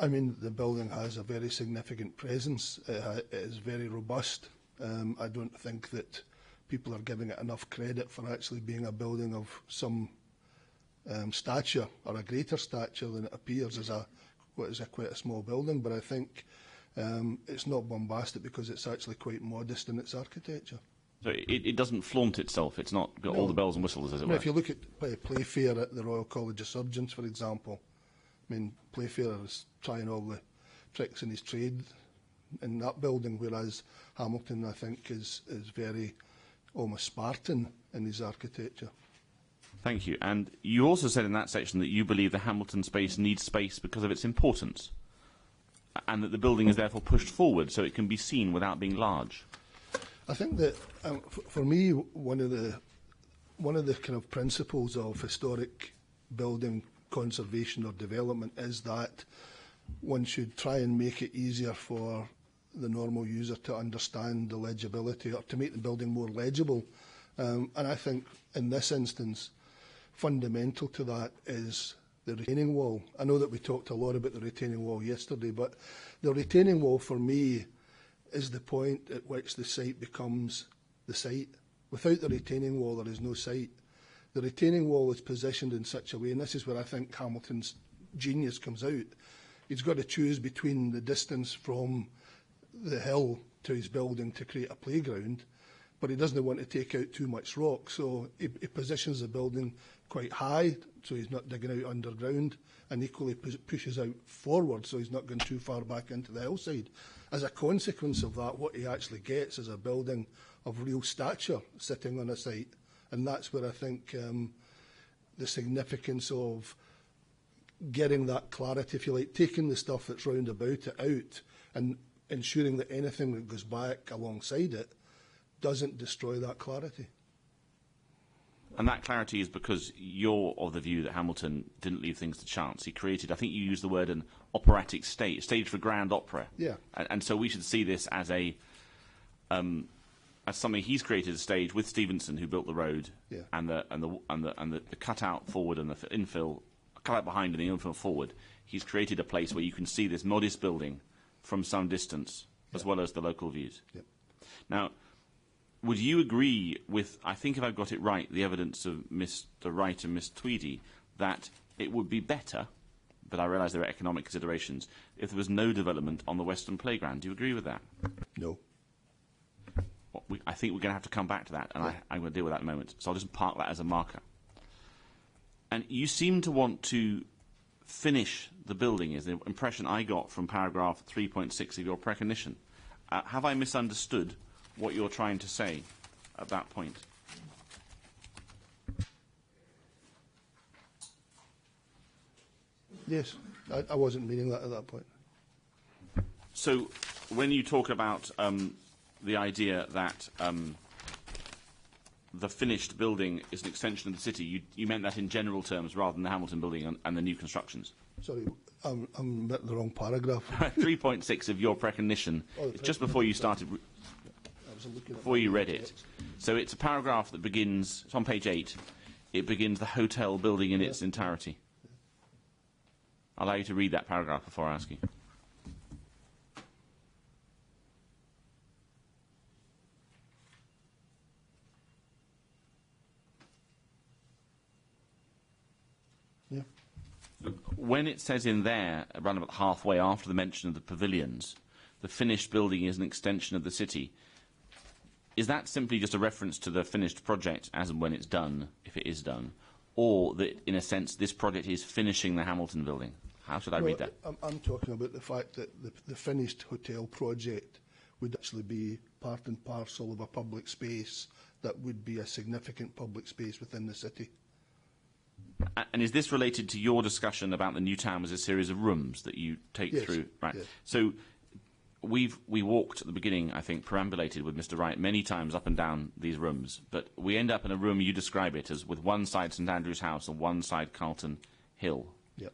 I mean, the building has a very significant presence. It is very robust. I don't think that people are giving it enough credit for actually being a building of some stature, or a greater stature than it appears as quite a small building. But I think it's not bombastic because it's actually quite modest in its architecture. So it doesn't flaunt itself. It's not got all the bells and whistles, as it were. If you look at Playfair at the Royal College of Surgeons, for example, I mean, Playfair is trying all the tricks in his trade in that building, whereas Hamilton, I think, is very almost Spartan in his architecture. Thank you. And you also said in that section that you believe the Hamilton space needs space because of its importance, and that the building is therefore pushed forward so it can be seen without being large. I think that, for me, one of the kind of principles of historic building conservation or development is that one should try and make it easier for the normal user to understand the legibility or to make the building more legible. And I think in this instance, fundamental to that is the retaining wall. I know that we talked a lot about the retaining wall yesterday, but the retaining wall for me is the point at which the site becomes the site. Without the retaining wall, there is no site. The retaining wall is positioned in such a way, and this is where I think Hamilton's genius comes out. He's got to choose between the distance from the hill to his building to create a playground, but he doesn't want to take out too much rock, so he positions the building quite high, so he's not digging out underground, and equally pushes out forward, so he's not going too far back into the hillside. As a consequence of that, what he actually gets is a building of real stature sitting on a site, and that's where I think the significance of getting that clarity, if you like, taking the stuff that's round about it out and ensuring that anything that goes back alongside it doesn't destroy that clarity. And that clarity is because you're of the view that Hamilton didn't leave things to chance. He created, I think you used the word, an operatic stage for grand opera. Yeah. And so we should see this as as something he's created a stage with Stevenson, who built the road, yeah, and the cutout forward and the infill, cutout behind and the infill forward. He's created a place where you can see this modest building from some distance, as well as the local views. Yep. Now, would you agree with, I think if I've got it right, the evidence of Mr. Wright and Miss Tweedy, that it would be better, but I realise there are economic considerations, if there was no development on the Western Playground? Do you agree with that? No. Well, I think we're going to have to come back to that, and I'm going to deal with that in a moment. So I'll just park that as a marker. And you seem to want to finish the building, is the impression I got from paragraph 3.6 of your precognition. Have I misunderstood what you're trying to say at that point? Yes, I wasn't meaning that at that point. So when you talk about the idea that the finished building is an extension of the city, you meant that in general terms rather than the Hamilton building and the new constructions? Sorry, I'm at the wrong paragraph. 3.6 of your precognition, just before you started, before you read it. So it's a paragraph that begins, it's on page 8, it begins the hotel building in its entirety. I'll allow you to read that paragraph before I ask you. Yeah. When it says in there, around about halfway after the mention of the pavilions, the finished building is an extension of the city, is that simply just a reference to the finished project as and when it's done, if it is done, or that, in a sense, this project is finishing the Hamilton building? How should I read that? I'm talking about the fact that the finished hotel project would actually be part and parcel of a public space that would be a significant public space within the city. And is this related to your discussion about the new town as a series of rooms that you take through? Right. Yes. So we walked at the beginning, I think, perambulated with Mr. Wright many times up and down these rooms, but we end up in a room, you describe it as with one side St Andrew's House and one side Carlton Hill. Yep.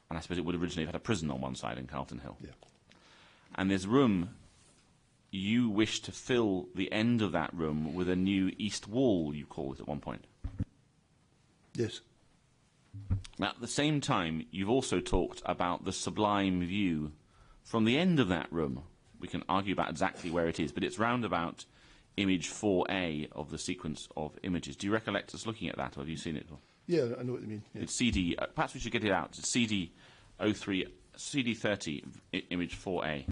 And I suppose it would originally have had a prison on one side in Carlton Hill. Yeah. And this room, you wish to fill the end of that room with a new east wall, you called it at one point. Yes. Now, at the same time, you've also talked about the sublime view from the end of that room. We can argue about exactly where it is, but it's round about image 4A of the sequence of images. Do you recollect us looking at that, or have you seen it? Yeah, I know what you mean. Yeah. It's CD. Perhaps we should get it out. It's CD30, image 4A.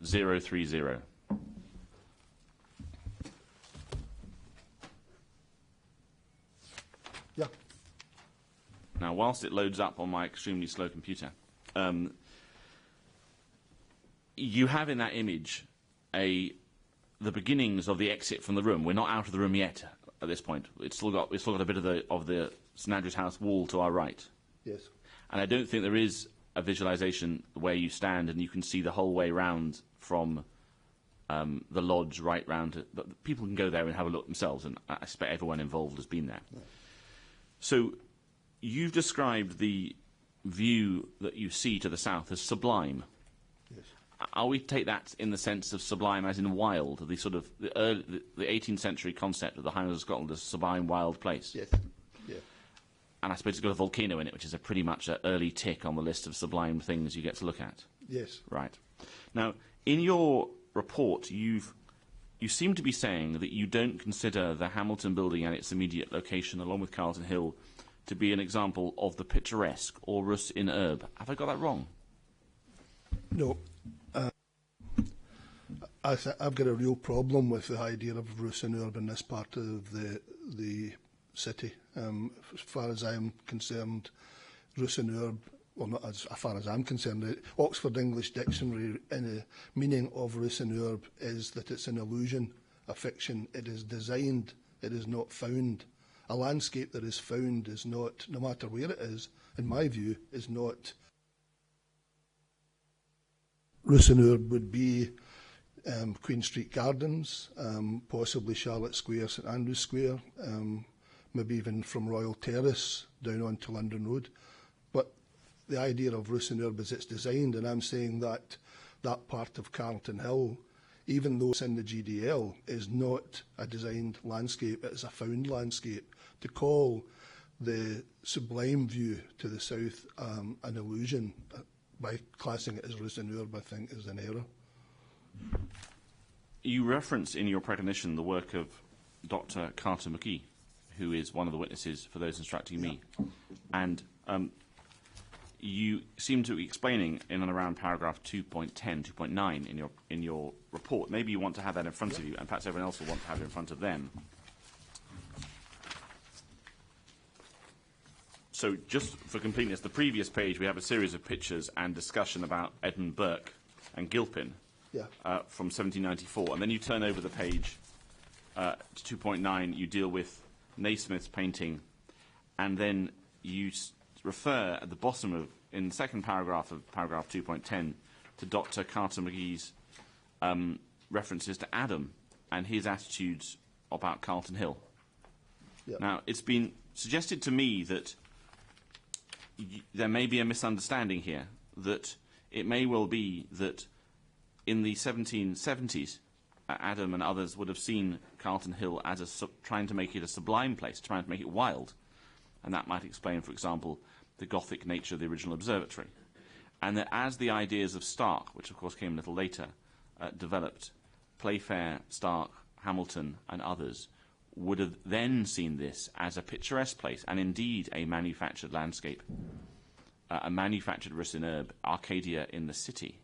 (030). Yeah. Now, whilst it loads up on my extremely slow computer, you have in that image the beginnings of the exit from the room. We're not out of the room yet at this point. It's still got a bit of the St Andrew's House wall to our right. Yes. And I don't think there is a visualisation where you stand and you can see the whole way round from the lodge right round. But people can go there and have a look themselves, and I expect everyone involved has been there. Right. So you've described the view that you see to the south as sublime. Yes. Are we to take that in the sense of sublime as in wild, the sort of the 18th century concept of the Highlands of Scotland as a sublime wild place? Yes. Yeah. And I suppose it's got a volcano in it, which is a pretty much an early tick on the list of sublime things you get to look at. Yes. Right. Now, in your report, you seem to be saying that you don't consider the Hamilton building and its immediate location, along with Carlton Hill, to be an example of the picturesque or rus in herb. Have I got that wrong? No. I've got a real problem with the idea of rus in herb in this part of the city. As far as I'm concerned, rus in herb, well, not as far as I'm concerned, the Oxford English Dictionary in the meaning of rus in herb is that it's an illusion, a fiction. It is designed, it is not found. A landscape that is found is not, no matter where it is, in my view, is not. Rus in herb would be Queen Street Gardens, possibly Charlotte Square, St Andrews Square, maybe even from Royal Terrace down onto London Road. But the idea of rus in herb is it's designed, and I'm saying that that part of Carlton Hill, even though it's in the GDL, is not a designed landscape, it is a found landscape. To call the sublime view to the south an illusion by classing it as rus in herb, I think, is an error. You reference in your premonition the work of Dr. Carter McGee, who is one of the witnesses for those instructing me. And you seem to be explaining in and around paragraph 2.10, 2.9 in your report. Maybe you want to have that in front of you, and perhaps everyone else will want to have it in front of them. So just for completeness, the previous page, we have a series of pictures and discussion about Edmund Burke and Gilpin from 1794. And then you turn over the page to 2.9, you deal with Naismith's painting, and then you refer at the bottom of, in the second paragraph of paragraph 2.10, to Dr. Carter McGee's references to Adam and his attitudes about Carlton Hill. Yeah. Now, it's been suggested to me that there may be a misunderstanding here, that it may well be that in the 1770s, Adam and others would have seen Carlton Hill as trying to make it a sublime place, trying to make it wild. And that might explain, for example, the Gothic nature of the original observatory. And that as the ideas of Stark, which of course came a little later, developed, Playfair, Stark, Hamilton and others would have then seen this as a picturesque place, and indeed a manufactured landscape, a manufactured rus in herb, Arcadia in the city.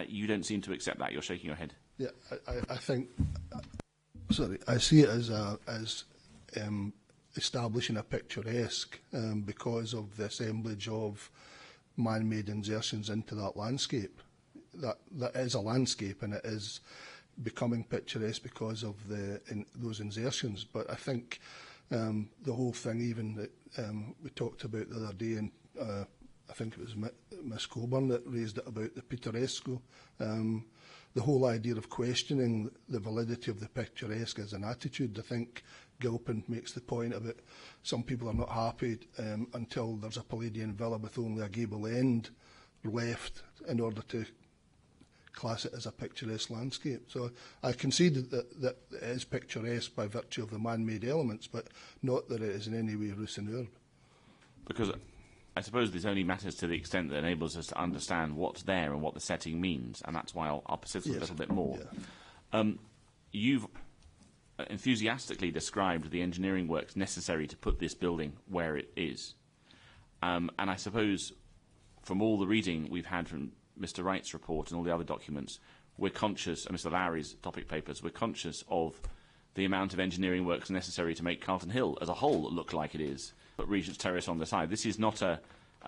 You don't seem to accept that. You're shaking your head. Yeah, I think. Sorry, I see it as establishing a picturesque because of the assemblage of man-made insertions into that landscape. That is a landscape, and it is becoming picturesque because of those insertions. But I think the whole thing, even that we talked about the other day, and I think it was Miss Coburn that raised it about the pittoresco. The whole idea of questioning the validity of the picturesque as an attitude. I think Gilpin makes the point of it. Some people are not happy until there's a Palladian villa with only a gable end left in order to class it as a picturesque landscape. So I conceded that it is picturesque by virtue of the man-made elements, but not that it is in any way rus in herb. Because I suppose this only matters to the extent that enables us to understand what's there and what the setting means, and that's why I'll persist a little bit more. Yeah. You've enthusiastically described the engineering works necessary to put this building where it is. And I suppose from all the reading we've had from Mr. Wright's report and all the other documents, we're conscious, and Mr. Lowry's topic papers, we're conscious of the amount of engineering works necessary to make Carlton Hill as a whole look like it is, but Regent's Terrace on the side. This is not a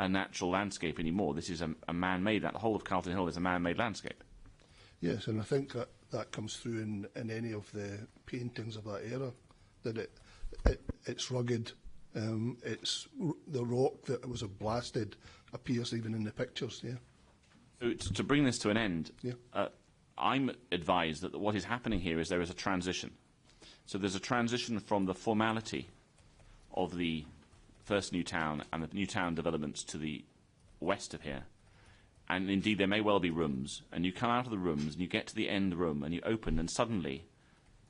natural landscape anymore. This is a man-made. The whole of Carlton Hill is a man-made landscape. Yes, and I think that comes through in any of the paintings of that era, that it's rugged, it's the rock that was blasted appears even in the pictures, yeah. So to bring this to an end, I'm advised that what is happening here is there is a transition. So there's a transition from the formality of the First New Town and the New Town developments to the west of here. And indeed, there may well be rooms, and you come out of the rooms and you get to the end room and you open, and suddenly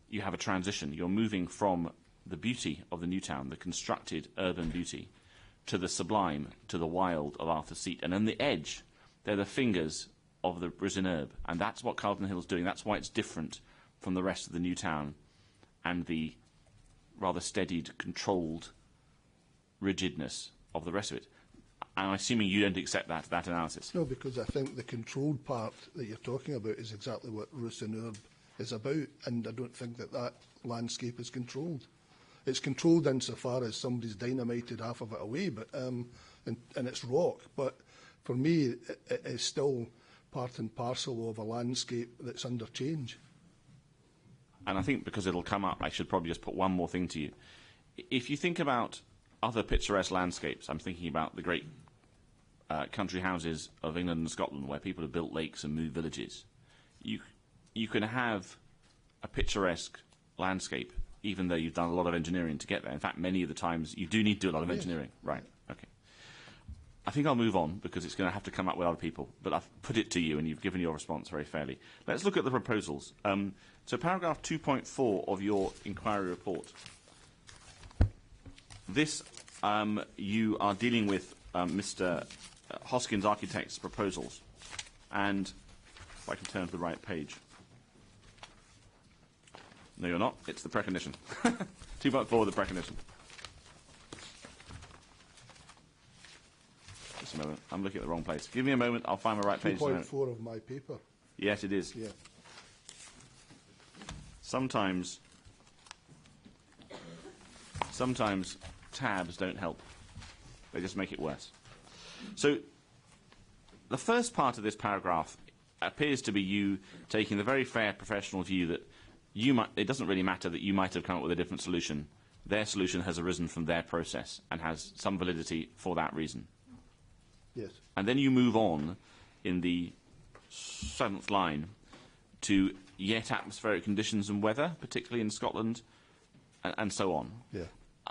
you have a transition. You're moving from the beauty of the New Town, the constructed urban beauty, to the sublime, to the wild of Arthur's Seat. And on the edge, they're the fingers of the risen herb. And that's what Carlton Hill's doing. That's why it's different from the rest of the New Town and the rather steadied, controlled rigidness of the rest of it. I'm assuming you don't accept that analysis. No, because I think the controlled part that you're talking about is exactly what Rousseau is about, and I don't think that landscape is controlled. It's controlled insofar as somebody's dynamited half of it away, but and it's rock. But for me, it is still part and parcel of a landscape that's under change. And I think because it'll come up, I should probably just put one more thing to you. If you think about other picturesque landscapes, I'm thinking about the great country houses of England and Scotland where people have built lakes and moved villages. You can have a picturesque landscape even though you've done a lot of engineering to get there. In fact, many of the times you do need to do a lot of engineering. Right, okay. I think I'll move on because it's going to have to come up with other people, but I've put it to you and you've given your response very fairly. Let's look at the proposals. So paragraph 2.4 of your inquiry report. This, you are dealing with Mr. Hoskins Architects' proposals. And if I can turn to the right page. No, you're not. It's the precognition. 2.4, the precognition. Just a moment. I'm looking at the wrong place. Give me a moment. I'll find my right page. 2.4 of my paper. Yes, it is. Yeah. Sometimes tabs don't help. They just make it worse. So the first part of this paragraph appears to be you taking the very fair professional view that it doesn't really matter that you might have come up with a different solution. Their solution has arisen from their process and has some validity for that reason. Yes. And then you move on in the 7th line to yet atmospheric conditions and weather, particularly in Scotland, and so on. Yeah.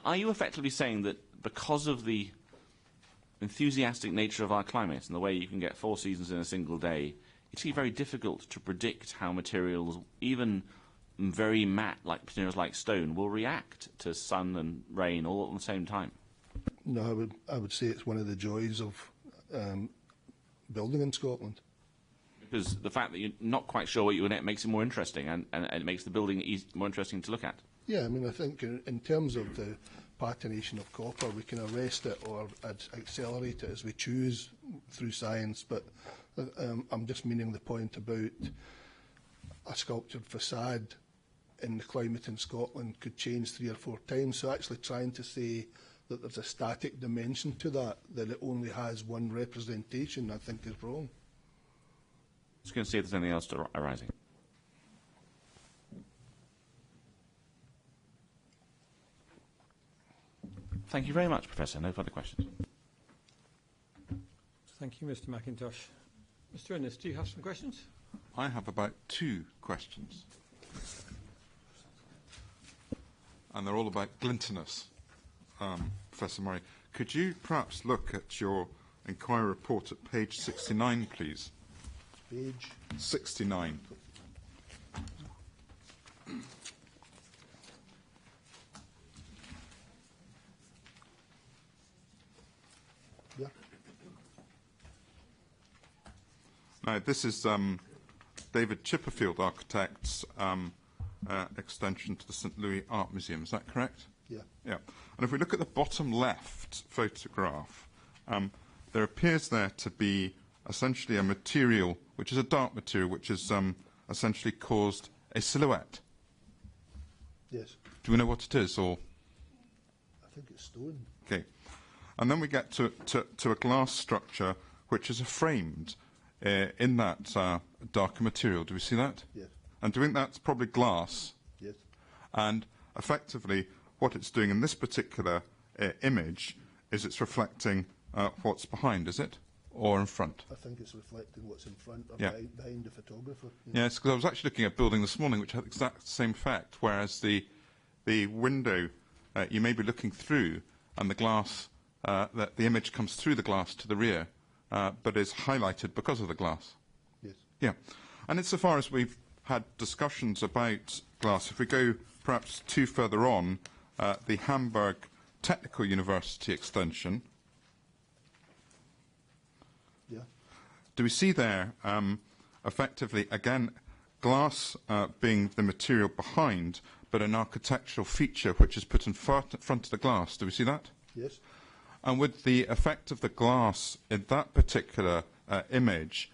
Are you effectively saying that because of the enthusiastic nature of our climate and the way you can get 4 seasons in a single day, it's very difficult to predict how materials, even very matte like materials like stone, will react to sun and rain all at the same time? No, I would say it's one of the joys of building in Scotland. Because the fact that you're not quite sure what you're going to get makes it more interesting, and it makes the building more interesting to look at. Yeah, I mean, I think in terms of the patination of copper, we can arrest it or accelerate it as we choose through science, but I'm just meaning the point about a sculptured facade in the climate in Scotland could change 3 or 4 times, so actually trying to say that there's a static dimension to that it only has one representation, I think is wrong. Just going to see if there's anything else arising. Thank you very much, Professor. No further questions. Thank you, Mr. McIntosh. Mr. Innes, do you have some questions? I have about 2 questions. And they're all about glintiness. Professor Murray, could you perhaps look at your inquiry report at page 69, please? Page 69. Yeah. Now, this is David Chipperfield Architects' extension to the St. Louis Art Museum. Is that correct? Yeah. Yeah. And if we look at the bottom left photograph, there appears there to be essentially a material, which is a dark material, which has essentially caused a silhouette. Yes. Do we know what it is, or? I think it's stone. Okay. And then we get to a glass structure, which is framed in that darker material. Do we see that? Yes. And do you think that's probably glass? Yes. And effectively, what it's doing in this particular image is it's reflecting what's behind, is it? Or in front? I think it's reflecting what's in front or Yeah. behind the photographer. Yes, because I was actually looking at a building this morning which had the exact same effect, whereas the window you may be looking through and the glass that the image comes through the glass to the rear, but is highlighted because of the glass. Yes. Yeah. And insofar as we've had discussions about glass, if we go perhaps two further on, the Hamburg Technical University extension, Yeah. do we see there, effectively, again, glass being the material behind, but an architectural feature which is put in front of the glass? Do we see that? Yes. And would the effect of the glass in that particular image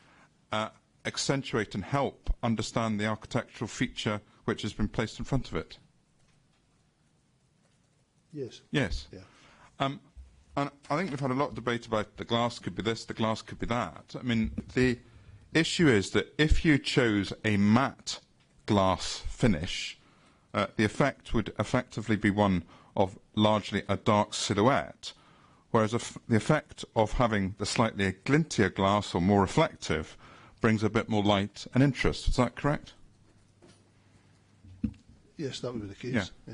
accentuate and help understand the architectural feature which has been placed in front of it? Yes. Yes. Yeah. And I think we've had a lot of debate about the glass could be this, the glass could be that. I mean, the issue is that if you chose a matte glass finish, the effect would effectively be one of largely a dark silhouette, whereas the effect of having the slightly glintier glass or more reflective brings a bit more light and interest. Is that correct? Yes, that would be the case. Yeah.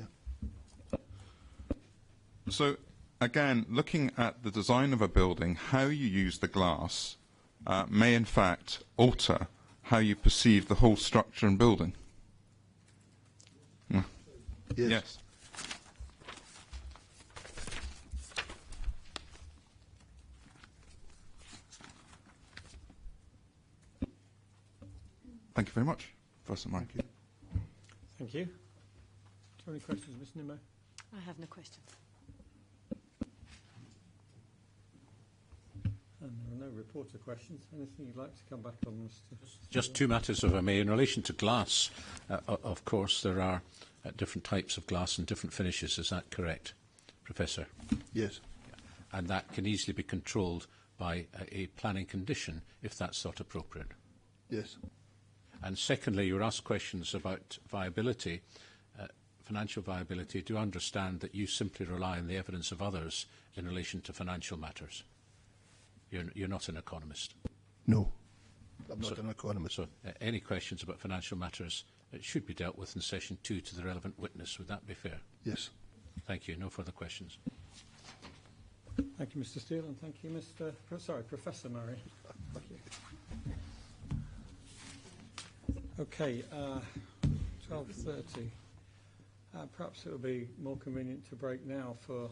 Yeah. So, again, looking at the design of a building, how you use the glass may in fact alter how you perceive the whole structure and building. Yeah. Yes. Yes. Thank you very much, Professor Murray. Thank you. Thank you. Do you have any questions, Ms. Nimmo? I have no questions. And there are no reporter questions. Anything you'd like to come back on, Mr. Just two matters, if I may. In relation to glass, of course, there are different types of glass and different finishes. Is that correct, Professor? Yes. And that can easily be controlled by a planning condition, if that's thought appropriate. Yes. And secondly, you were asked questions about viability, financial viability. Do you understand that you simply rely on the evidence of others in relation to financial matters? You're not an economist. No. I'm not an economist. So any questions about financial matters should be dealt with in session 2 to the relevant witness. Would that be fair? Yes. Thank you. No further questions. Thank you, Mr. Steele, and thank you, Professor Murray. Thank you. Okay, 12:30. Perhaps it would be more convenient to break now for,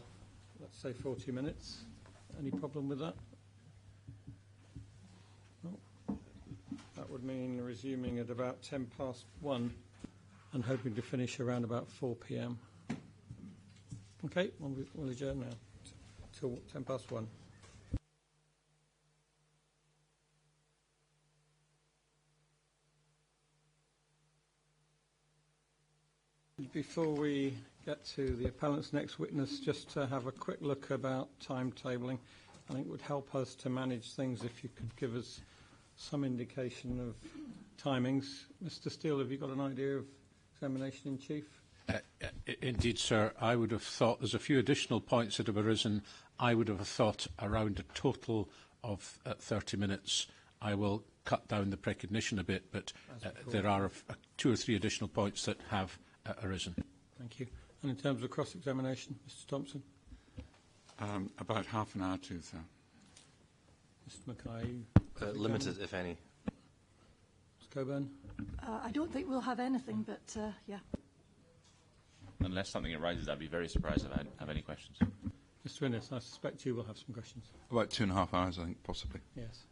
let's say, 40 minutes. Any problem with that? No. That would mean resuming at about 1:10 and hoping to finish around about 4 p.m. Okay, we'll adjourn now till 1:10. Before we get to the appellant's next witness, just to have a quick look about timetabling. I think it would help us to manage things if you could give us some indication of timings. Mr. Steele, have you got an idea of examination in chief? Indeed, sir. I would have thought there's a few additional points that have arisen. I would have thought around a total of 30 minutes. I will cut down the precognition a bit, but there are 2 or 3 additional points that have arisen. Thank you. And in terms of cross-examination, Mr. Thompson? About half an hour too, sir. Mr. Mackay? Limited, if any. Ms. Coburn? I don't think we'll have anything, but yeah. Unless something arises, I'd be very surprised if I have any questions. Mr. Innes, I suspect you will have some questions. About 2.5 hours, I think, possibly. Yes.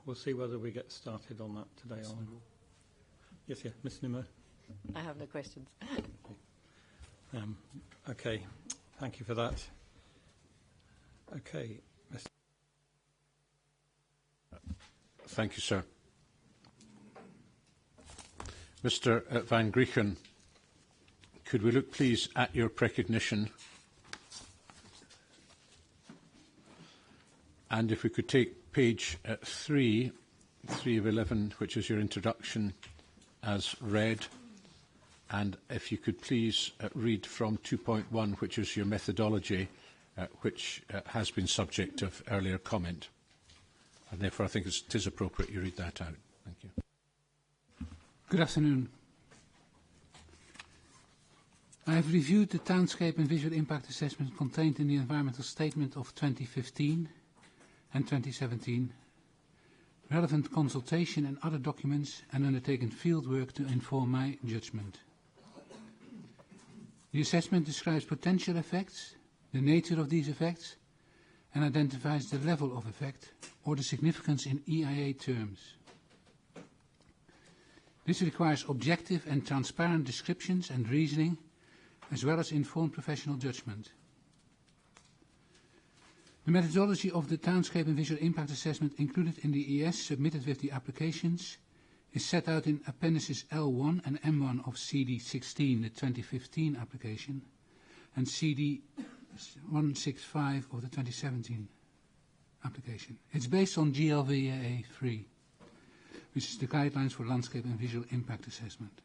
We'll see whether we get started on that today. Yes, yeah, Ms. Nimmo. I have no questions. Okay, thank you for that. Okay. Thank you, sir. Mr. Van Grieken, could we look, please, at your precognition? And if we could take page 3 of 11, which is your introduction, as read, and if you could please read from 2.1, which is your methodology, which has been subject of earlier comment. And therefore, I think it is appropriate you read that out. Thank you. Good afternoon. I have reviewed the Townscape and Visual Impact Assessment contained in the Environmental Statement of 2015 and 2017, relevant consultation and other documents, and undertaken field work to inform my judgment. The assessment describes potential effects, the nature of these effects, and identifies the level of effect or the significance in EIA terms. This requires objective and transparent descriptions and reasoning, as well as informed professional judgment. The methodology of the Townscape and Visual Impact Assessment included in the ES submitted with the applications is set out in Appendices L1 and M1 of CD16, the 2015 application, and CD 165 of the 2017 application. It's based on GLVAA 3, which is the Guidelines for Landscape and Visual Impact Assessment.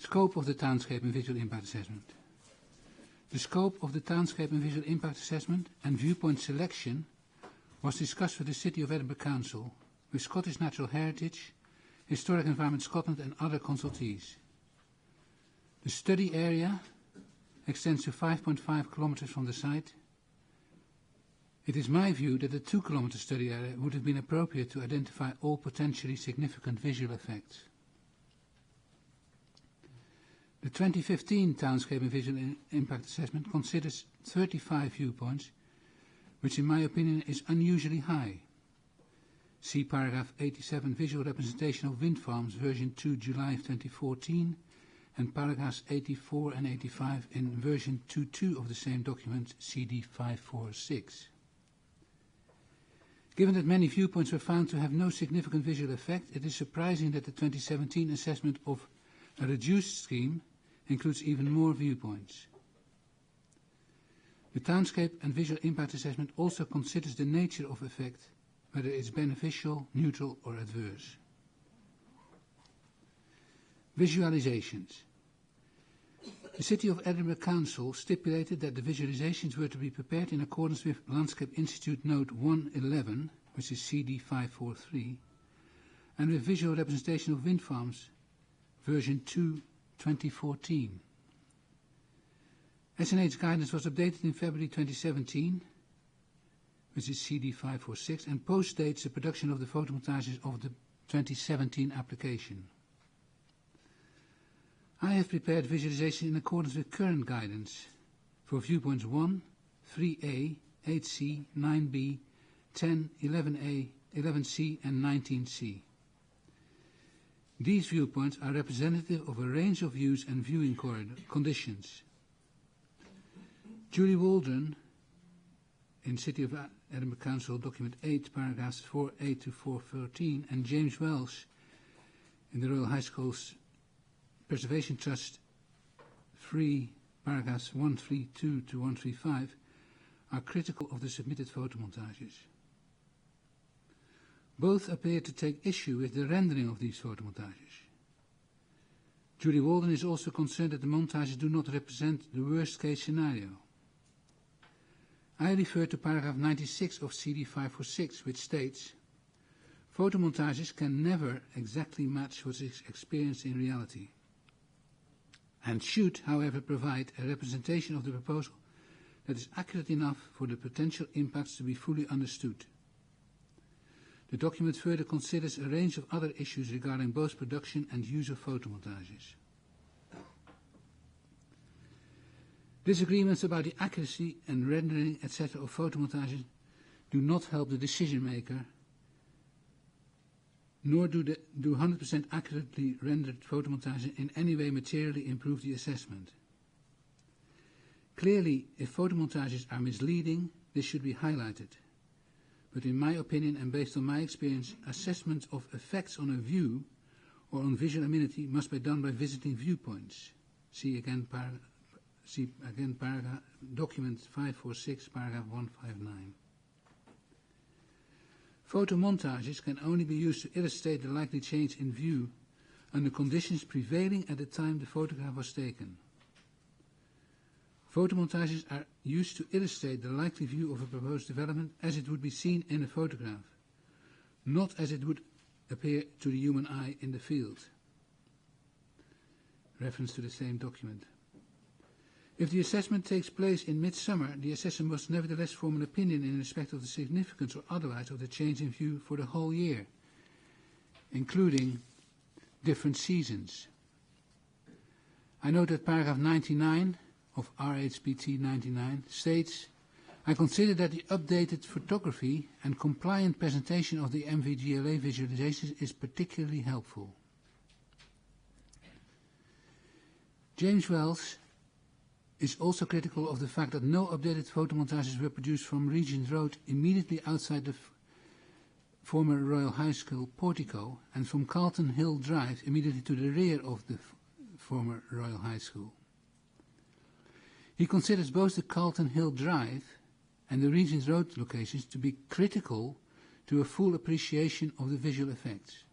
Scope of the Townscape and Visual Impact Assessment. The scope of the Townscape and Visual Impact Assessment and viewpoint selection was discussed with the City of Edinburgh Council, with Scottish Natural Heritage, Historic Environment Scotland and other consultees. The study area extends to 5.5 kilometres from the site. It is my view that a 2-kilometre study area would have been appropriate to identify all potentially significant visual effects. The 2015 Townscape and Visual Impact Assessment considers 35 viewpoints, which in my opinion is unusually high. See paragraph 87, Visual Representation of Wind Farms, version 2, July 2014, and paragraphs 84 and 85 in version 2.2 of the same document, CD 546. Given that many viewpoints were found to have no significant visual effect, it is surprising that the 2017 assessment of a reduced scheme includes even more viewpoints. The Townscape and Visual Impact Assessment also considers the nature of effect, whether it's beneficial, neutral or adverse. Visualizations. The City of Edinburgh Council stipulated that the visualizations were to be prepared in accordance with Landscape Institute Note 111, which is CD 543, and with Visual Representation of Wind Farms, version 2, 2014. SNH's guidance was updated in February 2017, which is CD 546, and postdates the production of the photomontages of the 2017 application. I have prepared visualization in accordance with current guidance for viewpoints 1, 3A, 8C, 9B, 10, 11A, 11C and 19C. These viewpoints are representative of a range of views and viewing conditions. Julie Waldron, in City of Edinburgh Council, document 8, paragraphs 4A to 413, and James Welsh, in the Royal High Schools Preservation Trust 3, paragraphs 132 to 135, are critical of the submitted photomontages. Both appear to take issue with the rendering of these photomontages. Julie Walden is also concerned that the montages do not represent the worst-case scenario. I refer to paragraph 96 of CD 546, which states, photomontages can never exactly match what is experienced in reality, and should, however, provide a representation of the proposal that is accurate enough for the potential impacts to be fully understood. The document further considers a range of other issues regarding both production and use of photomontages. Disagreements about the accuracy and rendering, etc. of photomontages do not help the decision maker, nor do 100% accurately rendered photomontages in any way materially improve the assessment. Clearly, if photomontages are misleading, this should be highlighted. But in my opinion and based on my experience, assessment of effects on a view or on visual amenity must be done by visiting viewpoints. See again paragraph, document 546, paragraph 159. Photomontages can only be used to illustrate the likely change in view under conditions prevailing at the time the photograph was taken. Photomontages are used to illustrate the likely view of a proposed development as it would be seen in a photograph, not as it would appear to the human eye in the field. Reference to the same document. If the assessment takes place in midsummer, the assessor must nevertheless form an opinion in respect of the significance or otherwise of the change in view for the whole year, including different seasons. I note that paragraph 99 of RHPT 99 states, I consider that the updated photography and compliant presentation of the MVGLA visualizations is particularly helpful. James Wells is also critical of the fact that no updated photomontages were produced from Regent Road immediately outside the former Royal High School portico and from Carlton Hill Drive immediately to the rear of the former Royal High School. He considers both the Carlton Hill Drive and the Regent Road locations to be critical to a full appreciation of the visual effects.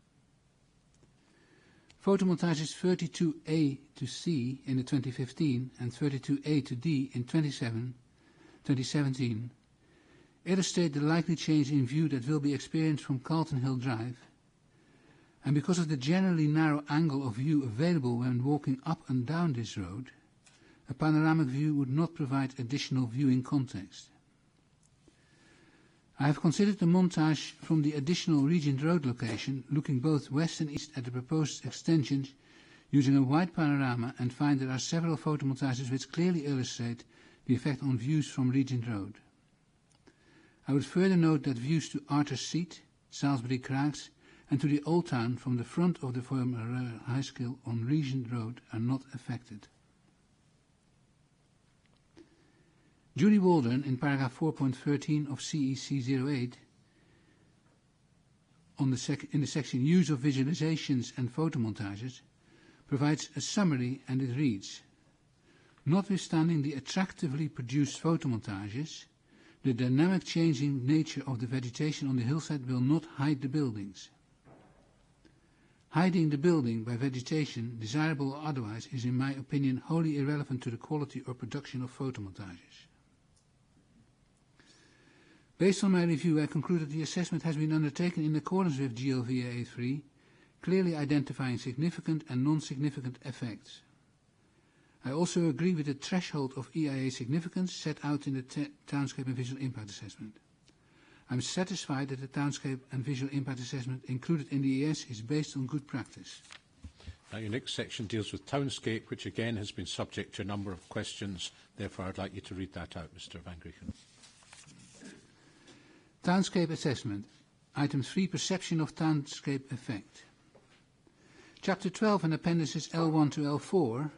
Photomontages 32A to C in the 2015 and 32A to D in 2017 illustrate the likely change in view that will be experienced from Carlton Hill Drive, and because of the generally narrow angle of view available when walking up and down this road, a panoramic view would not provide additional viewing context. I have considered the montage from the additional Regent Road location, looking both west and east at the proposed extensions using a wide panorama, and find there are several photomontages which clearly illustrate the effect on views from Regent Road. I would further note that views to Arthur's Seat, Salisbury Crags, and to the Old Town from the front of the former Royal High School on Regent Road are not affected. Julie Waldron, in paragraph 4.13 of CEC 08, in the section Use of Visualizations and Photomontages, provides a summary, and it reads, notwithstanding the attractively produced photomontages, the dynamic changing nature of the vegetation on the hillside will not hide the buildings. Hiding the building by vegetation, desirable or otherwise, is in my opinion wholly irrelevant to the quality or production of photomontages. Based on my review, I conclude that the assessment has been undertaken in accordance with GLVAA 3, clearly identifying significant and non-significant effects. I also agree with the threshold of EIA significance set out in the Townscape and Visual Impact Assessment. I am satisfied that the Townscape and Visual Impact Assessment included in the ES is based on good practice. Now, your next section deals with Townscape, which again has been subject to a number of questions. Therefore, I'd like you to read that out, Mr. Van Grieken. Townscape Assessment. Item 3, Perception of Townscape Effect. Chapter 12 and Appendices L1 to L4,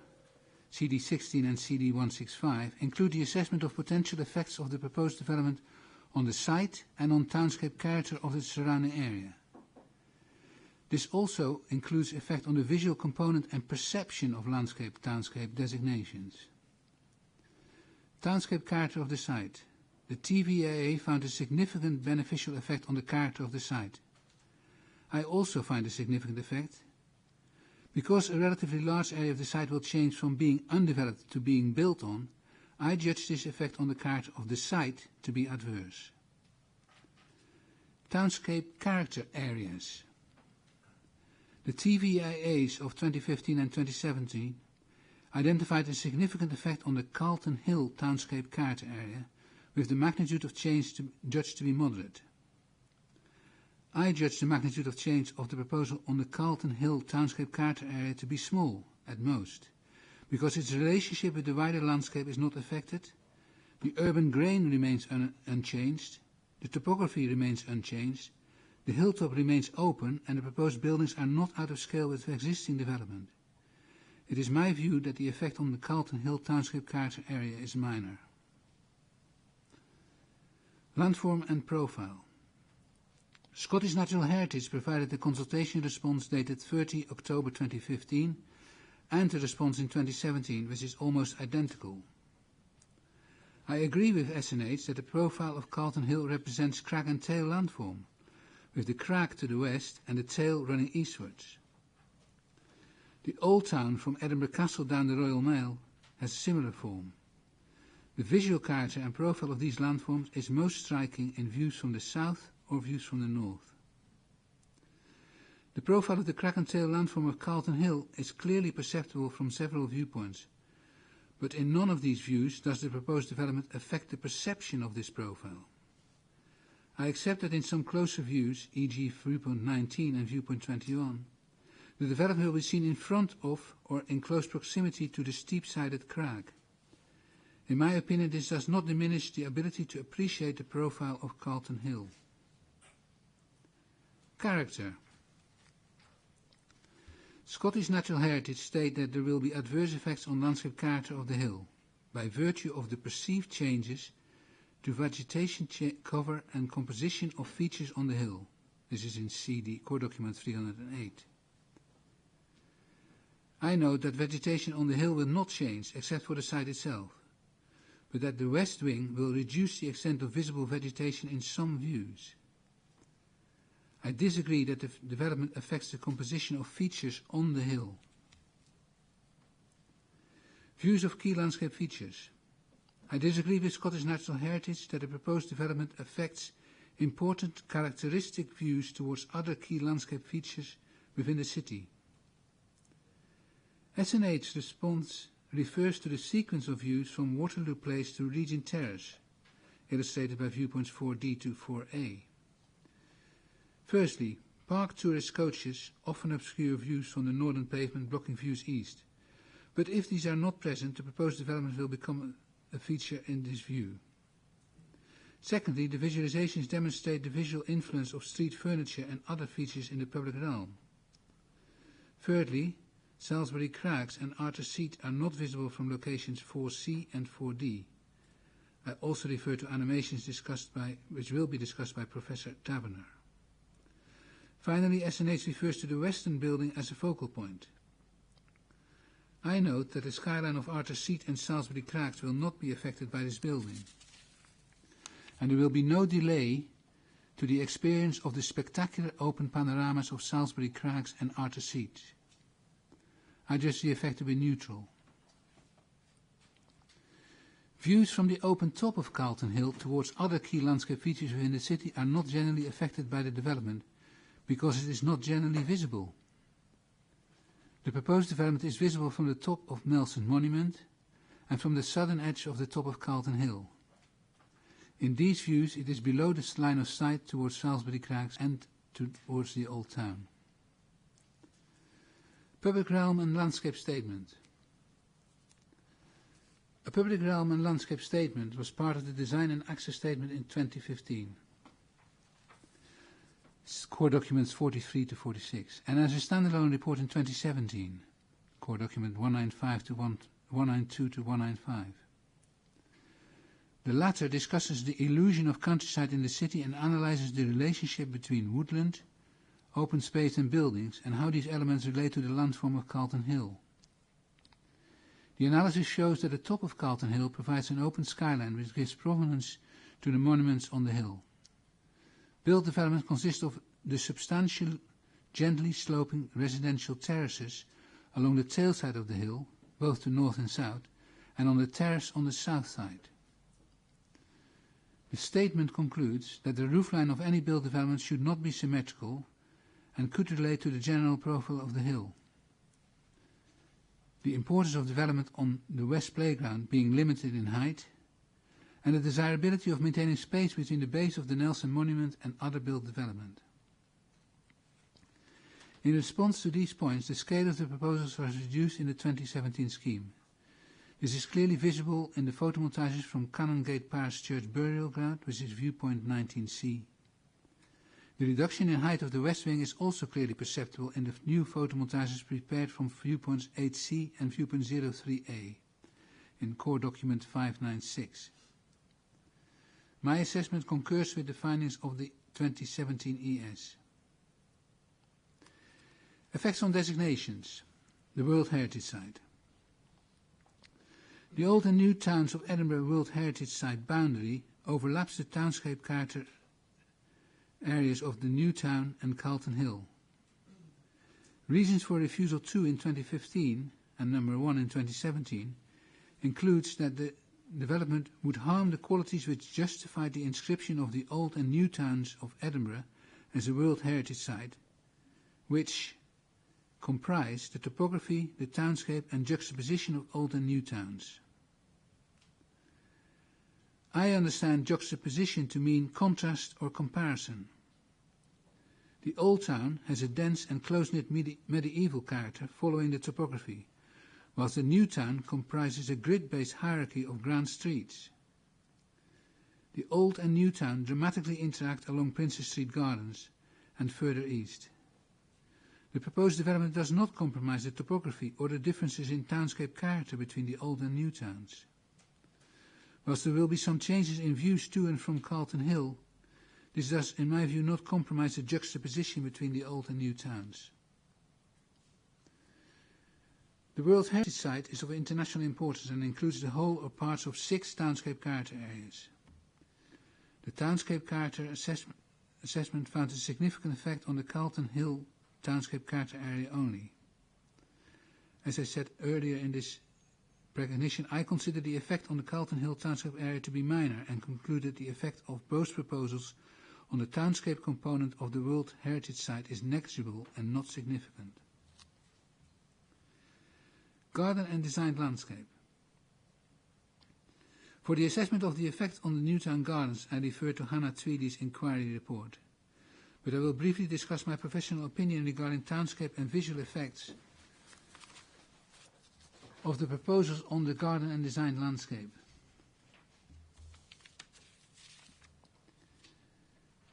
CD 16 and CD 165, include the assessment of potential effects of the proposed development on the site and on townscape character of the surrounding area. This also includes effect on the visual component and perception of landscape-townscape designations. Townscape character of the site. The TVAA found a significant beneficial effect on the character of the site. I also find a significant effect. Because a relatively large area of the site will change from being undeveloped to being built on, I judge this effect on the character of the site to be adverse. Townscape character areas. The TVAAs of 2015 and 2017 identified a significant effect on the Carlton Hill townscape character area, with the magnitude of change judged to be moderate. I judge the magnitude of change of the proposal on the Carlton Hill townscape character area to be small, at most, because its relationship with the wider landscape is not affected, the urban grain remains unchanged, the topography remains unchanged, the hilltop remains open, and the proposed buildings are not out of scale with existing development. It is my view that the effect on the Carlton Hill townscape character area is minor. Landform and profile. Scottish Natural Heritage provided a consultation response dated 30 October 2015 and a response in 2017, which is almost identical. I agree with SNH that the profile of Carlton Hill represents crag and tail landform, with the crag to the west and the tail running eastwards. The Old Town from Edinburgh Castle down the Royal Mile has a similar form. The visual character and profile of these landforms is most striking in views from the south or views from the north. The profile of the crack and tail landform of Carlton Hill is clearly perceptible from several viewpoints, but in none of these views does the proposed development affect the perception of this profile. I accept that in some closer views, e.g. viewpoint 19 and viewpoint 21, the development will be seen in front of or in close proximity to the steep-sided crag. In my opinion, this does not diminish the ability to appreciate the profile of Carlton Hill. Character. Scottish Natural Heritage state that there will be adverse effects on landscape character of the hill, by virtue of the perceived changes to vegetation cover and composition of features on the hill. This is in CD, core document 308. I note that vegetation on the hill will not change, except for the site itself, but that the west wing will reduce the extent of visible vegetation in some views. I disagree that the development affects the composition of features on the hill. Views of key landscape features. I disagree with Scottish Natural Heritage that the proposed development affects important characteristic views towards other key landscape features within the city. SNH's response refers to the sequence of views from Waterloo Place to Regent Terrace, illustrated by viewpoints 4D to 4A. Firstly, park tourist coaches often obscure views from the northern pavement, blocking views east. But if these are not present, the proposed development will become a feature in this view. Secondly, the visualizations demonstrate the visual influence of street furniture and other features in the public realm. Thirdly, Salisbury Crags and Arthur Seat are not visible from locations 4C and 4D. I also refer to animations which will be discussed by Professor Taverner. Finally, SNH refers to the western building as a focal point. I note that the skyline of Arthur Seat and Salisbury Crags will not be affected by this building, and there will be no delay to the experience of the spectacular open panoramas of Salisbury Crags and Arthur Seat. I judge the effect to be neutral. Views from the open top of Carlton Hill towards other key landscape features within the city are not generally affected by the development because it is not generally visible. The proposed development is visible from the top of Nelson Monument and from the southern edge of the top of Carlton Hill. In these views, it is below the line of sight towards Salisbury Crags and towards the Old Town. Public Realm and Landscape Statement. A Public Realm and Landscape Statement was part of the Design and Access Statement in 2015. Core documents 43 to 46, and as a standalone report in 2017, core document 192 to 195. The latter discusses the illusion of countryside in the city and analyzes the relationship between woodland, open space and buildings, and how these elements relate to the landform of Carlton Hill. The analysis shows that the top of Carlton Hill provides an open skyline which gives prominence to the monuments on the hill. Built development consists of the substantial, gently sloping residential terraces along the tail side of the hill, both to north and south, and on the terrace on the south side. The statement concludes that the roofline of any built development should not be symmetrical and could relate to the general profile of the hill. The importance of development on the west playground being limited in height, and the desirability of maintaining space between the base of the Nelson Monument and other built development. In response to these points, the scale of the proposals was reduced in the 2017 scheme. This is clearly visible in the photomontages from Canongate Parish Church Burial Ground, which is viewpoint 19C. The reduction in height of the west wing is also clearly perceptible in the new photomontages prepared from viewpoints 8C and viewpoint 03A in core document 596. My assessment concurs with the findings of the 2017 ES. Effects on designations. The World Heritage Site. The old and new towns of Edinburgh World Heritage Site boundary overlaps the townscape character areas of the New Town and Carlton Hill. Reasons for refusal 2 in 2015 and number 1 in 2017 includes that the development would harm the qualities which justify the inscription of the old and new towns of Edinburgh as a World Heritage Site, which comprise the topography, the townscape and juxtaposition of old and new towns. I understand juxtaposition to mean contrast or comparison. The old town has a dense and close-knit medieval character following the topography, whilst the new town comprises a grid-based hierarchy of grand streets. The old and new town dramatically interact along Princess Street Gardens and further east. The proposed development does not compromise the topography or the differences in townscape character between the old and new towns. Whilst there will be some changes in views to and from Carlton Hill, this does, in my view, not compromise the juxtaposition between the old and new towns. The World Heritage Site is of international importance and includes the whole or parts of 6 townscape character areas. The townscape character assessment found a significant effect on the Carlton Hill townscape character area only. As I said earlier in this recognition, I consider the effect on the Carlton Hill townscape area to be minor and concluded the effect of both proposals on the townscape component of the World Heritage Site is negligible and not significant. Garden and designed landscape. For the assessment of the effect on the Newtown Gardens, I refer to Hannah Tweedy's inquiry report, but I will briefly discuss my professional opinion regarding townscape and visual effects of the proposals on the garden and designed landscape.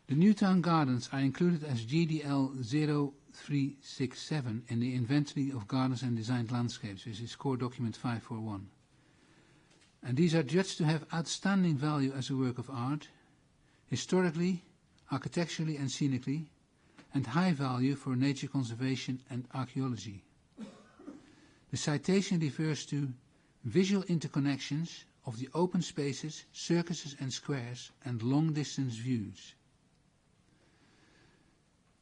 The Newtown Gardens are included as GDL 0367 in the Inventory of Gardens and Designed Landscapes, which is core document 541. And these are judged to have outstanding value as a work of art, historically, architecturally and scenically, and high value for nature conservation and archaeology. The citation refers to visual interconnections of the open spaces, circuses and squares, and long-distance views.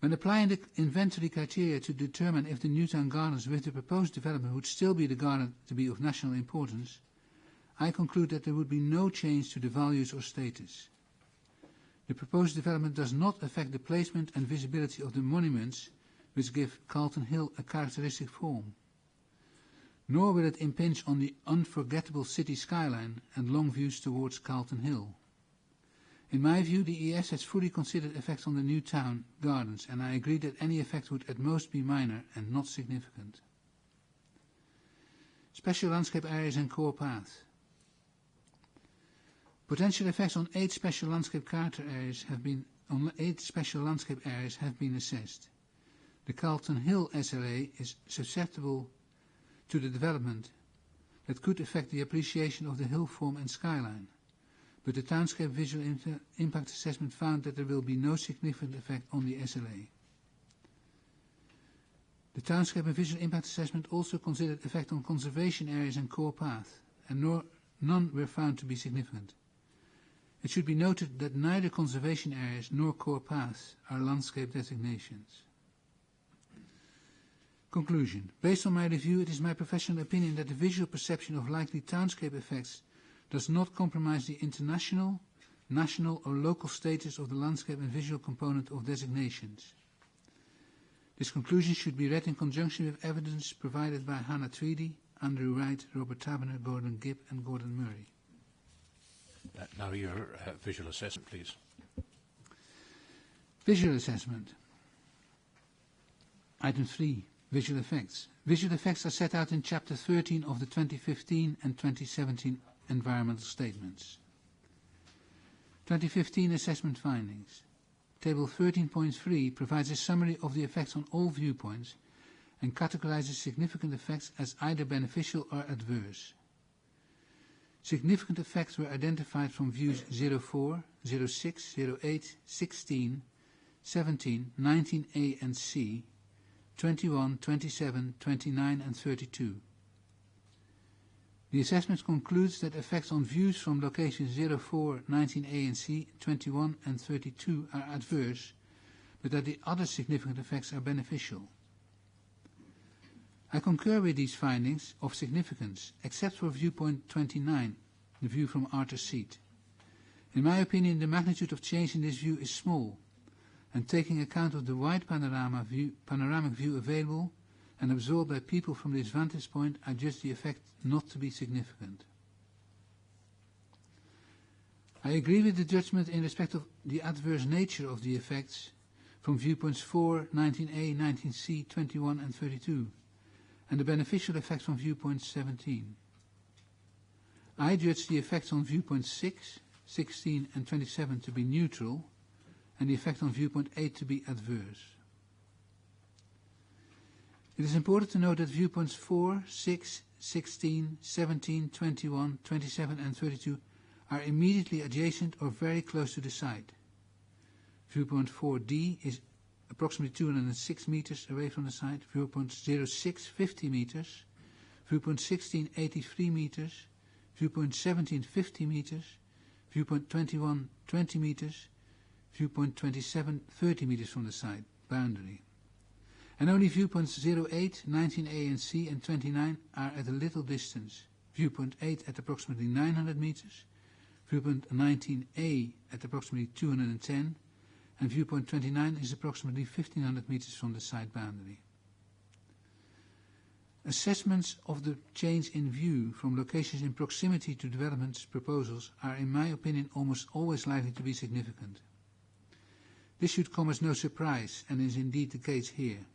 When applying the inventory criteria to determine if the Newtown Gardens with the proposed development would still be regarded to be of national importance, I conclude that there would be no change to the values or status. The proposed development does not affect the placement and visibility of the monuments which give Carlton Hill a characteristic form, nor will it impinge on the unforgettable city skyline and long views towards Carlton Hill. In my view, the ES has fully considered effects on the Newtown Gardens, and I agree that any effect would at most be minor and not significant. Special landscape areas and core paths. Potential effects on 8 special landscape character areas have been assessed. The Carlton Hill SLA is susceptible to the development that could affect the appreciation of the hill form and skyline, but the townscape visual impact assessment found that there will be no significant effect on the SLA. The townscape and visual impact assessment also considered effect on conservation areas and core path, and none were found to be significant. It should be noted that neither conservation areas nor core paths are landscape designations. Conclusion. Based on my review, it is my professional opinion that the visual perception of likely townscape effects does not compromise the international, national or local status of the landscape and visual component of designations. This conclusion should be read in conjunction with evidence provided by Hannah Tweedy, Andrew Wright, Robert Taberner, Gordon Gibb and Gordon Murray. Now your visual assessment, please. Visual assessment. Item 3. Visual effects. Visual effects are set out in Chapter 13 of the 2015 and 2017 environmental statements. 2015 assessment findings. Table 13.3 provides a summary of the effects on all viewpoints and categorizes significant effects as either beneficial or adverse. Significant effects were identified from views 04, 06, 08, 16, 17, 19A and C, 21, 27, 29 and 32. The assessment concludes that effects on views from locations 04, 19A and C, 21 and 32 are adverse, but that the other significant effects are beneficial. I concur with these findings of significance, except for viewpoint 29, the view from Arthur's Seat. In my opinion, the magnitude of change in this view is small. and taking account of the wide panoramic view available and absorbed by people from this vantage point, I judge the effect not to be significant. I agree with the judgment in respect of the adverse nature of the effects from viewpoints 4, 19A, 19C, 21 and 32, and the beneficial effects from viewpoint 17. I judge the effects on viewpoint 6, 16 and 27 to be neutral, and the effect on viewpoint 8 to be adverse. It is important to note that viewpoints 4, 6, 16, 17, 21, 27 and 32 are immediately adjacent or very close to the site. Viewpoint 4D is approximately 206 meters away from the site, viewpoint 06 50 meters, viewpoint 16 83 meters, viewpoint 17 50 meters, viewpoint 21 20 meters, viewpoint 27 30 meters from the site boundary. And only viewpoints 08, 19A and C and 29 are at a little distance, viewpoint 8 at approximately 900 meters, viewpoint 19A at approximately 210, and viewpoint 29 is approximately 1500 meters from the site boundary. Assessments of the change in view from locations in proximity to development proposals are, in my opinion, almost always likely to be significant. This should come as no surprise, and is indeed the case here.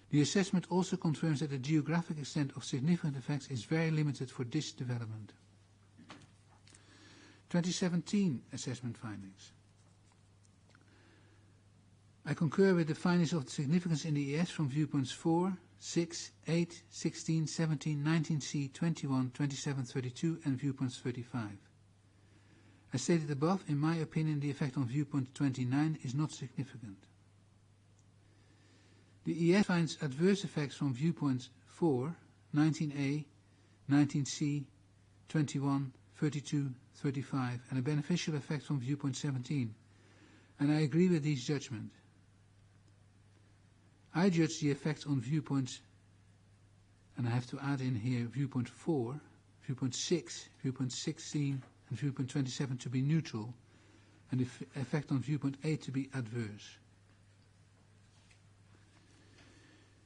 The assessment also confirms that the geographic extent of significant effects is very limited for this development. 2017 assessment findings. I concur with the findings of the significance in the ES from viewpoints 4, 6, 8, 16, 17, 19C, 21, 27, 32 and viewpoints 35. As stated above, in my opinion, the effect on viewpoint 29 is not significant. The ES finds adverse effects from viewpoints 4, 19A, 19C, 21, 32, 35 and a beneficial effect from viewpoint 17, and I agree with these judgments. I judge the effects on viewpoints, and I have to add in here viewpoint 4, viewpoint 6, viewpoint 16 and viewpoint 27 to be neutral, and the effect on viewpoint 8 to be adverse.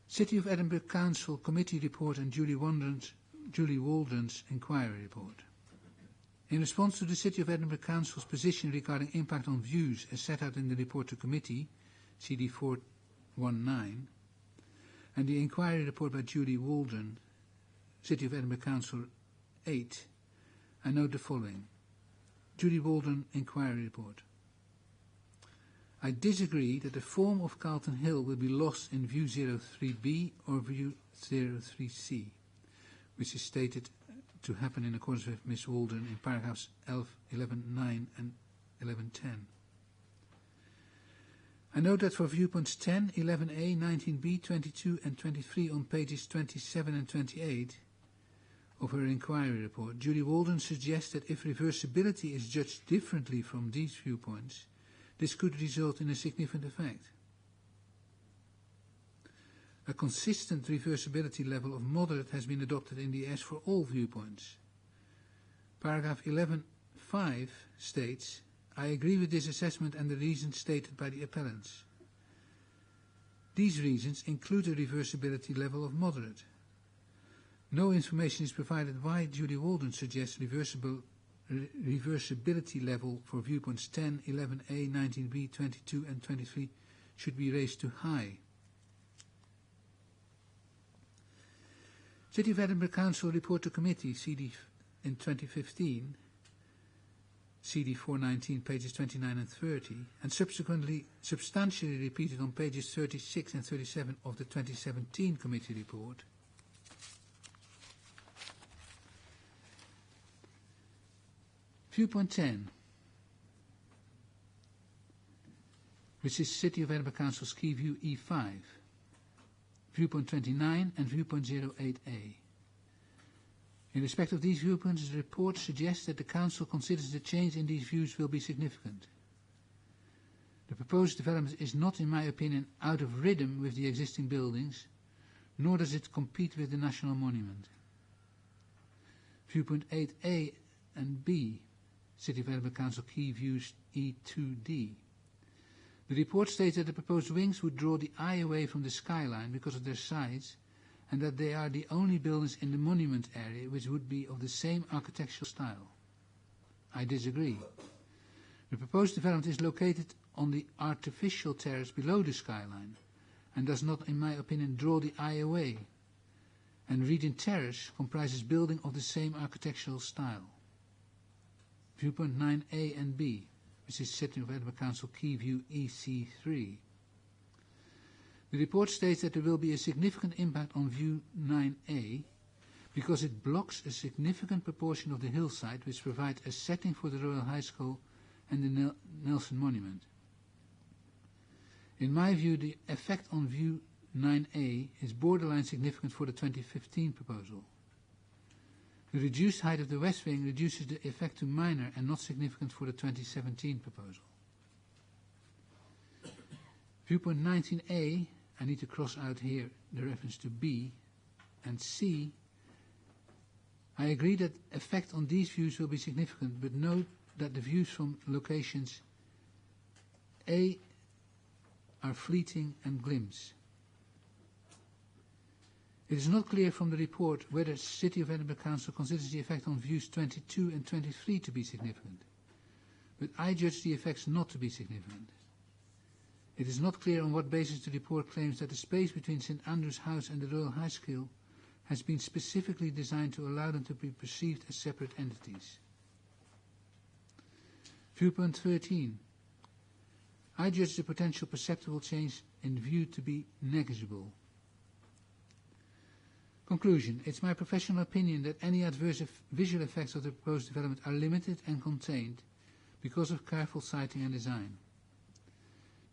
City of Edinburgh Council Committee Report and Julie Waldron's Inquiry Report. In response to the City of Edinburgh Council's position regarding impact on views as set out in the report to committee, CD 419, and the inquiry report by Julie Waldron, City of Edinburgh Council 8, I note the following. Julie Waldron Inquiry Report. I disagree that the form of Carlton Hill will be lost in View 03B or View 03C, which is stated to happen in accordance with Ms. Waldron in paragraphs 11.9 and 11.10. I note that for viewpoints 10, 11A, 19B, 22 and 23 on pages 27 and 28 of her inquiry report, Julie Waldron suggests that if reversibility is judged differently from these viewpoints, this could result in a significant effect. A consistent reversibility level of moderate has been adopted in the ES for all viewpoints. Paragraph 11.5 states, I agree with this assessment and the reasons stated by the appellants. These reasons include a reversibility level of moderate. No information is provided why Julie Waldron suggests reversibility level for viewpoints 10, 11A, 19B, 22 and 23 should be raised to high. City of Edinburgh Council Report to Committee, CD in 2015, CD 419, pages 29 and 30, and subsequently substantially repeated on pages 36 and 37 of the 2017 Committee Report. Viewpoint 10, which is City of Edinburgh Council's Key View E5, Viewpoint 29 and Viewpoint 08A. In respect of these viewpoints, the report suggests that the Council considers the change in these views will be significant. The proposed development is not, in my opinion, out of rhythm with the existing buildings, nor does it compete with the National Monument. Viewpoint 8A and B, City of Edinburgh Council Key Views E2D. The report states that the proposed wings would draw the eye away from the skyline because of their size, and that they are the only buildings in the monument area which would be of the same architectural style. I disagree. The proposed development is located on the artificial terrace below the skyline and does not, in my opinion, draw the eye away. And Regent Terrace comprises building of the same architectural style. Viewpoint 9A and B, which is City of Edinburgh Council Key View EC3. The report states that there will be a significant impact on View 9A because it blocks a significant proportion of the hillside which provides a setting for the Royal High School and the Nelson Monument. In my view, the effect on View 9A is borderline significant for the 2015 proposal. The reduced height of the west wing reduces the effect to minor and not significant for the 2017 proposal. Viewpoint 19A, I need to cross out here the reference to B, and C. I agree that effect on these views will be significant, but note that the views from locations A are fleeting and glimpse. It is not clear from the report whether City of Edinburgh Council considers the effect on views 22 and 23 to be significant, but I judge the effects not to be significant. It is not clear on what basis the report claims that the space between St Andrew's House and the Royal High School has been specifically designed to allow them to be perceived as separate entities. Viewpoint 13. I judge the potential perceptible change in view to be negligible. Conclusion. It's my professional opinion that any adverse visual effects of the proposed development are limited and contained because of careful siting and design.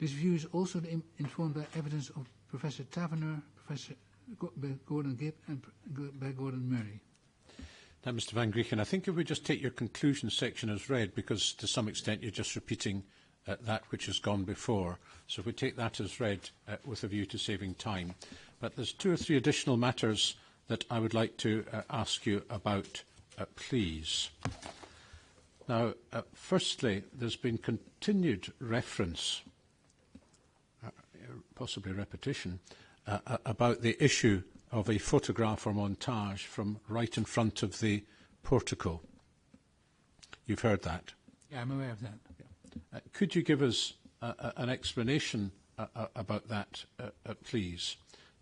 This view is also informed by evidence of Professor Taverner, Professor Gordon Gibb and by Gordon Murray. Now, Mr Van Grieken, I think if we just take your conclusion section as read, because to some extent you're just repeating that which has gone before. So if we take that as read with a view to saving time. But there's 2 or 3 additional matters that I would like to ask you about, please. Now, firstly, there's been continued reference, possibly repetition, about the issue of a photograph or montage from right in front of the portico. You've heard that? Yeah, I'm aware of that. Could you give us an explanation about that, please?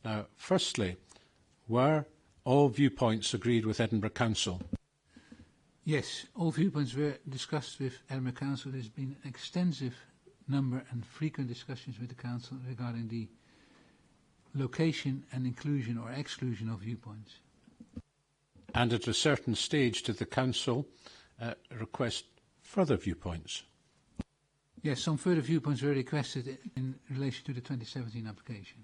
Now, firstly, were all viewpoints agreed with Edinburgh Council? Yes, all viewpoints were discussed with Edinburgh Council. There's been an extensive number and frequent discussions with the Council regarding the location and inclusion or exclusion of viewpoints. And at a certain stage did the Council request further viewpoints? Yes, some further viewpoints were requested in relation to the 2017 application.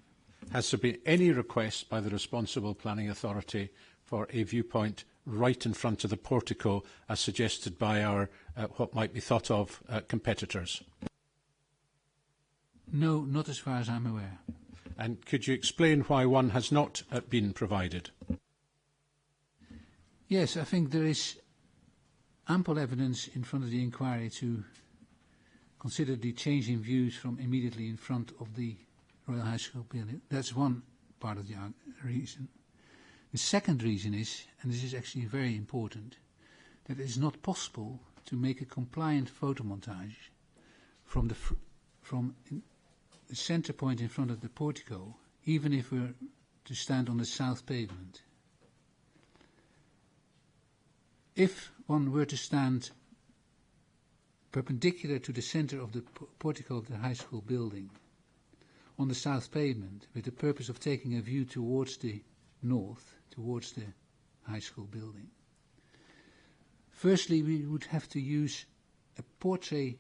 Has there been any request by the responsible planning authority for a viewpoint right in front of the portico as suggested by our what might be thought of competitors? No, not as far as I'm aware. And could you explain why one has not been provided? Yes, I think there is ample evidence in front of the inquiry to consider the change in views from immediately in front of the Royal High School building. That's one part of the reason. The second reason is, and this is actually very important, that it is not possible to make a compliant photomontage from the centre point in front of the portico, even if we were to stand on the south pavement. If one were to stand perpendicular to the centre of the portico of the high school building on the south pavement with the purpose of taking a view towards the north, towards the high school building, firstly we would have to use a portrait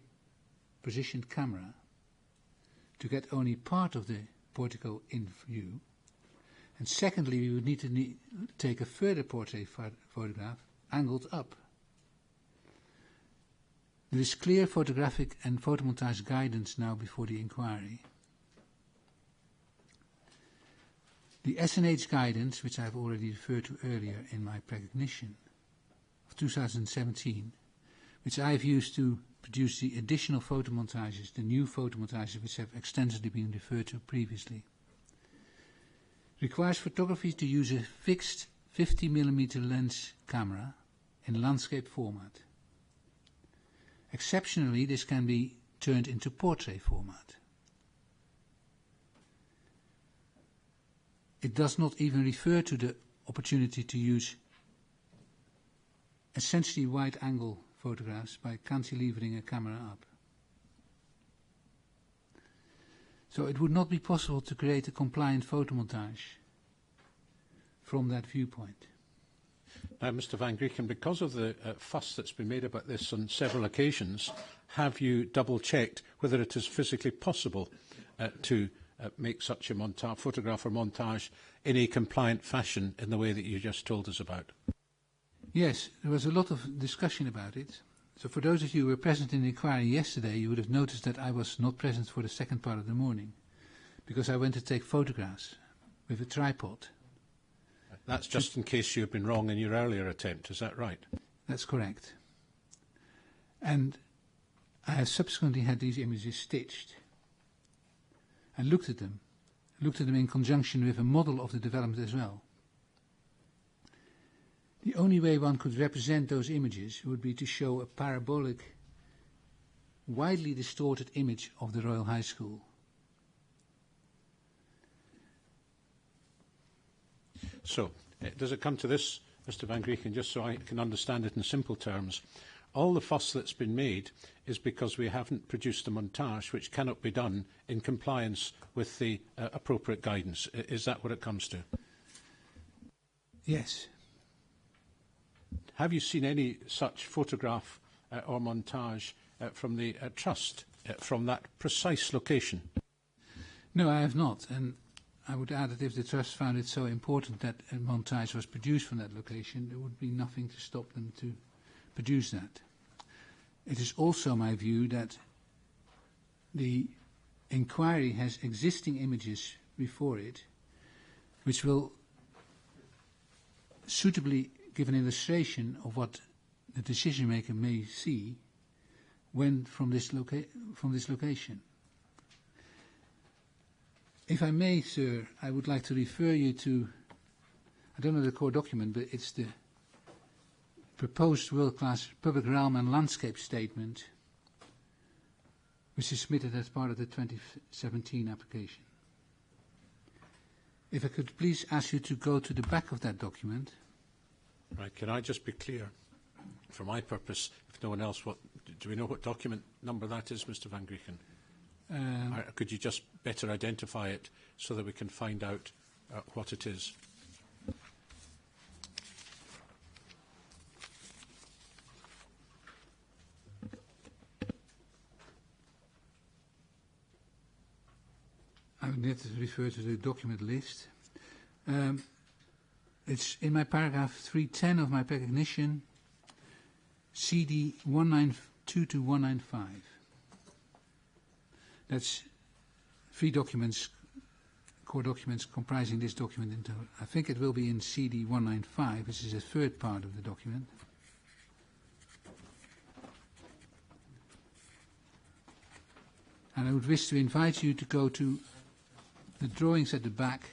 positioned camera to get only part of the portico in view, and secondly we would need to take a further portrait photograph angled up. There is clear photographic and photomontage guidance now before the inquiry. The SNH guidance, which I have already referred to earlier in my precognition of 2017, which I have used to produce the additional photomontages, the new photomontages which have extensively been referred to previously. Requires photography to use a fixed 50mm lens camera in landscape format. Exceptionally, this can be turned into portrait format. It does not even refer to the opportunity to use essentially wide-angle photographs by cantilevering a camera up. So it would not be possible to create a compliant photomontage from that viewpoint. Now, Mr Van Grieken, because of the fuss that's been made about this on several occasions, have you double-checked whether it is physically possible to make such a photograph or montage in a compliant fashion in the way that you just told us about? Yes, there was a lot of discussion about it. So for those of you who were present in the inquiry yesterday, you would have noticed that I was not present for the second part of the morning, because I went to take photographs with a tripod. That's just in case you've been wrong in your earlier attempt, is that right? That's correct. And I have subsequently had these images stitched and looked at them in conjunction with a model of the development as well. The only way one could represent those images would be to show a parabolic, widely distorted image of the Royal High School. So, does it come to this, Mr Van Grieken, just so I can understand it in simple terms? All the fuss that's been made is because we haven't produced a montage which cannot be done in compliance with the appropriate guidance. Is that what it comes to? Yes. Have you seen any such photograph or montage from the Trust, from that precise location? No, I have not. And I would add that if the Trust found it so important that a montage was produced from that location, there would be nothing to stop them to produce that. It is also my view that the inquiry has existing images before it which will suitably give an illustration of what the decision maker may see when from this location. If I may, sir, I would like to refer you to, I don't know the core document, but it's the proposed world-class public realm and landscape statement, which is submitted as part of the 2017 application. If I could please ask you to go to the back of that document. Right, can I just be clear, for my purpose, if no one else, do we know what document number that is, Mr Van Grieken? Could you just better identify it so that we can find out what it is? I would need to refer to the document list. It's in my paragraph 310 of my recognition, CD 192 to 195. That's 3 documents, core documents comprising this document. I think it will be in CD 195, which is the third part of the document. And I would wish to invite you to go to the drawings at the back,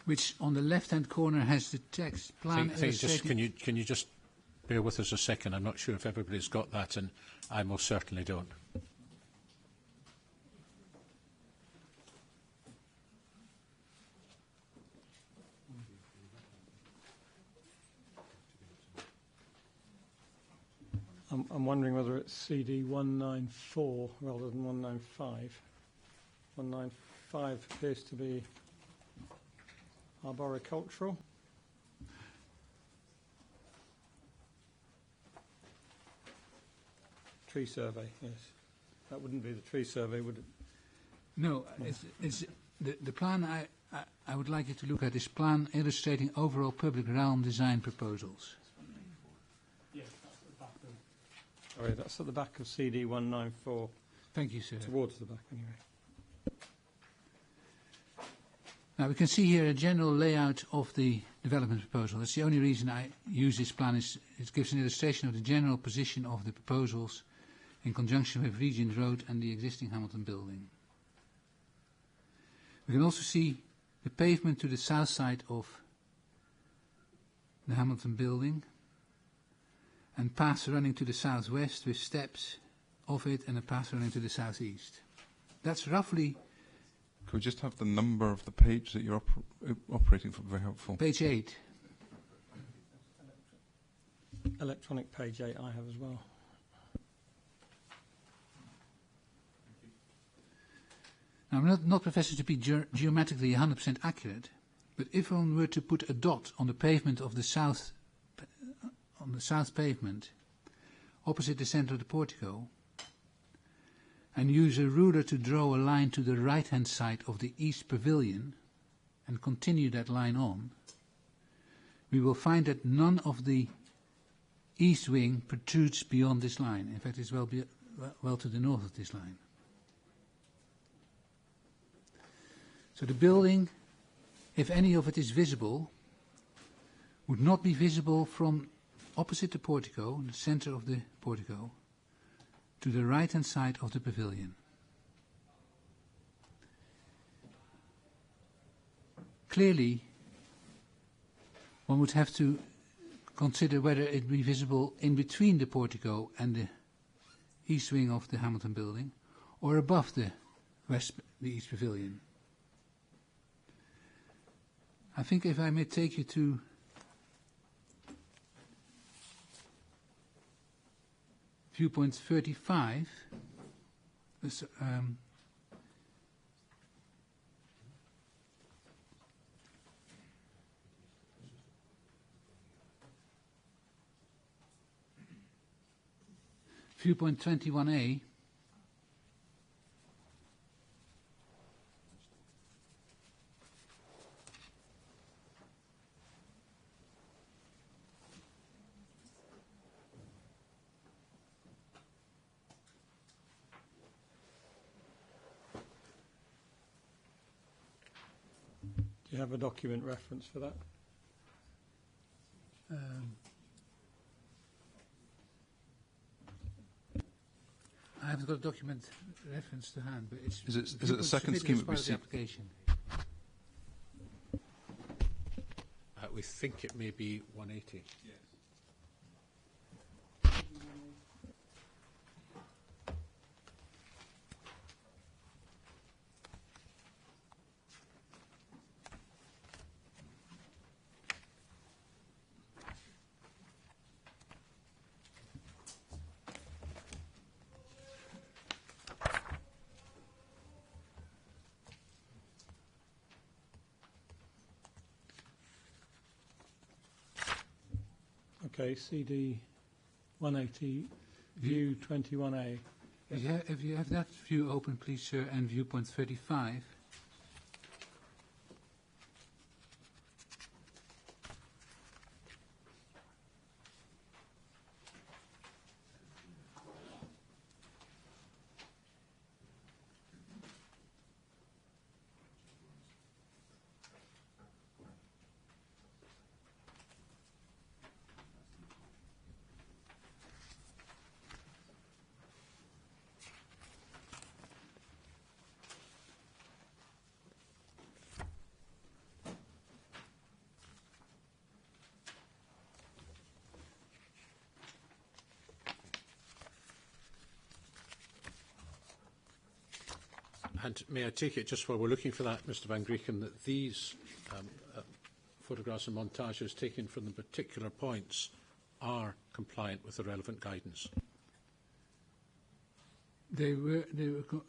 which on the left-hand corner has the text plan illustrating. Can you just bear with us a second? I'm not sure if everybody's got that, and I most certainly don't. I'm wondering whether it's CD 194 rather than 195. 195 appears to be arboricultural. Tree survey, yes. That wouldn't be the tree survey, would it? No, it's the plan I would like you to look at is plan illustrating overall public realm design proposals. Yes, that's at the back of. Sorry, that's at the back of CD 194. Thank you, sir. Towards the back, anyway. Now, we can see here a general layout of the development proposal. That's the only reason I use this plan, is it gives an illustration of the general position of the proposals in conjunction with Regent Road and the existing Hamilton building. We can also see the pavement to the south side of the Hamilton building and paths running to the southwest with steps of it and a path running to the southeast. That's roughly... Could we just have the number of the page that you're operating from? Very helpful. Page 8. Electronic page 8 I have as well. Now, I'm not professed to be geometrically 100% accurate, but if one were to put a dot on the pavement of the south, on the south pavement, opposite the centre of the portico, and use a ruler to draw a line to the right-hand side of the east pavilion, and continue that line on, we will find that none of the east wing protrudes beyond this line. In fact, it's well to the north of this line. So the building, if any of it is visible, would not be visible from opposite the portico, in the centre of the portico, to the right-hand side of the pavilion. Clearly, one would have to consider whether it would be visible in between the portico and the east wing of the Hamilton building, or above the east pavilion. I think if I may take you to viewpoint 35, viewpoint 21A, Do you have a document reference for that? I haven't got a document reference to hand, but it's... Is it the second scheme that we see? Application. We think it may be 180. Yes. Okay, CD 180, view 21A. If you have that view open, please, sir, and viewpoint 35. And may I take it, just while we're looking for that, Mr Van Grieken, that these photographs and montages taken from the particular points are compliant with the relevant guidance? They were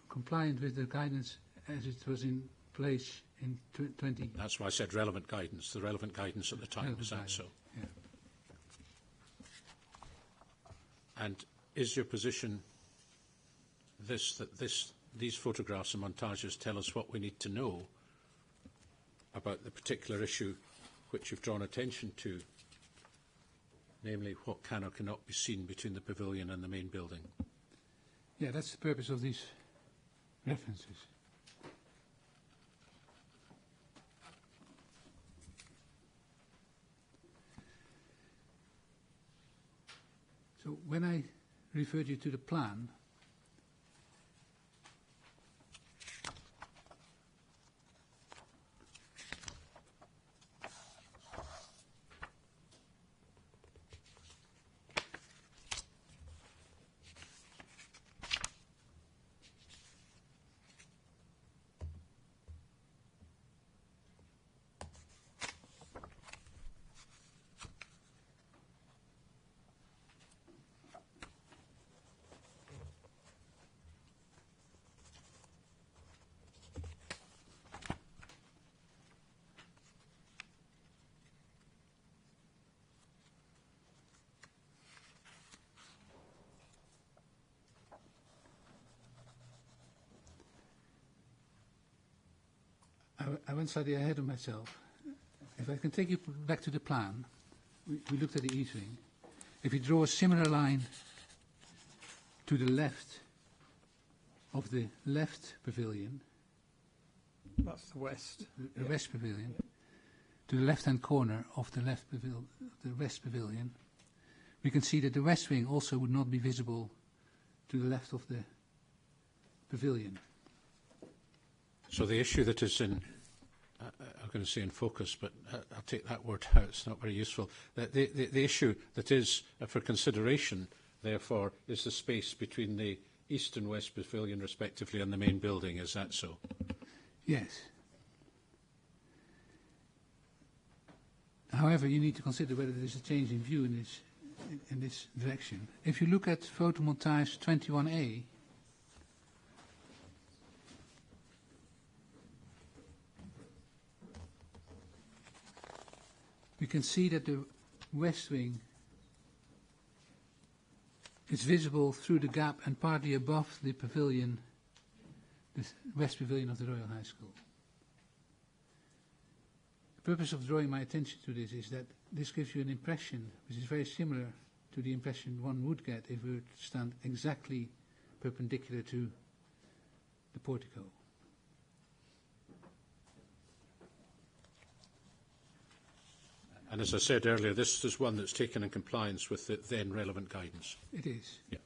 compliant with the guidance as it was in place in 20... That's why I said relevant guidance, the relevant guidance at the time. Is that so? Yeah. And is your position that these photographs and montages tell us what we need to know about the particular issue which you've drawn attention to, namely what can or cannot be seen between the pavilion and the main building? Yeah, that's the purpose of these references. So when I referred you to the plan, I went slightly ahead of myself. If I can take you back to the plan, we looked at the east wing. If you draw a similar line to the left of the left pavilion, That's the west. the west pavilion, to the left-hand corner of the the west pavilion, we can see that the west wing also would not be visible to the left of the pavilion. So the issue that is in, I'm going to say in focus, but I'll take that word out, it's not very useful. The issue that is for consideration, therefore, is the space between the east and west pavilion, respectively, and the main building. Is that so? Yes. However, you need to consider whether there is a change in view in this direction. If you look at photomontage 21A, we can see that the west wing is visible through the gap and partly above the pavilion, the west pavilion of the Royal High School. The purpose of drawing my attention to this is that this gives you an impression which is very similar to the impression one would get if we were to stand exactly perpendicular to the portico. And as I said earlier, this is one that's taken in compliance with the then relevant guidance. It is. Yeah.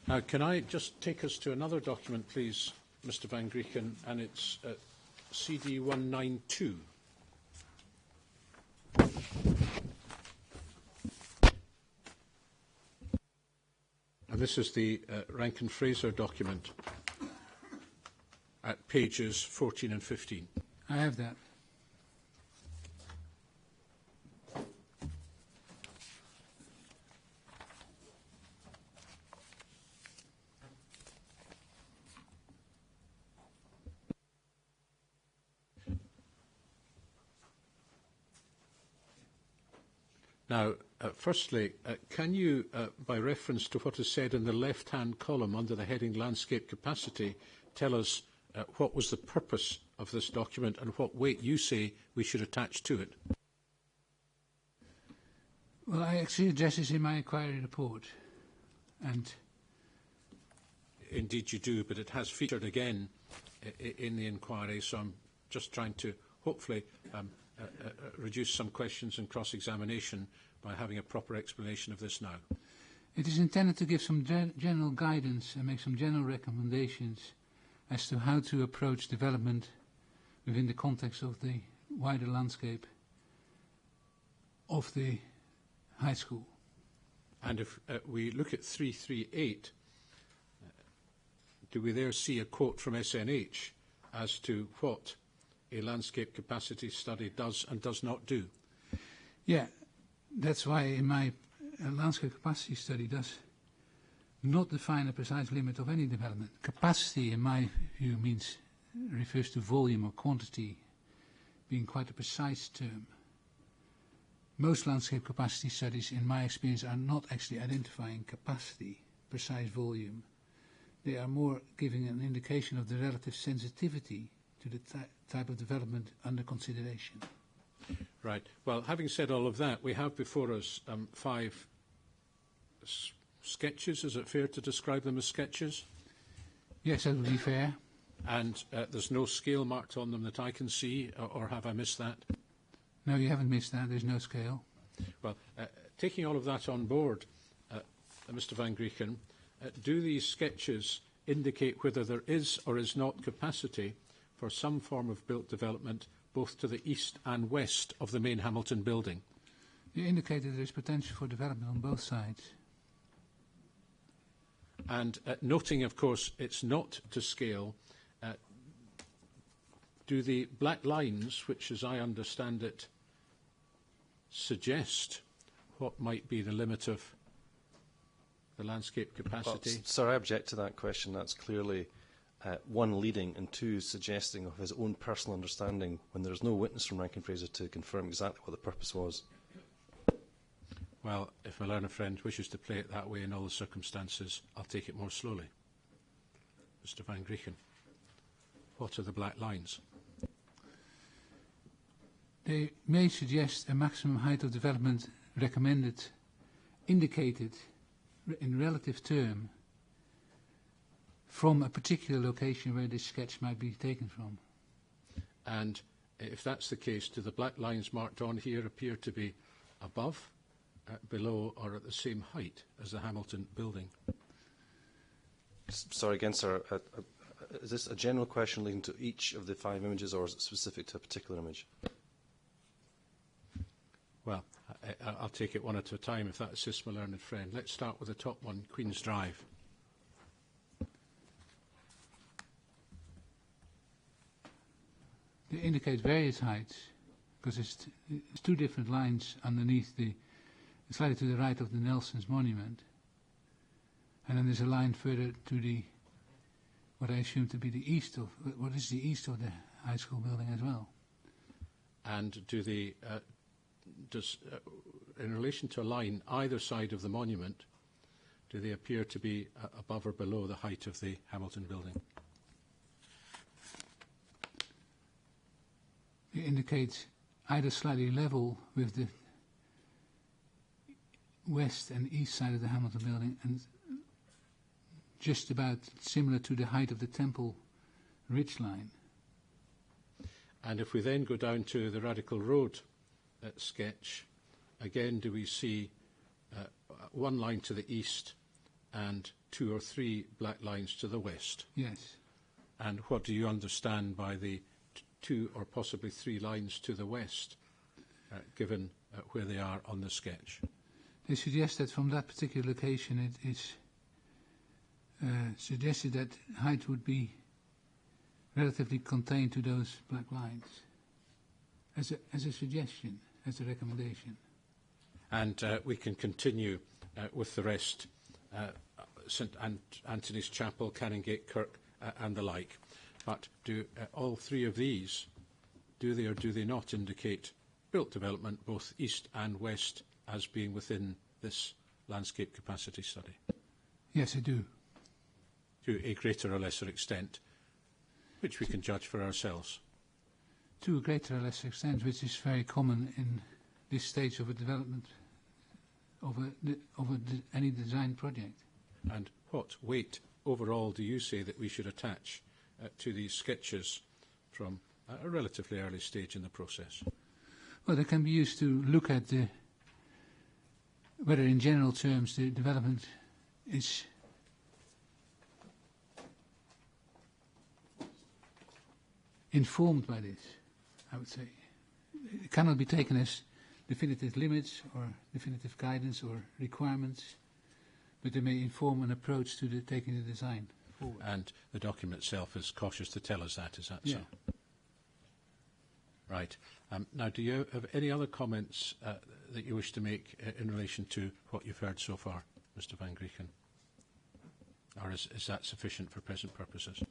Now, can I just take us to another document, please, Mr. Van Grieken, and it's CD 192. And this is the Rankin-Fraser document at pages 14 and 15. I have that. Now, firstly, can you, by reference to what is said in the left-hand column under the heading Landscape Capacity, tell us what was the purpose of this document and what weight you say we should attach to it? Well, I actually address this in my inquiry report. And indeed you do, but it has featured again in the inquiry, so I'm just trying to hopefully reduce some questions and cross-examination by having a proper explanation of this now. It is intended to give some general guidance and make some general recommendations as to how to approach development within the context of the wider landscape of the high school. And if we look at 338, do we there see a quote from SNH as to what a landscape capacity study does and does not do? Yeah, that's why in my landscape capacity study does not define a precise limit of any development. Capacity, in my view, refers to volume or quantity, being quite a precise term. Most landscape capacity studies, in my experience, are not actually identifying capacity, precise volume. They are more giving an indication of the relative sensitivity to the type of development under consideration. Right. Well, having said all of that, we have before us 5 sketches. Is it fair to describe them as sketches? Yes, that would be fair. And there's no scale marked on them that I can see, or have I missed that? No, you haven't missed that. There's no scale. Well, taking all of that on board, Mr Van Grieken, do these sketches indicate whether there is or is not capacity for some form of built development both to the east and west of the main Hamilton building? You indicated there is potential for development on both sides. And noting, of course, it's not to scale, do the black lines, which as I understand it, suggest what might be the limit of the landscape capacity? Well, sir, I object to that question. That's clearly one, leading, and two, suggesting of his own personal understanding when there is no witness from Rankin Fraser to confirm exactly what the purpose was. Well, if my learned friend wishes to play it that way in all the circumstances, I'll take it more slowly. Mr Van Grieken, what are the black lines? They may suggest a maximum height of development recommended, indicated in relative term from a particular location where this sketch might be taken from. And if that's the case, do the black lines marked on here appear to be above, below, or at the same height as the Hamilton building? Sorry again, sir. Is this a general question leading to each of the 5 images, or is it specific to a particular image? Well, I'll take it one at a time if that assists my learned friend. Let's start with the top one, Queen's Drive. They indicate various heights because it's two different lines underneath slightly to the right of the Nelson's monument. And then there's a line further to the, what I assume to be the east of, what is the east of the high school building as well. And do the, in relation to a line either side of the monument, do they appear to be above or below the height of the Hamilton building? It indicates either slightly level with the west and east side of the Hamilton building and just about similar to the height of the Temple ridge line. And if we then go down to the Radical Road sketch, again do we see one line to the east and 2 or 3 black lines to the west? Yes. And what do you understand by the 2 or possibly 3 lines to the west, given where they are on the sketch? They suggest that from that particular location it is suggested that height would be relatively contained to those black lines as a suggestion, as a recommendation. And we can continue with the rest, St Anthony's Chapel, Canongate Kirk and the like. But do all 3 of these, do they or do they not indicate built development both east and west as being within this landscape capacity study? Yes, I do. To a greater or lesser extent, which we can judge for ourselves. To a greater or lesser extent, which is very common in this stage of a development of any design project. And what weight overall do you say that we should attach to these sketches from a relatively early stage in the process? Well, they can be used to look at whether in general terms the development is informed by this, I would say. It cannot be taken as definitive limits or definitive guidance or requirements, but they may inform an approach to taking the design forward. And the document itself is cautious to tell us that, is that so? Right. Now, do you have any other comments that you wish to make in relation to what you've heard so far, Mr Van Grieken? Or is that sufficient for present purposes?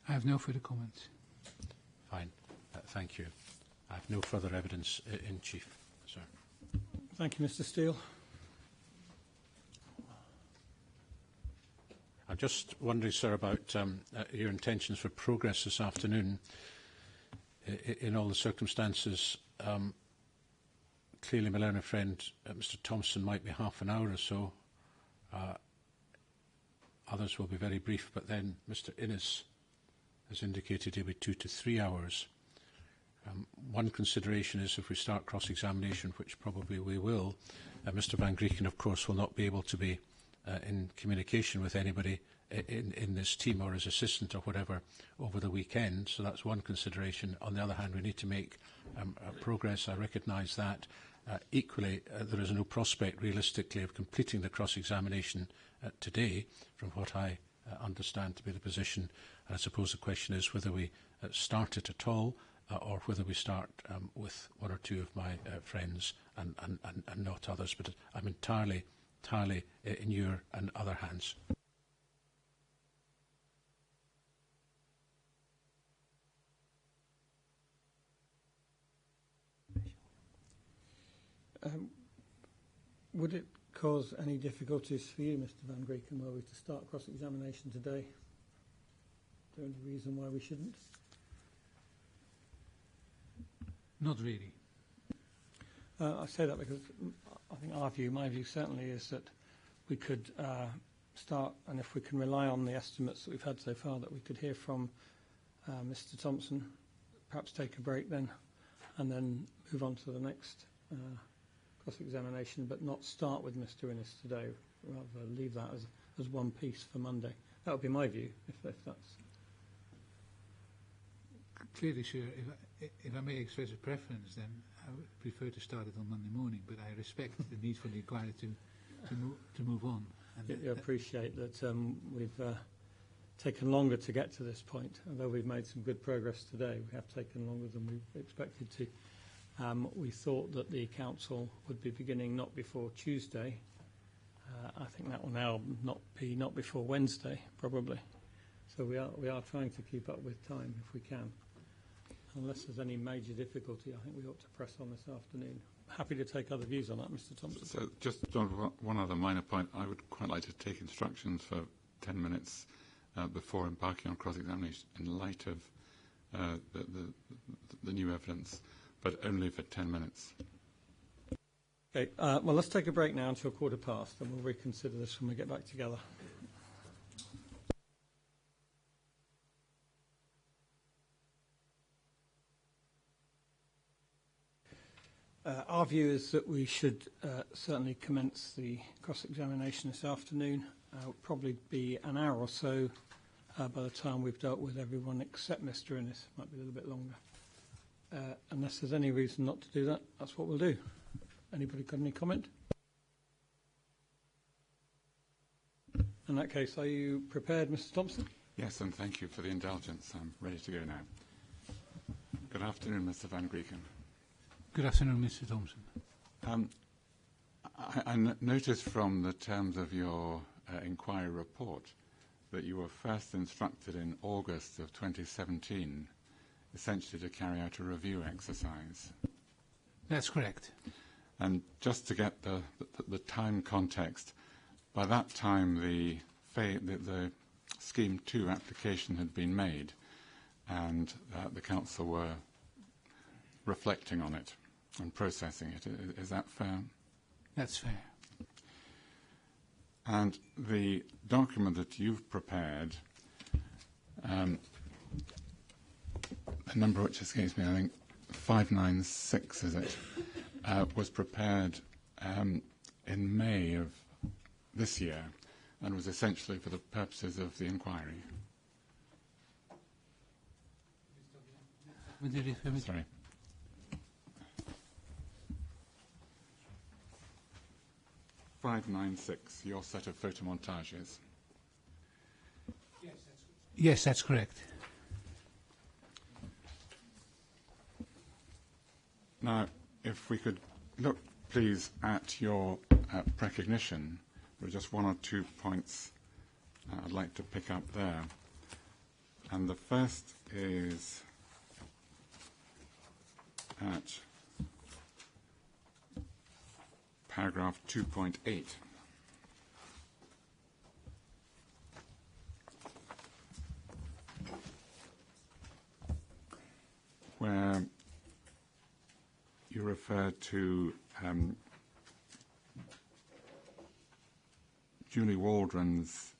I have no further comments. Fine. Thank you. I have no further evidence in chief, sir. Thank you, Mr Steele. I'm just wondering, sir, about your intentions for progress this afternoon. In all the circumstances, clearly my learned friend, Mr Thompson, might be half an hour or so. Others will be very brief, but then Mr Innes has indicated he'll be 2 to 3 hours. One consideration is if we start cross-examination, which probably we will, Mr Van Grieken, of course, will not be able to be in communication with anybody in this team or his assistant or whatever over the weekend. So that's one consideration. On the other hand, we need to make progress. I recognise that. Equally, there is no prospect realistically of completing the cross-examination today, from what I understand to be the position. I suppose the question is whether we start it at all or whether we start with one or two of my friends and not others. But I'm entirely in your and other hands. Would it cause any difficulties for you, Mr Van Grieken, were we to start cross-examination today? Is there any reason why we shouldn't? Not really. I say that because I think my view certainly is that we could start, and if we can rely on the estimates that we've had so far, that we could hear from Mr Thompson, perhaps take a break then, and then move on to the next cross-examination, but not start with Mr Innes today, rather leave that as one piece for Monday. That would be my view, if that's... Clearly, sir, if I may express a preference, then I would prefer to start it on Monday morning, but I respect the need for the inquiry to move on. And you appreciate that we've taken longer to get to this point, although we've made some good progress today. We have taken longer than we expected to. We thought that the council would be beginning not before Tuesday. I think that will now not before Wednesday, probably. So we are trying to keep up with time if we can. Unless there's any major difficulty, I think we ought to press on this afternoon. Happy to take other views on that, Mr Thompson. So just one other minor point. I would quite like to take instructions for 10 minutes before embarking on cross-examination in light of the new evidence, but only for 10 minutes. Okay, well, let's take a break now until 15:15, and we'll reconsider this when we get back together. Our view is that we should certainly commence the cross-examination this afternoon. It'll probably be an hour or so by the time we've dealt with everyone except Mr Innes. Might be a little bit longer. Unless there's any reason not to do that, that's what we'll do. Anybody got any comment? In that case, are you prepared, Mr Thompson? Yes, and thank you for the indulgence. I'm ready to go now. Good afternoon, Mr Van Grieken. Good afternoon, Mr Thompson. I noticed from the terms of your inquiry report that you were first instructed in August of 2017 essentially to carry out a review exercise. That's correct. And just to get the time context, by that time the Scheme 2 application had been made and the Council were reflecting on it and processing it. Is that fair? That's fair. And the document that you've prepared, the number which escapes me, I think 596, is it, was prepared in May of this year and was essentially for the purposes of the inquiry. Sorry. .596, your set of photomontages. Yes, that's correct. Now, if we could look, please, at your precognition, there are just one or two points I'd like to pick up there. And the first is at paragraph 2.8. Where you refer to Julie Waldron's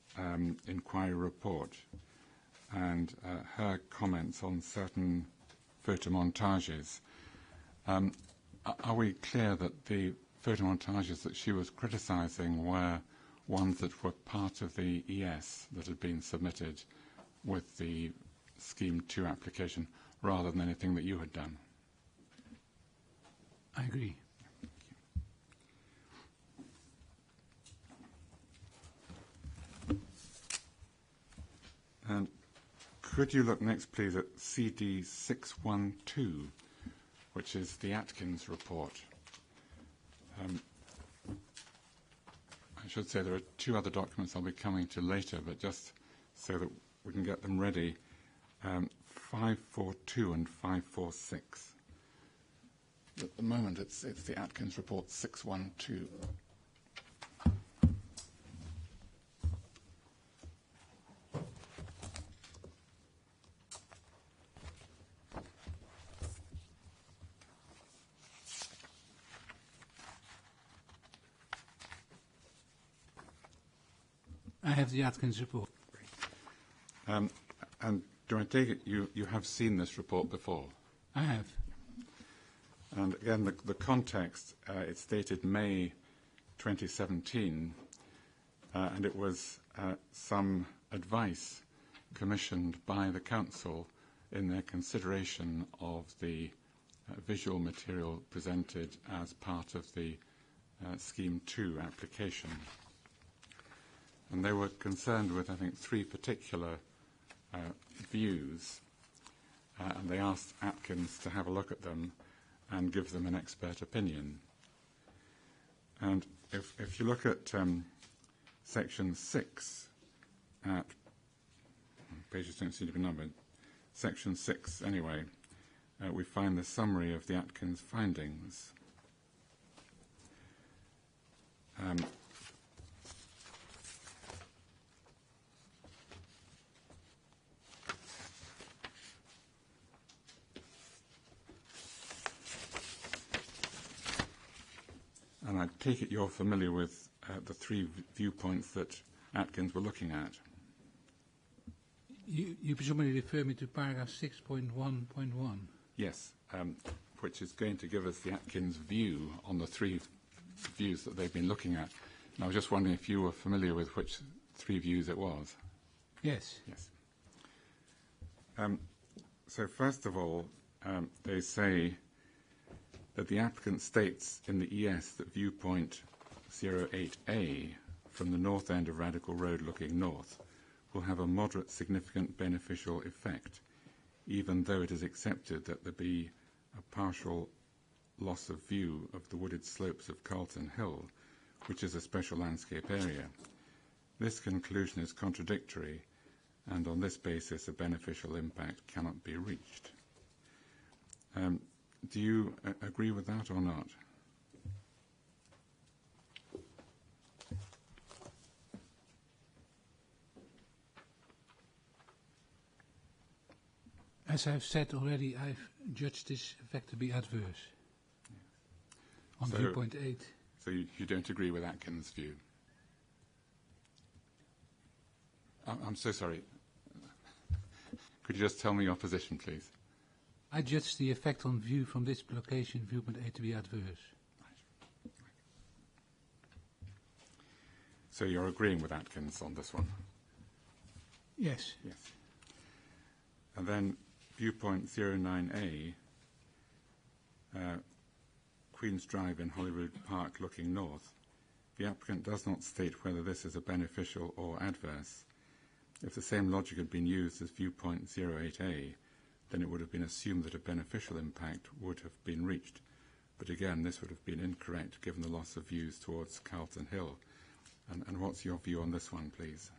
inquiry report and her comments on certain photomontages. Are we clear that the photomontages that she was criticising were ones that were part of the ES that had been submitted with the Scheme 2 application, rather than anything that you had done? I agree. And could you look next, please, at CD 612, which is the Atkins report? I should say there are two other documents I'll be coming to later, but just so that we can get them ready, 542 and 546. At the moment, it's the Atkins report 612. I have the Atkins report. And do I take it you have seen this report before? I have. And again, the context, it's dated May 2017, and it was some advice commissioned by the Council in their consideration of the visual material presented as part of the Scheme 2 application. And they were concerned with, I think, three particular views, and they asked Atkins to have a look at them and give them an expert opinion. And if you look at Section 6, pages don't seem to be numbered, Section 6 anyway, we find the summary of the Atkins findings. And I take it you're familiar with the three viewpoints that Atkins were looking at. You presumably refer me to paragraph 6.1.1. Yes, which is going to give us the Atkins view on the three views that they've been looking at. And I was just wondering if you were familiar with which three views it was. Yes. Yes. So first of all, they say that the applicant states in the ES that viewpoint 08A from the north end of Radical Road looking north will have a moderate significant beneficial effect, even though it is accepted that there be a partial loss of view of the wooded slopes of Carlton Hill, which is a special landscape area. This conclusion is contradictory, and on this basis a beneficial impact cannot be reached. Do you agree with that or not? As I've said already, I've judged this effect to be adverse. On viewpoint 8. So you don't agree with Atkins' view? I'm so sorry. Could you just tell me your position, please? I judge the effect on view from this location, viewpoint 8, to be adverse. Right. So you're agreeing with Atkins on this one? Yes. Yes. And then viewpoint 09A, Queen's Drive in Holyrood Park looking north. The applicant does not state whether this is a beneficial or adverse. If the same logic had been used as viewpoint 08A, then it would have been assumed that a beneficial impact would have been reached. But again, this would have been incorrect given the loss of views towards Carlton Hill. And what's your view on this one, please?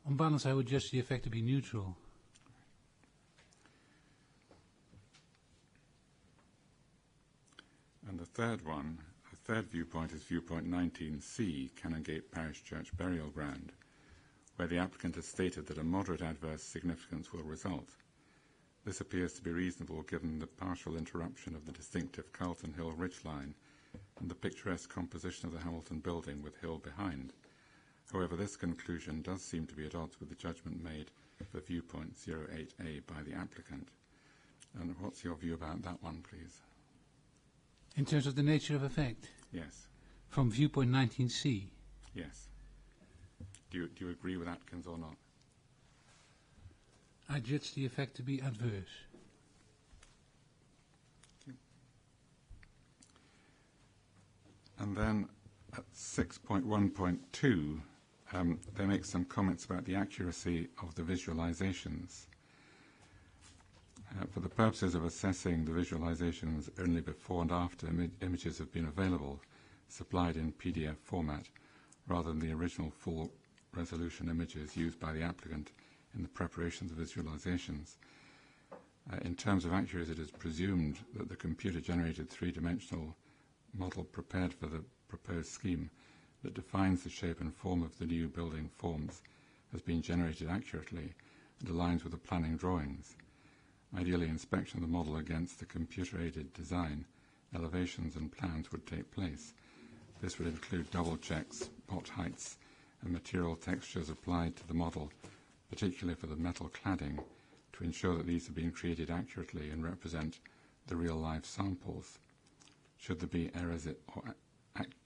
On balance, I would judge the effect to be neutral. And the third one, I third viewpoint is viewpoint 19C, Canongate Parish Church Burial Ground, where the applicant has stated that a moderate adverse significance will result. This appears to be reasonable given the partial interruption of the distinctive Carlton Hill ridgeline and the picturesque composition of the Hamilton building with hill behind. However, this conclusion does seem to be at odds with the judgment made for viewpoint 08A by the applicant. And what's your view about that one, please? In terms of the nature of effect? Yes. From viewpoint 19C? Yes. Do you agree with Atkins or not? I judge the effect to be adverse. And then at 6.1.2, they make some comments about the accuracy of the visualizations. For the purposes of assessing the visualizations only before and after images have been available, supplied in PDF format, rather than the original full resolution images used by the applicant in the preparation of the visualizations. In terms of accuracy, it is presumed that the computer-generated three-dimensional model prepared for the proposed scheme that defines the shape and form of the new building forms has been generated accurately and aligns with the planning drawings. Ideally, inspection of the model against the computer-aided design, elevations and plans would take place. This would include double checks, pot heights, and material textures applied to the model, particularly for the metal cladding, to ensure that these have been created accurately and represent the real-life samples. Should there be errors or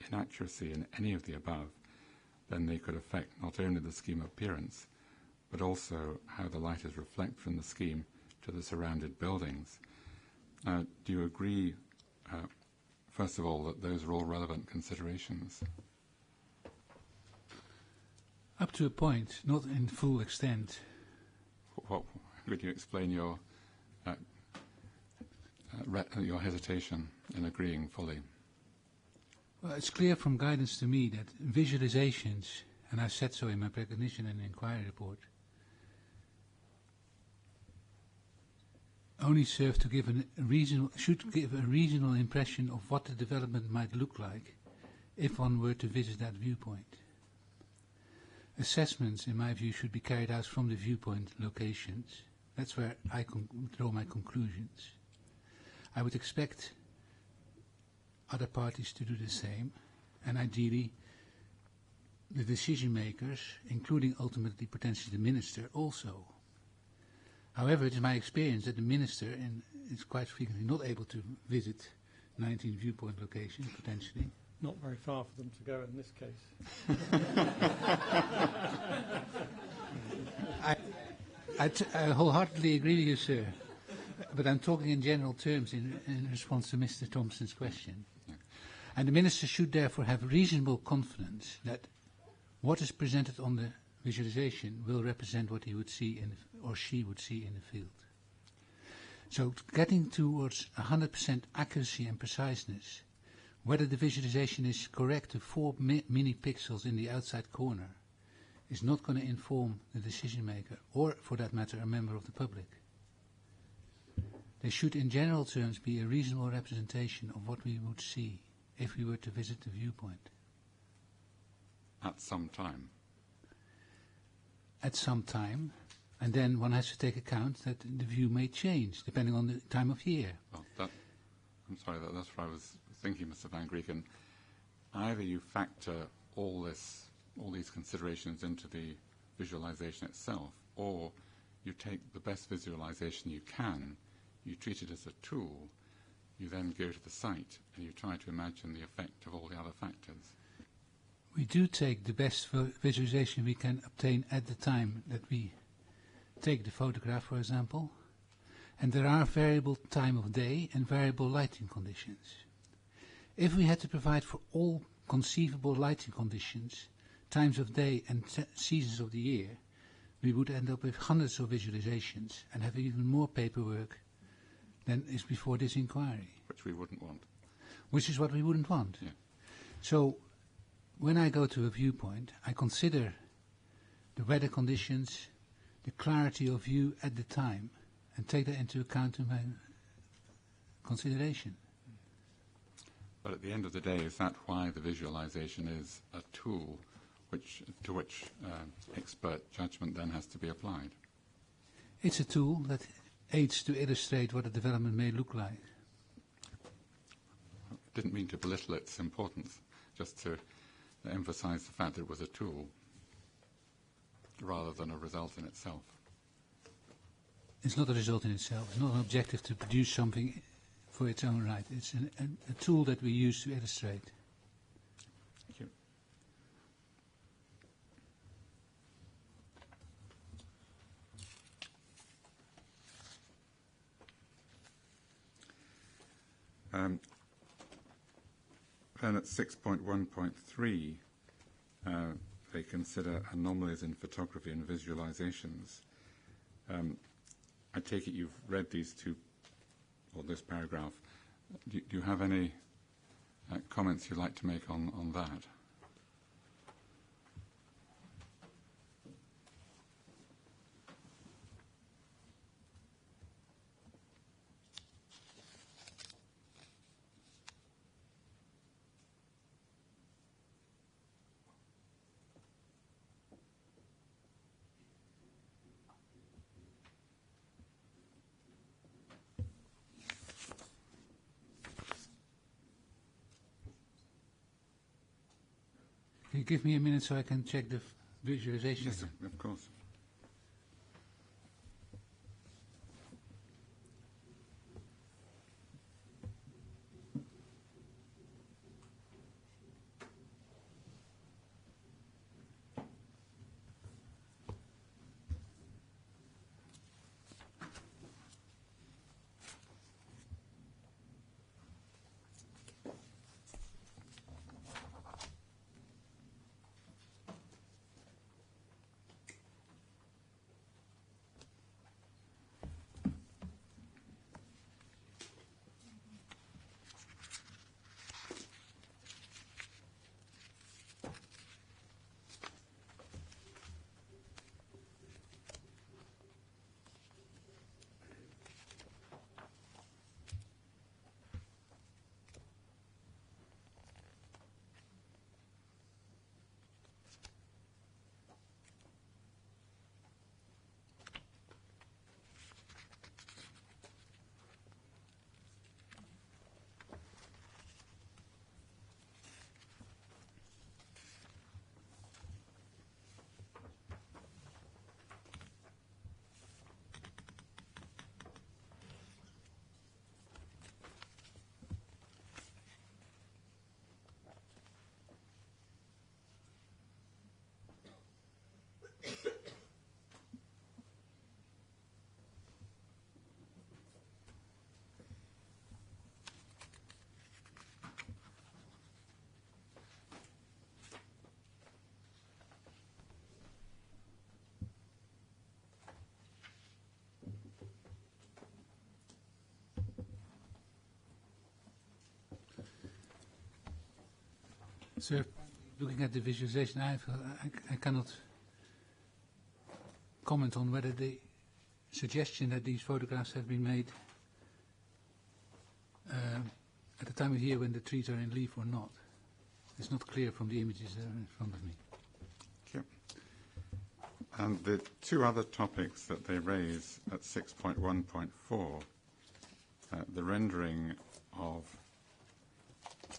inaccuracy in any of the above, then they could affect not only the scheme appearance, but also how the light is reflected from the scheme to the surrounded buildings. Do you agree, first of all, that those are all relevant considerations? Up to a point, not in full extent. Could you explain your hesitation in agreeing fully? Well, it's clear from guidance to me that visualizations, and I've said so in my recognition and inquiry report, only serve to give should give a reasonable impression of what the development might look like if one were to visit that viewpoint. Assessments, in my view, should be carried out from the viewpoint locations. That's where I draw my conclusions. I would expect other parties to do the same, and ideally the decision makers, including ultimately potentially the minister, also. However, it is my experience that the minister is quite frequently not able to visit 19 viewpoint locations, potentially. Not very far for them to go in this case. I wholeheartedly agree with you, sir. But I'm talking in general terms in response to Mr. Thompson's question. And the minister should therefore have reasonable confidence that what is presented on the visualization will represent what he would see or she would see in the field. So getting towards 100% accuracy and preciseness, whether the visualization is correct to 4 mini pixels in the outside corner, is not going to inform the decision maker, or for that matter, a member of the public. They should, in general terms, be a reasonable representation of what we would see if we were to visit the viewpoint. At some time. At some time, and then one has to take account that the view may change depending on the time of year. Well, I'm sorry, that's what I was thinking, Mr. Van Grieken. Either you factor all these considerations into the visualization itself, or you take the best visualization you can, you treat it as a tool, you then go to the site and you try to imagine the effect of all the other factors. We do take the best visualization we can obtain at the time that we take the photograph, for example, and there are variable time of day and variable lighting conditions. If we had to provide for all conceivable lighting conditions, times of day and seasons of the year, we would end up with hundreds of visualizations and have even more paperwork than is before this inquiry. Which we wouldn't want. Which is what we wouldn't want. Yeah. So when I go to a viewpoint, I consider the weather conditions, the clarity of view at the time, and take that into account in my consideration. But at the end of the day, is that why the visualization is a tool to which expert judgment then has to be applied? It's a tool that aids to illustrate what a development may look like. I didn't mean to belittle its importance, just to emphasize the fact that it was a tool rather than a result in itself. It's not a result in itself. It's not an objective to produce something for its own right. It's a tool that we use to illustrate. Thank you. Then at 6.1.3, they consider anomalies in photography and visualizations. I take it you've read these two, or this paragraph. Do you have any comments you'd like to make on that? Can you give me a minute so I can check the visualization? Yes, of course. Sir, looking at the visualization, I cannot comment on whether the suggestion that these photographs have been made at the time of year when the trees are in leaf or not. It's not clear from the images that are in front of me. Thank you. And the two other topics that they raise at 6.1.4, the rendering of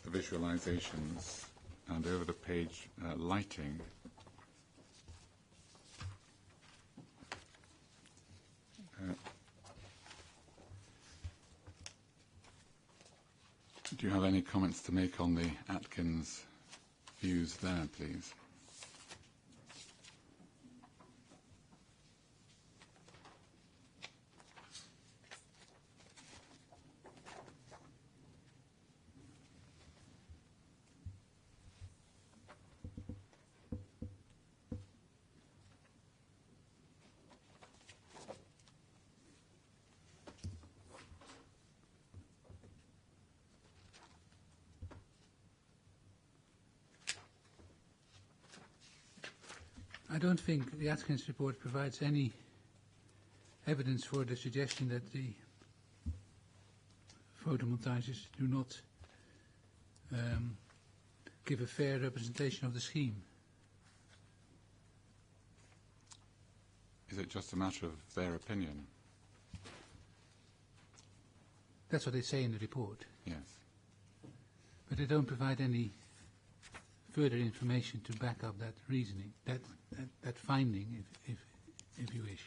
the visualizations and over the page lighting. Do you have any comments to make on the Atkins views there, please? I don't think the Atkins report provides any evidence for the suggestion that the photomontages do not give a fair representation of the scheme. Is it just a matter of their opinion? That's what they say in the report. Yes. But they don't provide any further information to back up that reasoning, that finding, if you wish.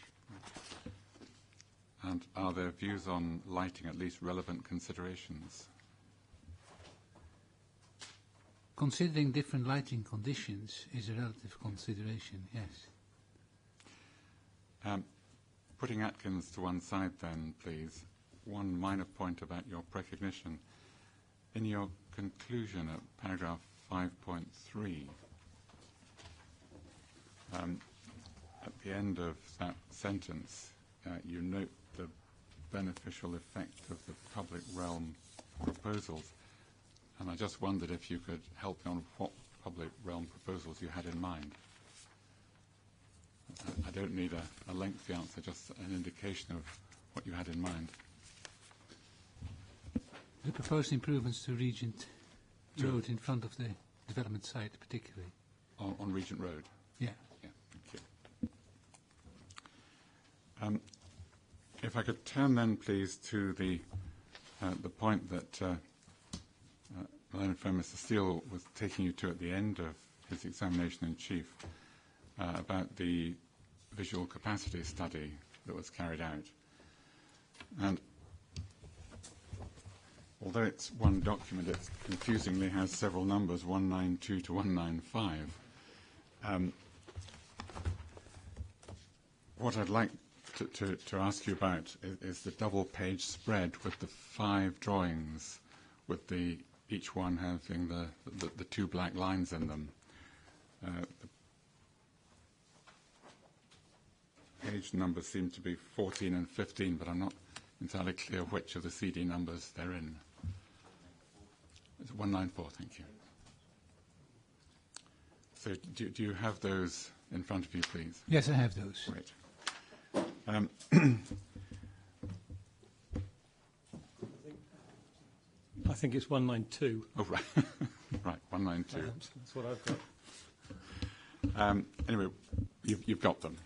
And are there views on lighting at least relevant considerations? Considering different lighting conditions is a relative consideration, yes. Putting Atkins to one side then, please, one minor point about your recognition. In your conclusion at paragraph 5.3, at the end of that sentence, you note the beneficial effect of the public realm proposals. And I just wondered if you could help me on what public realm proposals you had in mind. I don't need a lengthy answer, just an indication of what you had in mind. The proposed improvements to Regent Road in front of the development site, particularly. On Regent Road? Yeah. Yeah, thank you. If I could turn then, please, to the point that my learned friend Mr. Steele was taking you to at the end of his examination in chief about the visual capacity study that was carried out. And although it's one document, it confusingly has several numbers, 192 to 195. What I'd like to ask you about is the double-page spread with the 5 drawings, with each one having the 2 black lines in them. The page numbers seem to be 14 and 15, but I'm not entirely clear which of the CD numbers they're in. It's 194, thank you. So do you have those in front of you, please? Yes, I have those. Great. I think it's 192. Oh, right. Right, 192. That's what I've got. Anyway, you've got them.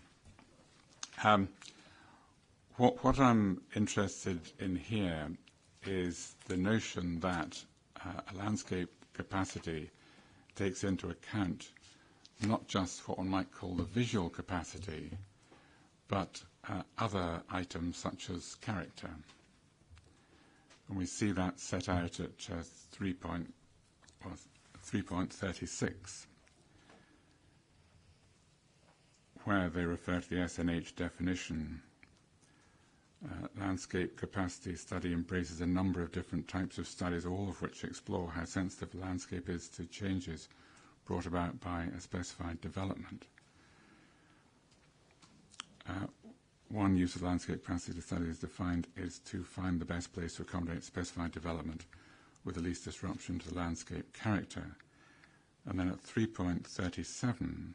What I'm interested in here is the notion that a landscape capacity takes into account not just what one might call the visual capacity, but other items such as character. And we see that set out at 3.36, where they refer to the SNH definition. Landscape capacity study embraces a number of different types of studies, all of which explore how sensitive the landscape is to changes brought about by a specified development. One use of landscape capacity study is defined is to find the best place to accommodate specified development with the least disruption to the landscape character. And then at 3.37,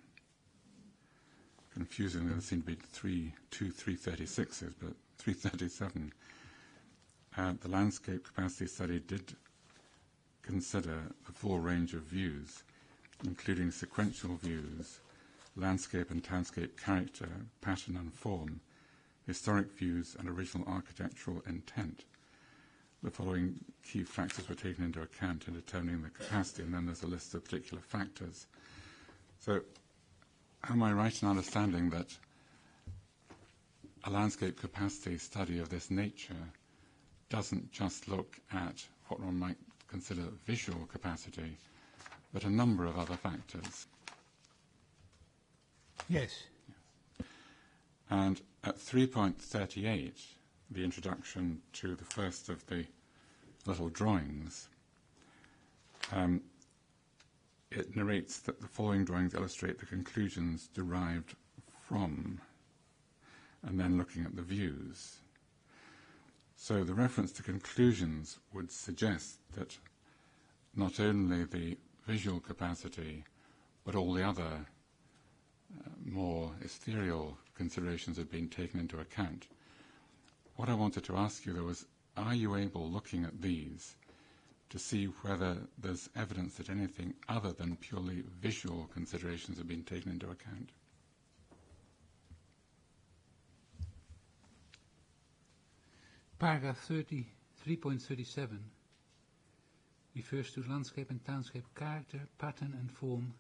confusingly, there seem to be 336s, but 337, the landscape capacity study did consider the full range of views, including sequential views, landscape and townscape character, pattern and form, historic views, and original architectural intent. The following key factors were taken into account in determining the capacity, and then there's a list of particular factors. So, am I right in understanding that a landscape capacity study of this nature doesn't just look at what one might consider visual capacity, but a number of other factors? Yes. And at 3.38, the introduction to the first of the little drawings, it narrates that the following drawings illustrate the conclusions derived from, and then looking at the views. So the reference to conclusions would suggest that not only the visual capacity, but all the other more ethereal considerations have been taken into account. What I wanted to ask you, though, was, are you able, looking at these, to see whether there's evidence that anything other than purely visual considerations have been taken into account. Paragraph 3.37 refers to landscape and townscape character, pattern and form,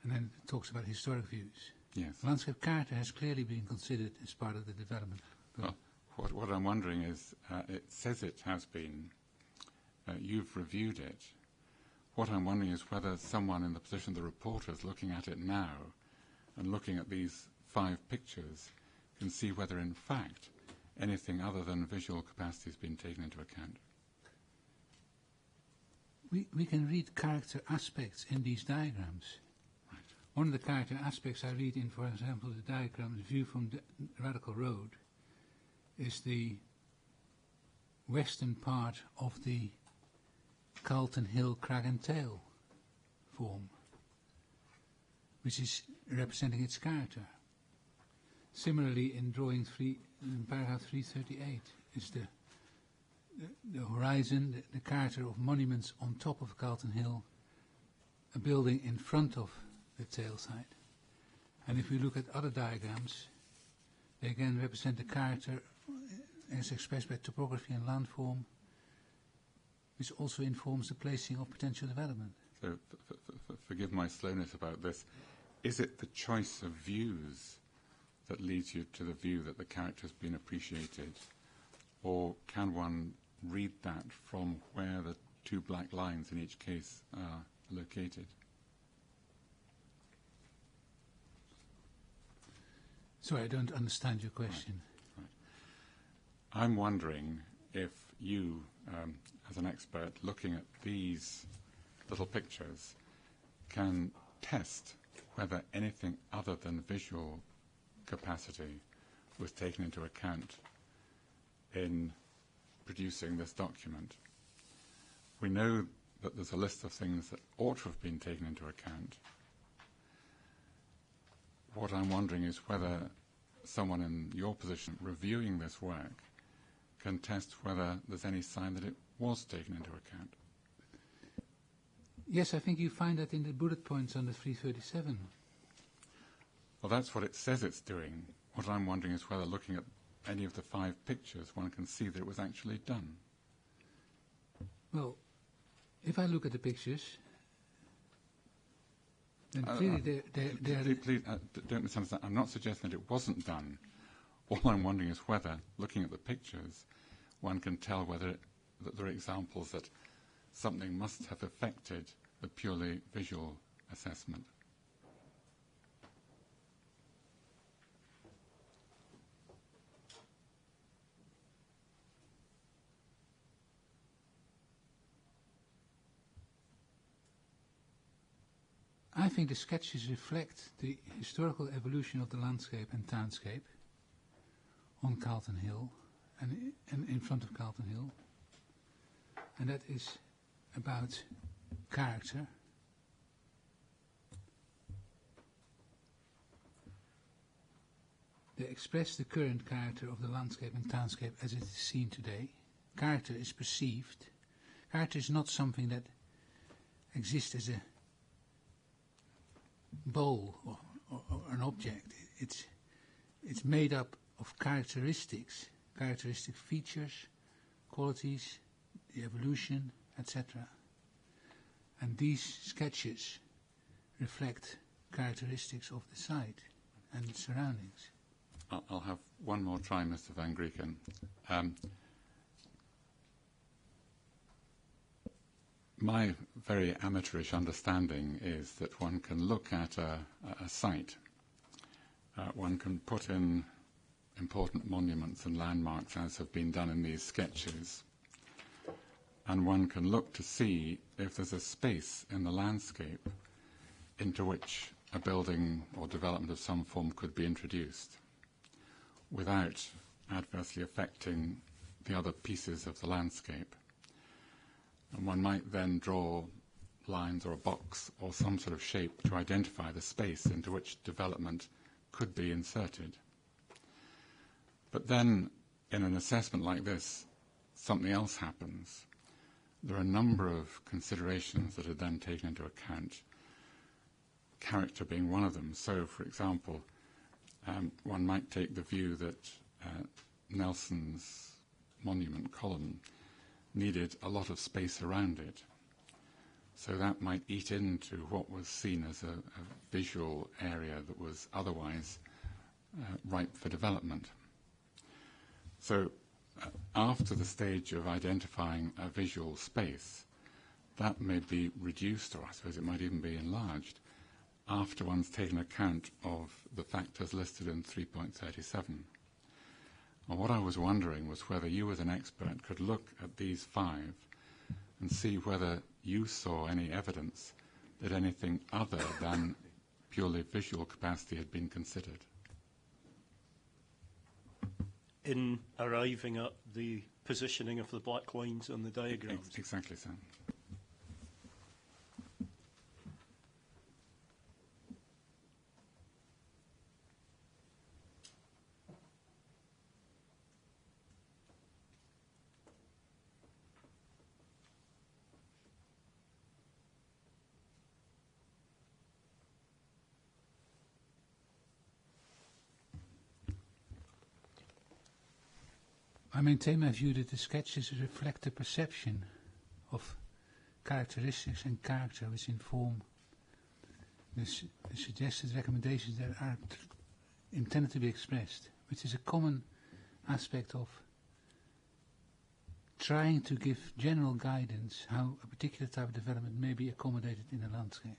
and then it talks about historic views. Yes. Landscape character has clearly been considered as part of the development. Well, what I'm wondering is, it says it has been. You've reviewed it. What I'm wondering is whether someone in the position of the reporters looking at it now and looking at these 5 pictures can see whether, in fact, anything other than visual capacity has been taken into account. We can read character aspects in these diagrams. Right. One of the character aspects I read in, for example, the diagram view from the Radical Road is the western part of the Carlton Hill Crag and Tail form, which is representing its character. Similarly, in drawing 3, in paragraph 338, is the horizon, the character of monuments on top of Carlton Hill, a building in front of the tail side. And if we look at other diagrams, they again represent the character as expressed by topography and landform, which also informs the placing of potential development. So, forgive my slowness about this. Is it the choice of views that leads you to the view that the character has been appreciated, or can one read that from where the 2 black lines in each case are located? Sorry, I don't understand your question. Right. I'm wondering if you, as an expert looking at these little pictures, can test whether anything other than visual capacity was taken into account in producing this document. We know that there's a list of things that ought to have been taken into account. What I'm wondering is whether someone in your position reviewing this work can test whether there's any sign that it was taken into account. Yes, I think you find that in the bullet points under 337. Well, that's what it says it's doing. What I'm wondering is whether looking at any of the 5 pictures one can see that it was actually done. Well, if I look at the pictures, then clearly they're... Please, don't misunderstand. I'm not suggesting that it wasn't done. All I'm wondering is whether, looking at the pictures, one can tell whether that there are examples that something must have affected the purely visual assessment. I think the sketches reflect the historical evolution of the landscape and townscape on Carlton Hill and in front of Carlton Hill. And that is about character. They express the current character of the landscape and townscape as it is seen today. Character is perceived. Character is not something that exists as a bowl or an object. It's made up of characteristics, characteristic features, qualities, the evolution, etc. And these sketches reflect characteristics of the site and its surroundings. I'll have one more try, Mr. Van Grieken. My very amateurish understanding is that one can look at a site, one can put in important monuments and landmarks as have been done in these sketches, and one can look to see if there's a space in the landscape into which a building or development of some form could be introduced without adversely affecting the other pieces of the landscape. And one might then draw lines or a box or some sort of shape to identify the space into which development could be inserted. But then, in an assessment like this, something else happens. there are a number of considerations that are then taken into account, character being one of them. So, for example, one might take the view that Nelson's monument column needed a lot of space around it. So that might eat into what was seen as a visual area that was otherwise ripe for development. So after the stage of identifying a visual space, that may be reduced, or I suppose it might even be enlarged, after one's taken account of the factors listed in 3.37. And what I was wondering was whether you as an expert could look at these 5 and see whether you saw any evidence that anything other than purely visual capacity had been considered. In arriving at the positioning of the black lines on the diagrams? Exactly so. I maintain my view that the sketches reflect the perception of characteristics and character which inform the suggested recommendations that are intended to be expressed, which is a common aspect of trying to give general guidance how a particular type of development may be accommodated in a landscape.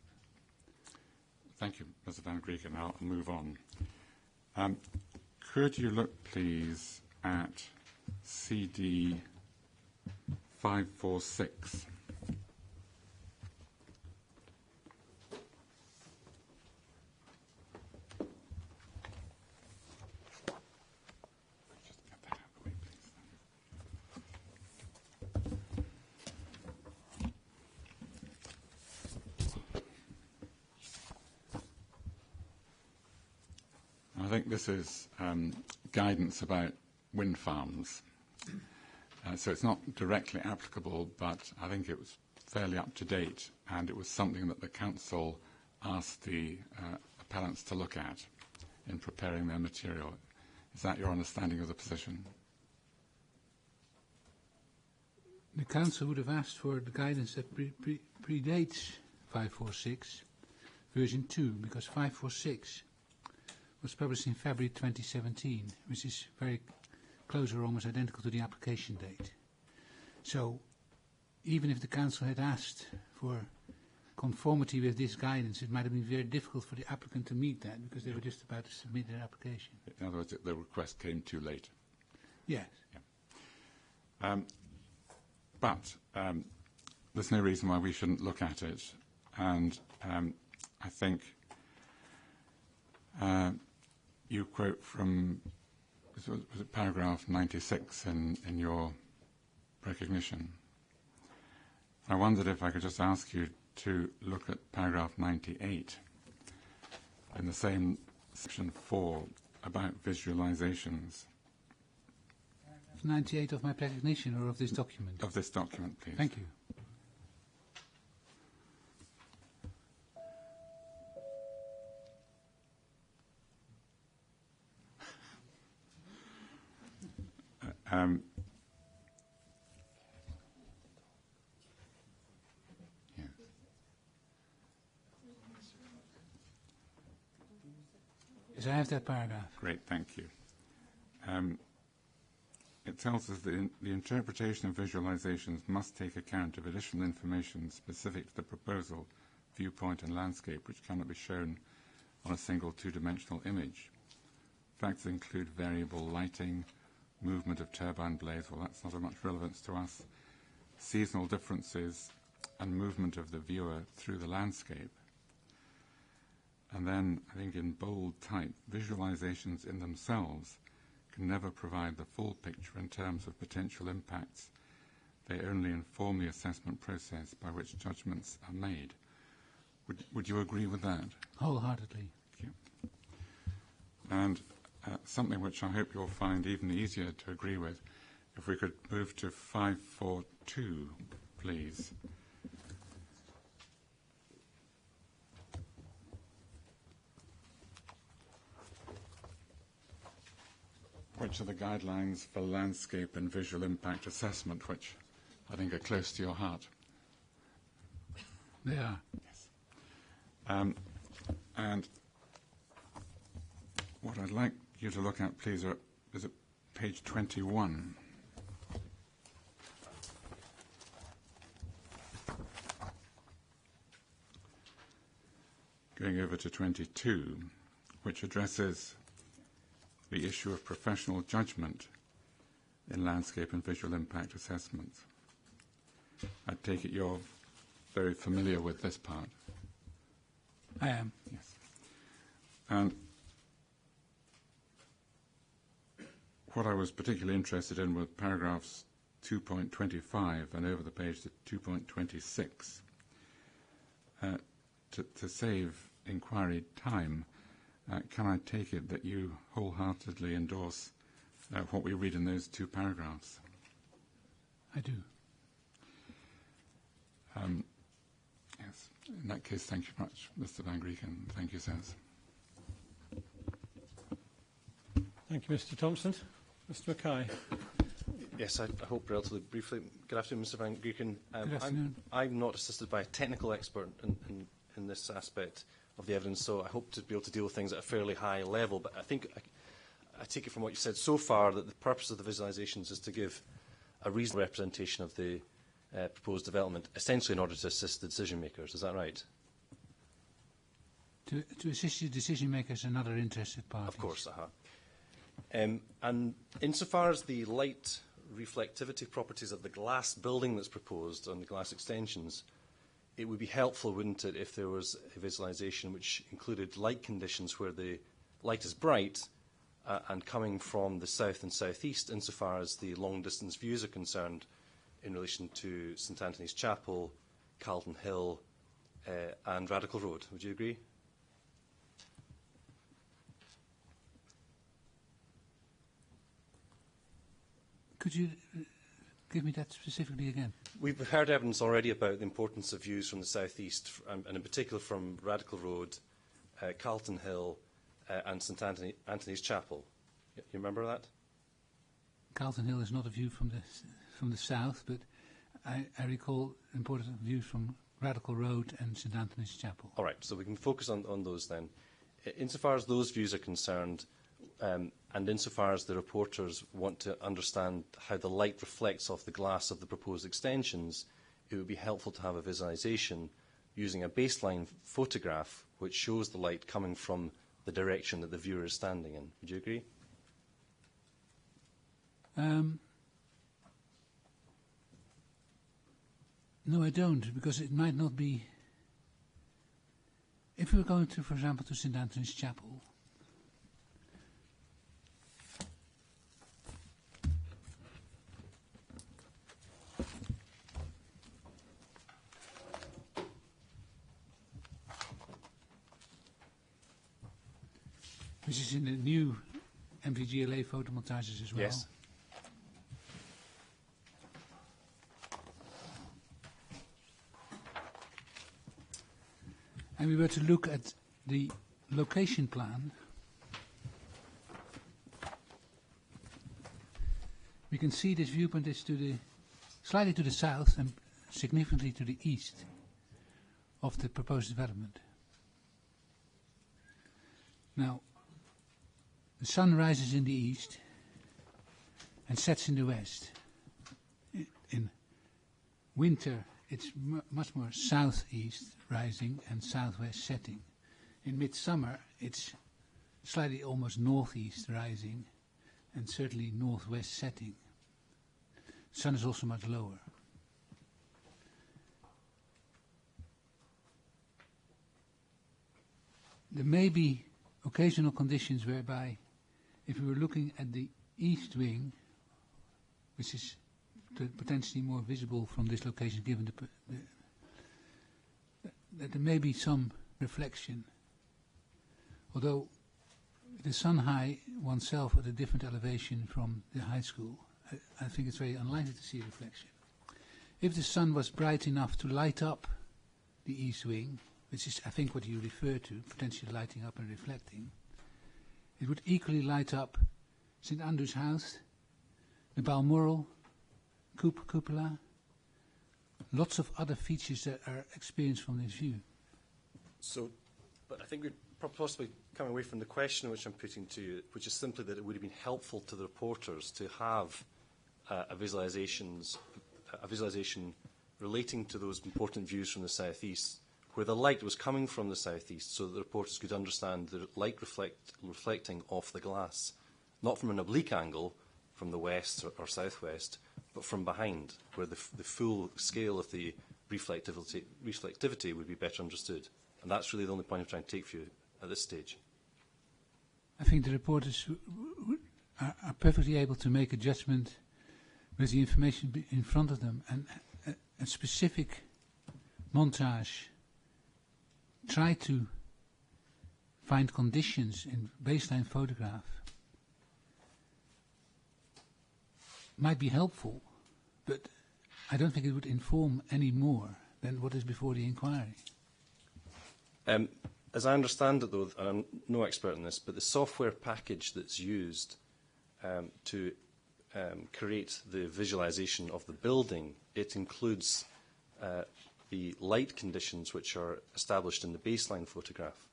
Thank you, Mr. Van Grieken. I'll move on. Could you look, please, at CD 546? I think this is guidance about wind farms. So it's not directly applicable, but I think it was fairly up to date, and it was something that the Council asked the appellants to look at in preparing their material. Is that your understanding of the position? The Council would have asked for the guidance that predates 546, version 2, because 546 was published in February 2017, which is very close or almost identical to the application date. So even if the Council had asked for conformity with this guidance, it might have been very difficult for the applicant to meet that because they were just about to submit their application. In other words, the request came too late. Yes. Yeah. But there's no reason why we shouldn't look at it. And I think you quote from, was it paragraph 96 in your recognition? I wondered if I could just ask you to look at paragraph 98 in the same section 4 about visualizations. 98 of my recognition or of this document? Of this document, please. Thank you. Yes, I have that paragraph. Great, thank you. It tells us that the interpretation of visualizations must take account of additional information specific to the proposal, viewpoint and landscape, which cannot be shown on a single two-dimensional image. Factors include variable lighting, movement of turbine blades, well, that's not of much relevance to us, seasonal differences, and movement of the viewer through the landscape. And then, I think in bold type, visualizations in themselves can never provide the full picture in terms of potential impacts. They only inform the assessment process by which judgments are made. Would you agree with that? Wholeheartedly. Thank you. And something which I hope you'll find even easier to agree with, if we could move to 542, please. Which are the guidelines for landscape and visual impact assessment, which I think are close to your heart? They are. Yes. And what I'd like you to look at, please, is at page 21. Going over to 22, which addresses the issue of professional judgment in landscape and visual impact assessments. I take it you're very familiar with this part. I am. Yes. And what I was particularly interested in were paragraphs 2.25 and over the page to 2.26. To save inquiry time, can I take it that you wholeheartedly endorse what we read in those two paragraphs? I do. Yes. In that case, thank you very much, Mr. Van Grieken. Thank you, sirs. Thank you, Mr. Thompson. Mr. Mackay. Yes, I hope relatively briefly. Good afternoon, Mr. Van Grieken. Good afternoon. I'm not assisted by a technical expert in this aspect of the evidence, so I hope to be able to deal with things at a fairly high level. But I think I take it from what you've said so far that the purpose of the visualisations is to give a reasonable representation of the proposed development, essentially in order to assist the decision makers. Is that right? To assist the decision makers and other interested parties. Of course, and insofar as the light reflectivity properties of the glass building that's proposed and the glass extensions, it would be helpful, wouldn't it, if there was a visualisation which included light conditions where the light is bright and coming from the south and southeast insofar as the long-distance views are concerned in relation to St Anthony's Chapel, Carlton Hill and Radical Road. Would you agree? Could you give me that specifically again? We've heard evidence already about the importance of views from the southeast, and in particular from Radical Road, Carlton Hill, and St Anthony's Chapel. You remember that? Carlton Hill is not a view from the south, but I recall important views from Radical Road and St Anthony's Chapel. All right, so we can focus on those then. Insofar as those views are concerned, and insofar as the reporters want to understand how the light reflects off the glass of the proposed extensions, it would be helpful to have a visualisation using a baseline photograph which shows the light coming from the direction that the viewer is standing in. Would you agree? No, I don't, because it might not be... If we were going to, for example, to St Anthony's Chapel, which is in the new MVGLA photomontages as well. Yes. And we were to look at the location plan, we can see this viewpoint is slightly to the south and significantly to the east of the proposed development. Now, the sun rises in the east and sets in the west. In winter, it's much more southeast rising and southwest setting. In midsummer, it's slightly almost northeast rising and certainly northwest setting. The sun is also much lower. There may be occasional conditions whereby, if we were looking at the east wing, which is potentially more visible from this location given that there may be some reflection. Although the sun high oneself at a different elevation from the high school, I think it's very unlikely to see reflection. if the sun was bright enough to light up the east wing, which is, I think, what you refer to, potentially lighting up and reflecting, it would equally light up St Andrew's House, the Balmoral, Cupola, lots of other features that are experienced from this view. So, but I think we're possibly coming away from the question which I'm putting to you, which is simply that it would have been helpful to the reporters to have a visualisation relating to those important views from the southeast, where the light was coming from the southeast, so that the reporters could understand the light reflecting off the glass, not from an oblique angle from the west or southwest, but from behind, where the full scale of the reflectivity would be better understood. And that's really the only point I'm trying to take for you at this stage. I think the reporters are perfectly able to make a judgment with the information in front of them, and a specific montage try to find conditions in baseline photograph might be helpful, but I don't think it would inform any more than what is before the inquiry. As I understand it, though, and I'm no expert in this, but the software package that's used to create the visualization of the building, it includes the light conditions which are established in the baseline photograph.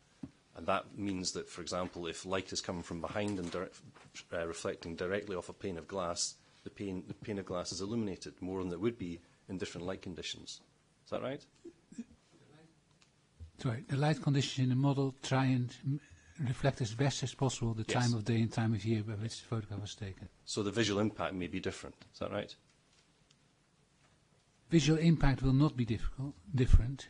And that means that, for example, if light is coming from behind and reflecting directly off a pane of glass, the pane of glass is illuminated more than it would be in different light conditions. Is that right? Sorry, the light conditions in the model try and reflect as best as possible the time of day and time of year by which the photograph was taken. So the visual impact may be different. Is that right? Visual impact will not be different.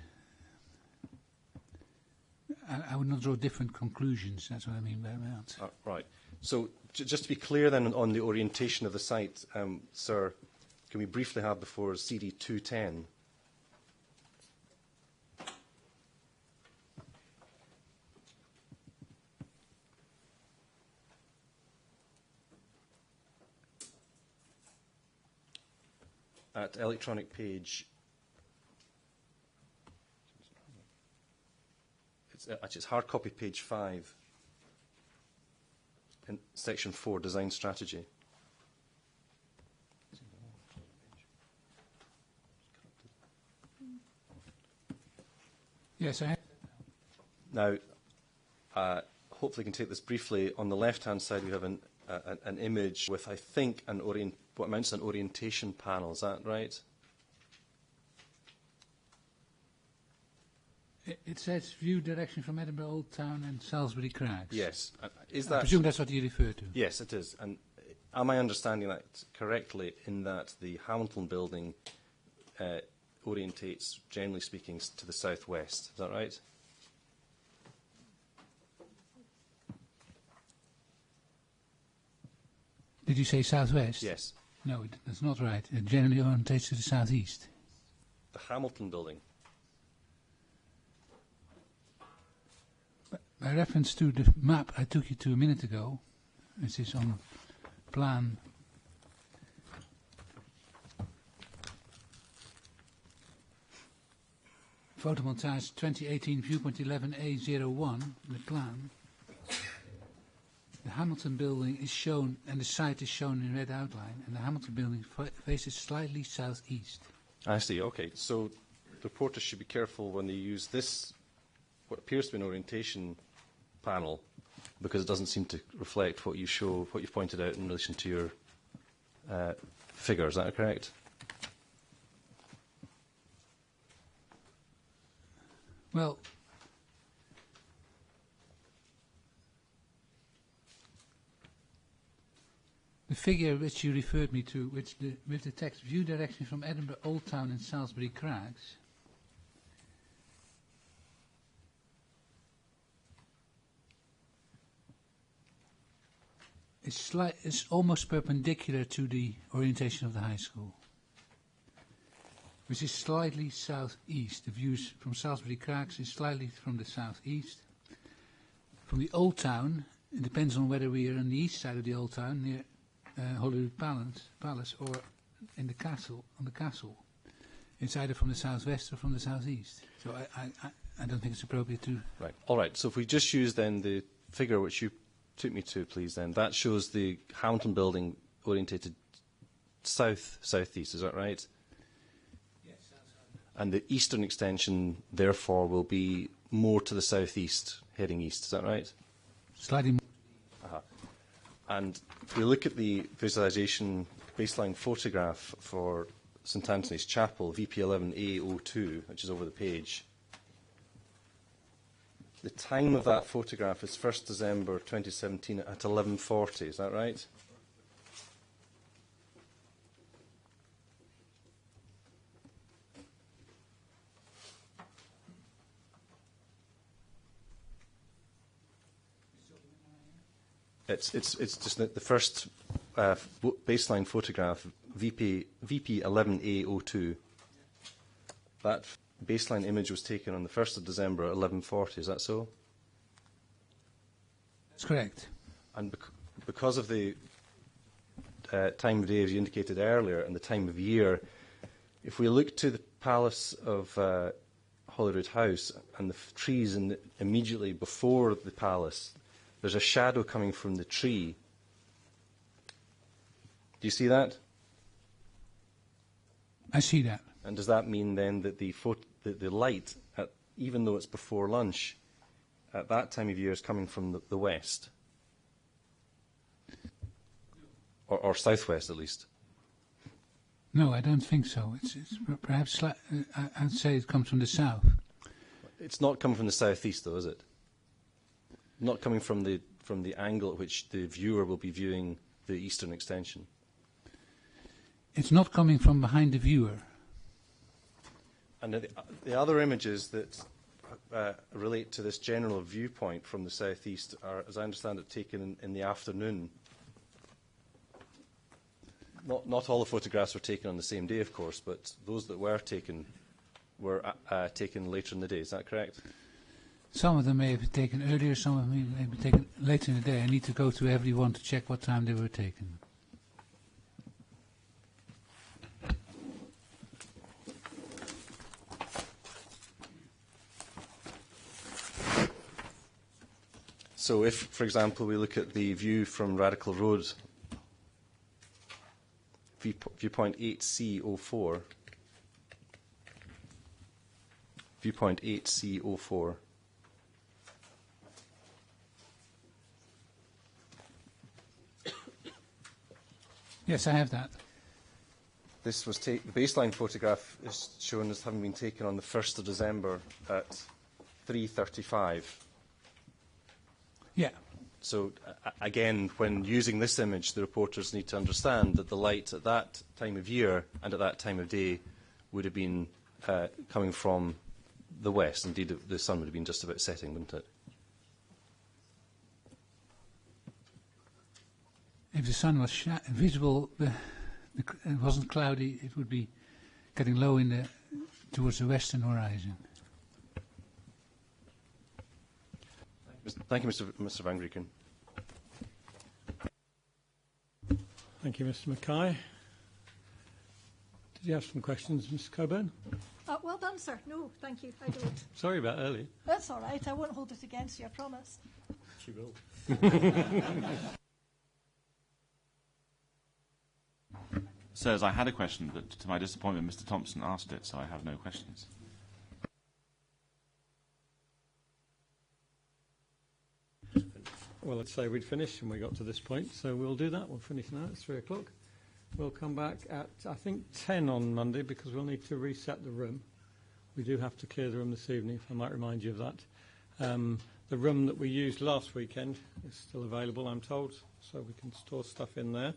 I would not draw different conclusions. That's what I mean by that. Right. So just to be clear then on the orientation of the site, sir, can we briefly have before CD 210? At electronic page, it's hard copy page 5, in section 4, design strategy. Yes, I have. Now, hopefully I can take this briefly. On the left-hand side, we have an image with, I think, what amounts to an orientation panel. Is that right? It says view direction from Edinburgh Old Town and Salisbury Crags. Yes. Is I that? presume that's what you refer to. Yes, it is. And am I understanding that correctly in that the Hamilton building orientates, generally speaking, to the southwest? Is that right? Did you say southwest? Yes. No, that's not right. It generally orientates to the southeast. The Hamilton building. By reference to the map I took you to a minute ago, which is on plan photomontage 2018 viewpoint 11A01, the plan, the Hamilton building is shown, and the site is shown in red outline, and the Hamilton building faces slightly southeast. I see, okay. So the reporters should be careful when they use this, what appears to be an orientation panel, because it doesn't seem to reflect what you show, what you've pointed out in relation to your figure. Is that correct? Well, the figure which you referred me to, with the text view direction from Edinburgh Old Town and Salisbury Crags, is almost perpendicular to the orientation of the high school, which is slightly southeast. The views from Salisbury Crags is slightly from the southeast. From the Old Town, it depends on whether we are on the east side of the Old Town, near Holyrood Palace, or in the castle, on the castle. It's either from the southwest or from the southeast. So I don't think it's appropriate to... Right. All right. So if we just use then the figure which you took me to, please, then, that shows the Hamilton building orientated south-southeast, is that right? Yes. And the eastern extension, therefore, will be more to the southeast, heading east, is that right? Slightly more. And if we look at the visualisation baseline photograph for St Anthony's Chapel, VP11A02, which is over the page, the time of that photograph is 1st December 2017 at 11:40, is that right? It's just the first baseline photograph, VP11A02. That baseline image was taken on the 1st of December at 11:40. Is that so? That's correct. And because of the time of day, as you indicated earlier, and the time of year, if we look to the Palace of Holyrood House and the trees immediately before the palace, there's a shadow coming from the tree. Do you see that? I see that. And does that mean then that the light, even though it's before lunch, at that time of year is coming from the west? Or southwest, at least? No, I don't think so. It's perhaps I'd say it comes from the south. It's not coming from the southeast, though, is it? Not coming from the angle at which the viewer will be viewing the eastern extension. It's not coming from behind the viewer. And the other images that relate to this general viewpoint from the southeast are, as I understand it, taken in the afternoon. Not all the photographs were taken on the same day, of course, but those that were taken later in the day. Is that correct? Some of them may have been taken earlier, some of them may have been taken later in the day. I need to go through every one to check what time they were taken. So if, for example, we look at the view from Radical Road, viewpoint 8C04, viewpoint 8C04, yes, I have that. this was the baseline photograph is shown as having been taken on the 1st of December at 3:35. Yeah. So, again, when using this image, the reporters need to understand that the light at that time of year and at that time of day would have been coming from the west. Indeed, the sun would have been just about setting, wouldn't it? If the sun was visible, it wasn't cloudy, it would be getting low towards the western horizon. Thank you, Mr. Van Grieken. Thank you, Mr. Mackay. Did you have some questions, Mr. Coburn? Well done, sir. No, thank you. I don't. Sorry about earlier. That's all right. I won't hold it against you, I promise. She will. Sirs, I had a question, but to my disappointment, Mr. Thompson asked it, so I have no questions. Well, let's say we'd finished and we got to this point, so we'll do that. We'll finish now. It's 3 o'clock. We'll come back at, I think, 10 on Monday because we'll need to reset the room. We do have to clear the room this evening, if I might remind you of that. The room that we used last weekend is still available, I'm told, so we can store stuff in there.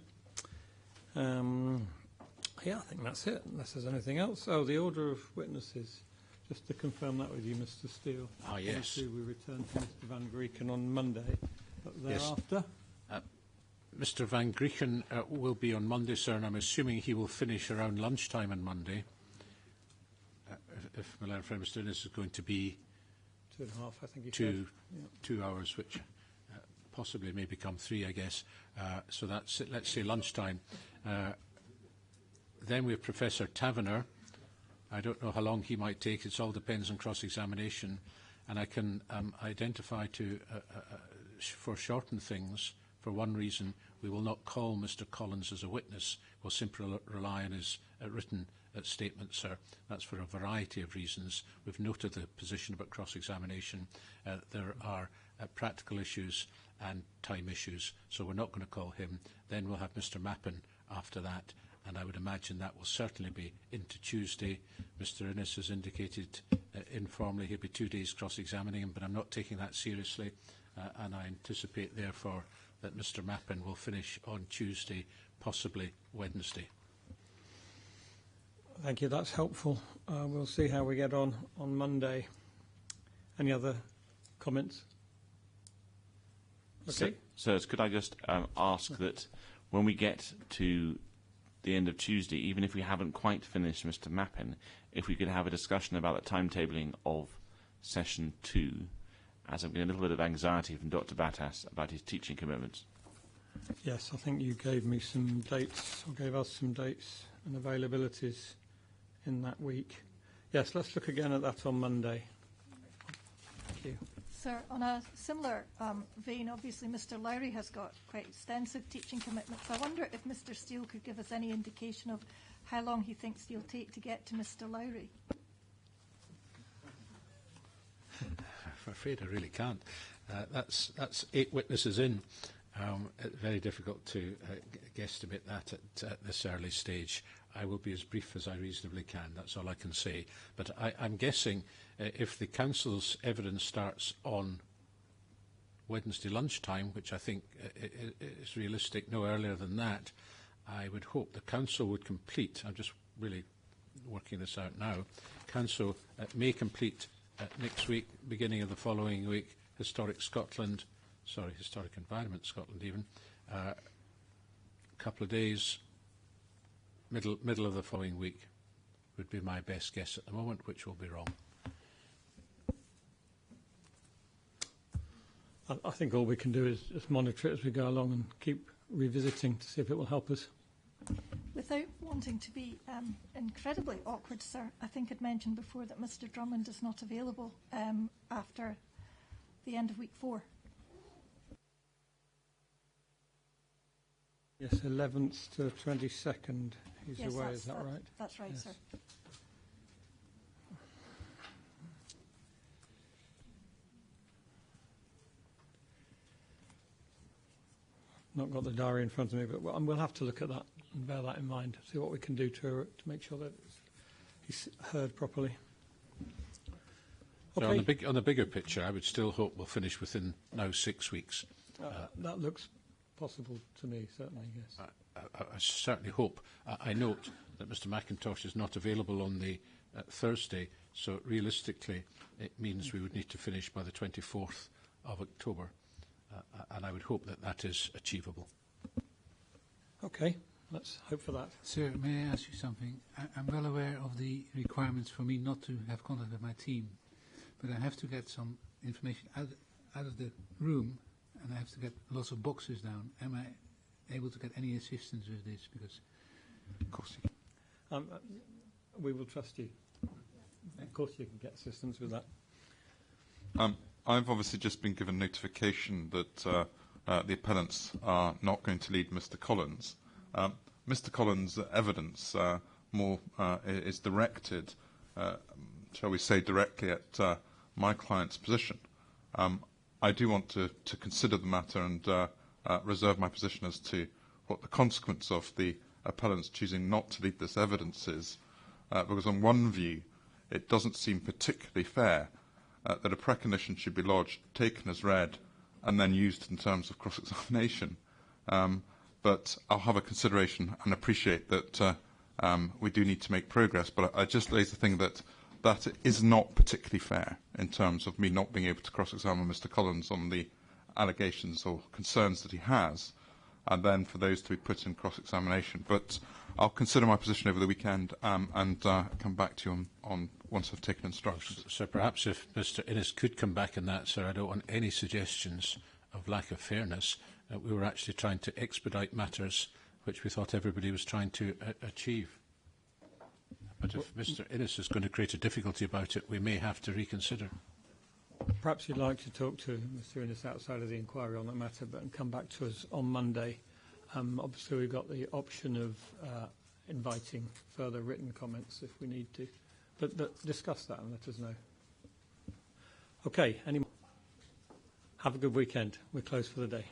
Yeah, I think that's it, unless there's anything else. Oh, the order of witnesses. Just to confirm that with you, Mr. Steele. Ah, yes. We return to Mr. Van Grieken on Monday, but thereafter. Yes. Mr. Van Grieken will be on Monday, sir, and I'm assuming he will finish around lunchtime on Monday. If my learned friend Mr. Innes is going to be 2.5, I think he two, said. 2 hours, which possibly may become 3, I guess. So that's it. Let's say lunchtime. Then we have Professor Taverner I don't know how long he might take. It all depends on cross-examination. And I can identify to foreshorten things. For one reason, we will not call Mr Collins as a witness. We'll simply rely on his written statement, sir. That's for a variety of reasons. We've noted the position about cross-examination. There are practical issues and time issues, so we're not going to call him. Then we'll have Mr Mappin after that, and I would imagine that will certainly be into Tuesday. Mr Innes has indicated informally he'll be 2 days cross-examining him, but I'm not taking that seriously, and I anticipate, therefore, that Mr Mappin will finish on Tuesday, possibly Wednesday. Thank you, that's helpful. We'll see how we get on Monday. Any other comments? Okay. Sirs, could I just ask that when we get to the end of Tuesday, even if we haven't quite finished Mr Mappin, if we could have a discussion about the timetabling of session 2, as I've been a little bit of anxiety from Dr Batas about his teaching commitments. Yes, I think you gave me some dates, or gave us some dates and availabilities in that week. Yes, let's look again at that on Monday. Thank you. Sir, on a similar vein, obviously Mr Lowry has got quite extensive teaching commitments. I wonder if Mr Steele could give us any indication of how long he thinks he'll take to get to Mr Lowry. I'm afraid I really can't. That's 8 witnesses in. It's very difficult to guesstimate that at this early stage. I will be as brief as I reasonably can. That's all I can say. But I'm guessing if the Council's evidence starts on Wednesday lunchtime, which I think is realistic no earlier than that, I would hope the Council would complete, I'm just really working this out now, Council may complete next week, beginning of the following week, Historic Environment Scotland even, a couple of days, middle of the following week would be my best guess at the moment, which will be wrong. I think all we can do is just monitor it as we go along and keep revisiting to see if it will help us. Without wanting to be incredibly awkward, sir, I think I'd mentioned before that Mr Drummond is not available after the end of week 4. Yes, 11th to 22nd he's Yes, away, is that right? That's right, yes. sir. Not got the diary in front of me, but we'll have to look at that and bear that in mind, see what we can do to make sure that he's heard properly. So Okay. on the bigger picture, I would still hope we'll finish within now 6 weeks. That looks possible to me, certainly, yes. I certainly hope. I note that Mr McIntosh is not available on the Thursday, so realistically it means we would need to finish by the 24th of October, and I would hope that that is achievable. Okay, let's hope for that. Sir, may I ask you something? I'm well aware of the requirements for me not to have contact with my team, but I have to get some information out of the room, and I have to get lots of boxes down. Am I able to get any assistance with this? Because, of course you can. We will trust you. Of course you can get assistance with that. I've obviously just been given notification that the appellants are not going to lead Mr Collins. Mr Collins' evidence is directed, shall we say, directly at my client's position. I do want to consider the matter and reserve my position as to what the consequence of the appellants choosing not to lead this evidence is, because on one view it doesn't seem particularly fair that a precognition should be lodged, taken as read, and then used in terms of cross-examination. But I'll have a consideration and appreciate that we do need to make progress, but I just raise the thing that is not particularly fair in terms of me not being able to cross-examine Mr Collins on the allegations or concerns that he has, and then for those to be put in cross-examination. But I'll consider my position over the weekend and come back to you on once I've taken instructions. So perhaps if Mr Innes could come back on that, sir, I don't want any suggestions of lack of fairness. We were actually trying to expedite matters which we thought everybody was trying to achieve. But if Mr Innes is going to create a difficulty about it, we may have to reconsider. Perhaps you'd like to talk to Mr Innes outside of the inquiry on that matter, but and come back to us on Monday. Obviously, we've got the option of inviting further written comments if we need to. But discuss that and let us know. Okay, have a good weekend. We're closed for the day.